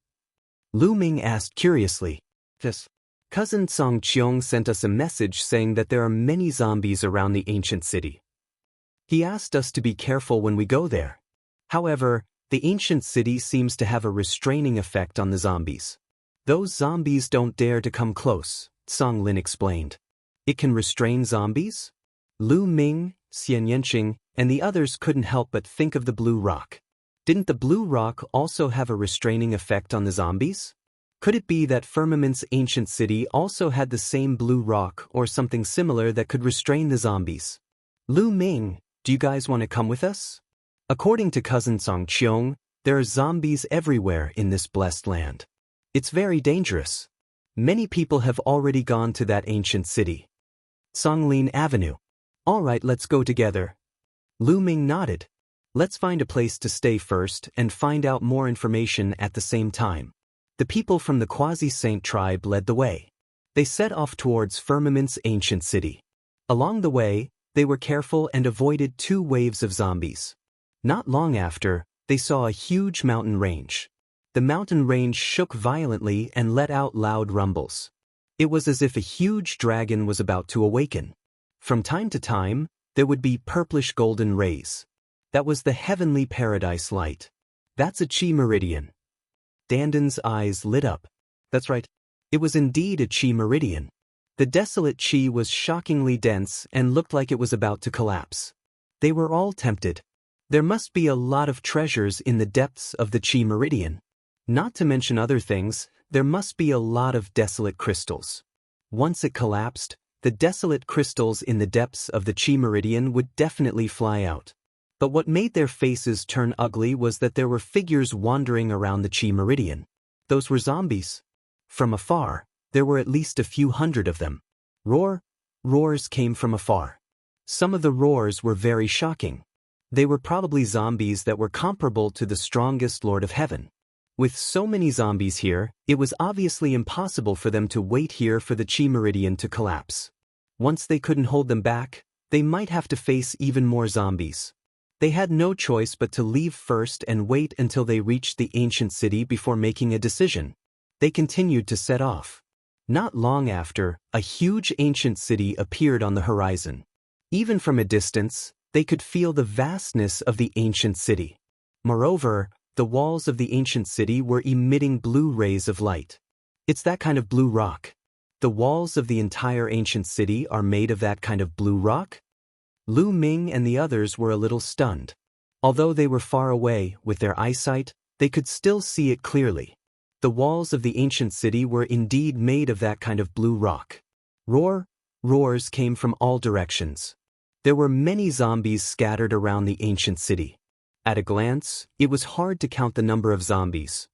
Lu Ming asked curiously. Yes. Cousin Zhongqiong sent us a message saying that there are many zombies around the ancient city. He asked us to be careful when we go there. However, the ancient city seems to have a restraining effect on the zombies. Those zombies don't dare to come close, Song Lin explained. It can restrain zombies? Lu Ming, Xian Yanqing, and the others couldn't help but think of the blue rock. Didn't the blue rock also have a restraining effect on the zombies? Could it be that Firmament's ancient city also had the same blue rock or something similar that could restrain the zombies? Lu Ming, do you guys want to come with us? According to cousin Zhongqiong, there are zombies everywhere in this blessed land. It's very dangerous. Many people have already gone to that ancient city. Songlin Avenue. All right, let's go together. Lu Ming nodded. Let's find a place to stay first and find out more information at the same time. The people from the Quasi-Saint tribe led the way. They set off towards Firmament's ancient city. Along the way, they were careful and avoided 2 waves of zombies. Not long after, they saw a huge mountain range. The mountain range shook violently and let out loud rumbles. It was as if a huge dragon was about to awaken. From time to time, there would be purplish golden rays. That was the heavenly paradise light. That's a chi meridian. Danden's eyes lit up. That's right. It was indeed a chi meridian. The desolate chi was shockingly dense and looked like it was about to collapse. They were all tempted. There must be a lot of treasures in the depths of the chi meridian. Not to mention other things, there must be a lot of desolate crystals. Once it collapsed, the desolate crystals in the depths of the chi meridian would definitely fly out. But what made their faces turn ugly was that there were figures wandering around the chi meridian. Those were zombies. From afar, there were at least a few hundred of them. Roars came from afar. Some of the roars were very shocking. They were probably zombies that were comparable to the strongest Lord of Heaven. With so many zombies here, it was obviously impossible for them to wait here for the chi meridian to collapse. Once they couldn't hold them back, they might have to face even more zombies. They had no choice but to leave first and wait until they reached the ancient city before making a decision. They continued to set off. Not long after, a huge ancient city appeared on the horizon. Even from a distance, they could feel the vastness of the ancient city. Moreover, the walls of the ancient city were emitting blue rays of light. It's that kind of blue rock. The walls of the entire ancient city are made of that kind of blue rock? Lu Ming and the others were a little stunned. Although they were far away, with their eyesight, they could still see it clearly. The walls of the ancient city were indeed made of that kind of blue rock. Roars came from all directions. There were many zombies scattered around the ancient city. At a glance, it was hard to count the number of zombies.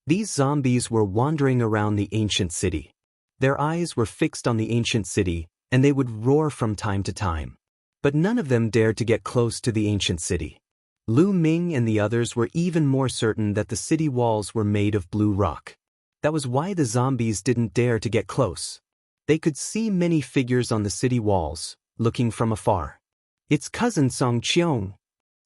These zombies were wandering around the ancient city. Their eyes were fixed on the ancient city, and they would roar from time to time. But none of them dared to get close to the ancient city. Lu Ming and the others were even more certain that the city walls were made of blue rock. That was why the zombies didn't dare to get close. They could see many figures on the city walls, looking from afar. It's cousin Zhongqiong!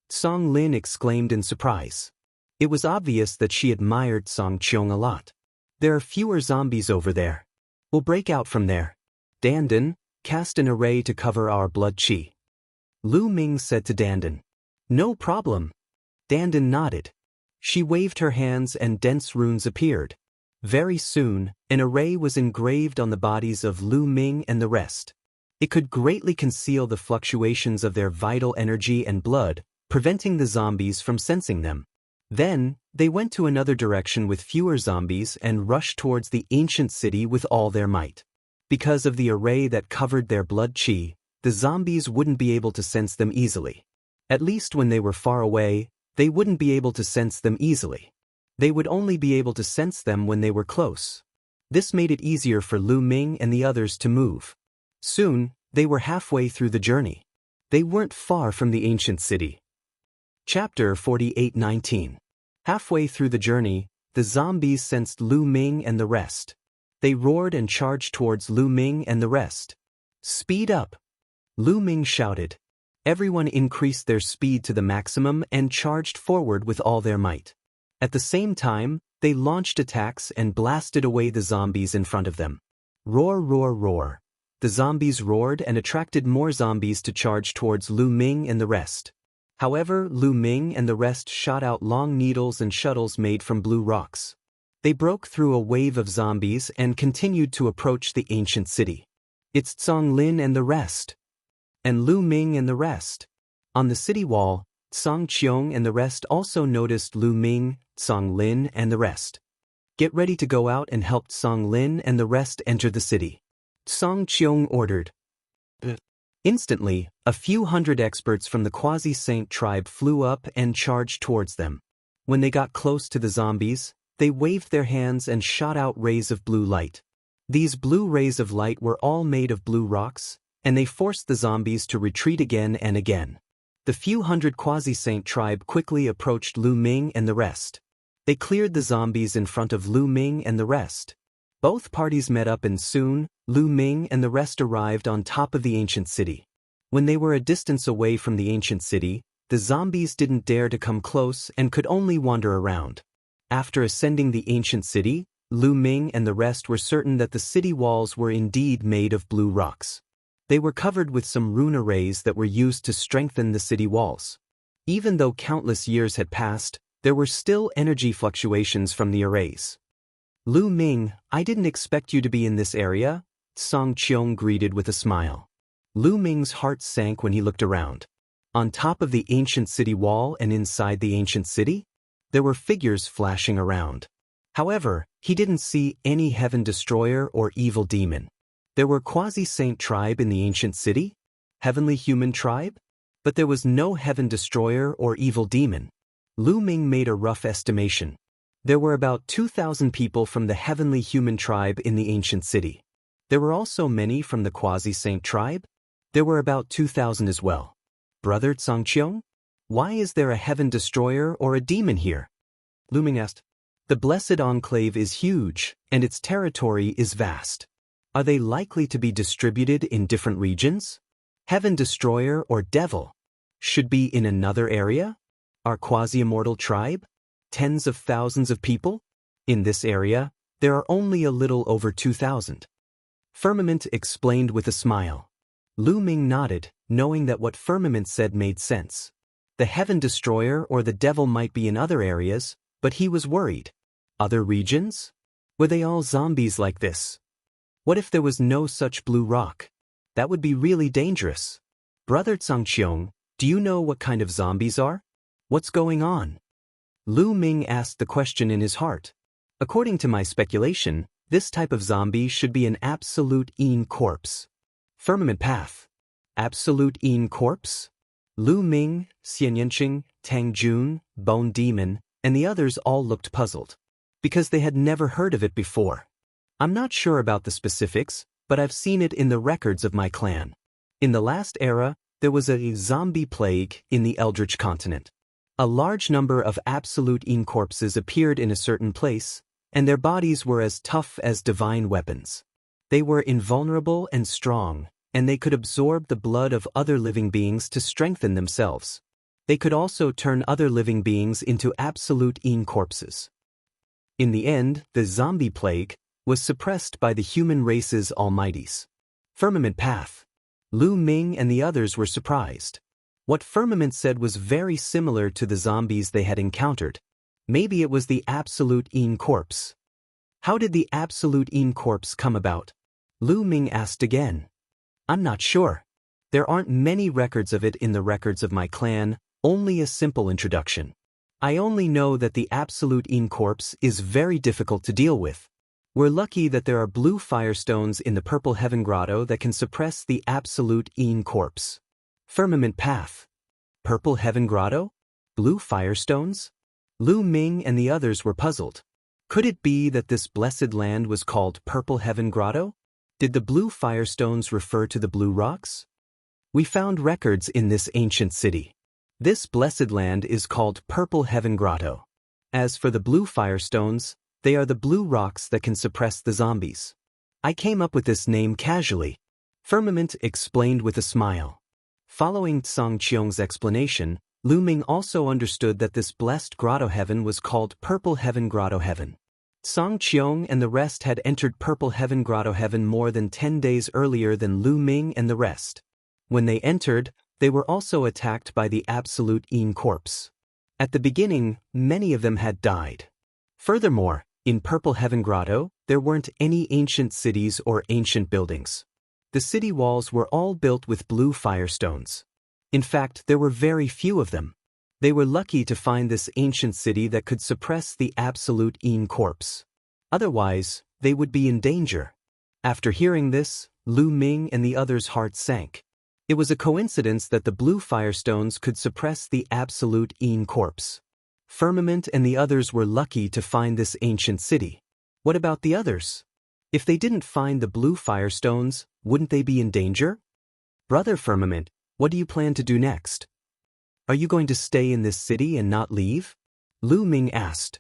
Song Lin exclaimed in surprise. It was obvious that she admired Zhongqiong a lot. There are fewer zombies over there. We'll break out from there. Dandan, cast an array to cover our blood chi. Lu Ming said to Dandan. No problem. Dandan nodded. She waved her hands and dense runes appeared. Very soon, an array was engraved on the bodies of Lu Ming and the rest. It could greatly conceal the fluctuations of their vital energy and blood, preventing the zombies from sensing them. Then, they went to another direction with fewer zombies and rushed towards the ancient city with all their might. Because of the array that covered their blood qi, the zombies wouldn't be able to sense them easily. At least when they were far away, they wouldn't be able to sense them easily. They would only be able to sense them when they were close. This made it easier for Lu Ming and the others to move. Soon, they were halfway through the journey. They weren't far from the ancient city. Chapter 48:19. Halfway through the journey, the zombies sensed Lu Ming and the rest. They roared and charged towards Lu Ming and the rest. "Speed up!" Lu Ming shouted. Everyone increased their speed to the maximum and charged forward with all their might. At the same time, they launched attacks and blasted away the zombies in front of them. Roar, roar, roar. The zombies roared and attracted more zombies to charge towards Lu Ming and the rest. However, Lu Ming and the rest shot out long needles and shuttles made from blue rocks. They broke through a wave of zombies and continued to approach the ancient city. It's Tsang Lin and the rest. And Lu Ming and the rest. On the city wall, Tsang Qiong and the rest also noticed Lu Ming, Tsang Lin and the rest. "Get ready to go out and help Tsang Lin and the rest enter the city," Tsang Qiong ordered. Instantly, a few hundred experts from the Quasi-Saint tribe flew up and charged towards them. When they got close to the zombies, they waved their hands and shot out rays of blue light. These blue rays of light were all made of blue rocks, and they forced the zombies to retreat again and again. The few hundred Quasi-Saint tribe quickly approached Lu Ming and the rest. They cleared the zombies in front of Lu Ming and the rest. Both parties met up and soon, Lu Ming and the rest arrived on top of the ancient city. When they were a distance away from the ancient city, the zombies didn't dare to come close and could only wander around. After ascending the ancient city, Lu Ming and the rest were certain that the city walls were indeed made of blue rocks. They were covered with some rune arrays that were used to strengthen the city walls. Even though countless years had passed, there were still energy fluctuations from the arrays. "Lu Ming, I didn't expect you to be in this area," Tsang Qiong greeted with a smile. Lu Ming's heart sank when he looked around. On top of the ancient city wall and inside the ancient city, there were figures flashing around. However, he didn't see any heaven destroyer or evil demon. There were Quasi-Saint tribe in the ancient city, heavenly human tribe, but there was no heaven destroyer or evil demon. Lu Ming made a rough estimation. There were about 2,000 people from the heavenly human tribe in the ancient city. There were also many from the Quasi-Saint tribe. There were about 2,000 as well. "Brother Tsang Qiong, why is there a heaven destroyer or a demon here?" Lu Ming asked. "The Blessed Enclave is huge, and its territory is vast. Are they likely to be distributed in different regions? Heaven destroyer or devil should be in another area? Our quasi-immortal tribe? Tens of thousands of people? In this area, there are only a little over 2,000. Firmament explained with a smile. Lu Ming nodded, knowing that what Firmament said made sense. The heaven destroyer or the devil might be in other areas, but he was worried. Other regions? Were they all zombies like this? What if there was no such blue rock? That would be really dangerous. "Brother Tsang Qiong, do you know what kind of zombies are? What's going on?" Lu Ming asked the question in his heart. "According to my speculation, this type of zombie should be an absolute Yin corpse." Firmament path. Absolute Yin corpse? Lu Ming, Xian Yanqing, Tang Jun, Bone Demon, and the others all looked puzzled. Because they had never heard of it before. "I'm not sure about the specifics, but I've seen it in the records of my clan. In the last era, there was a zombie plague in the Eldritch continent. A large number of absolute Yin corpses appeared in a certain place, and their bodies were as tough as divine weapons. They were invulnerable and strong, and they could absorb the blood of other living beings to strengthen themselves. They could also turn other living beings into absolute Yin corpses. In the end, the zombie plague was suppressed by the human race's almighties." Firmament path. Lu Ming and the others were surprised. What Firmament said was very similar to the zombies they had encountered. Maybe it was the absolute Yin corpse. How did the absolute Yin corpse come about? Lu Ming asked again. I'm not sure. There aren't many records of it in the records of my clan, only a simple introduction. I only know that the absolute Yin corpse is very difficult to deal with. We're lucky that there are blue firestones in the Purple Heaven Grotto that can suppress the absolute Yin corpse. Firmament Path. Purple Heaven Grotto? Blue firestones? Lu Ming and the others were puzzled. Could it be that this blessed land was called Purple Heaven Grotto? Did the blue firestones refer to the blue rocks? We found records in this ancient city. This blessed land is called Purple Heaven Grotto. As for the blue firestones, they are the blue rocks that can suppress the zombies. I came up with this name casually. Firmament explained with a smile. Following Tsang Qiong's explanation, Lu Ming also understood that this blessed grotto heaven was called Purple Heaven Grotto Heaven. Tsang Qiong and the rest had entered Purple Heaven Grotto Heaven more than 10 days earlier than Lu Ming and the rest. When they entered, they were also attacked by the absolute Yin corpse. At the beginning, many of them had died. Furthermore, in Purple Heaven Grotto, there weren't any ancient cities or ancient buildings. The city walls were all built with blue firestones. In fact, there were very few of them. They were lucky to find this ancient city that could suppress the absolute Yin corpse. Otherwise, they would be in danger. After hearing this, Lu Ming and the others' hearts sank. It was a coincidence that the blue firestones could suppress the absolute Yin corpse. Firmament and the others were lucky to find this ancient city. What about the others? If they didn't find the blue firestones, wouldn't they be in danger? Brother Firmament, what do you plan to do next? Are you going to stay in this city and not leave? Lu Ming asked.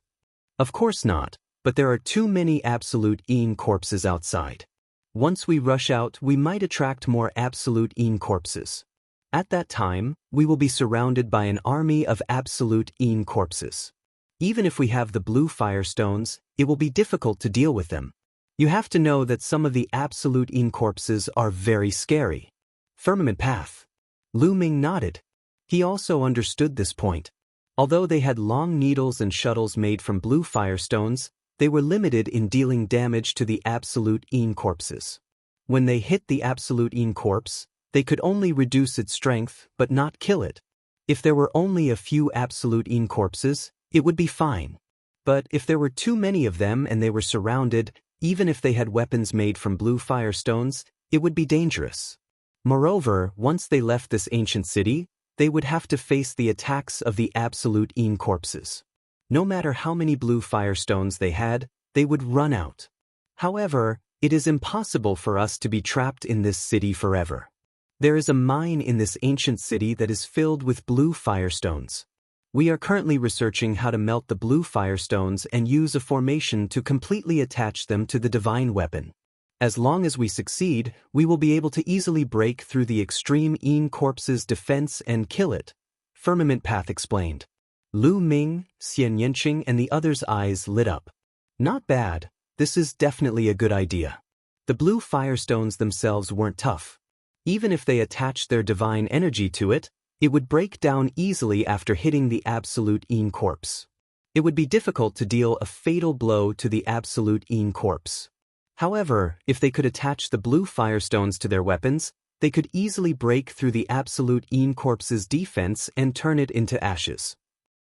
Of course not, but there are too many absolute Yin corpses outside. Once we rush out, we might attract more absolute Yin corpses. At that time, we will be surrounded by an army of absolute Yin corpses. Even if we have the blue firestones, it will be difficult to deal with them. You have to know that some of the absolute Yin corpses are very scary. Firmament Path. Lu Ming nodded. He also understood this point. Although they had long needles and shuttles made from blue firestones, they were limited in dealing damage to the absolute Yin corpses. When they hit the absolute Yin corpse, they could only reduce its strength but not kill it. If there were only a few absolute Yin corpses, it would be fine. But if there were too many of them and they were surrounded, even if they had weapons made from blue firestones, it would be dangerous. Moreover, once they left this ancient city, they would have to face the attacks of the absolute Yin corpses. No matter how many blue firestones they had, they would run out. However, it is impossible for us to be trapped in this city forever. There is a mine in this ancient city that is filled with blue firestones. We are currently researching how to melt the blue firestones and use a formation to completely attach them to the divine weapon. As long as we succeed, we will be able to easily break through the extreme Yin corpse's defense and kill it, Firmament Path explained. Lu Ming, Xian Yanqing and the others' eyes lit up. Not bad, this is definitely a good idea. The blue firestones themselves weren't tough. Even if they attached their divine energy to it, it would break down easily after hitting the absolute Yin corpse. It would be difficult to deal a fatal blow to the absolute Yin corpse. However, if they could attach the blue firestones to their weapons, they could easily break through the absolute Yin corpse's defense and turn it into ashes.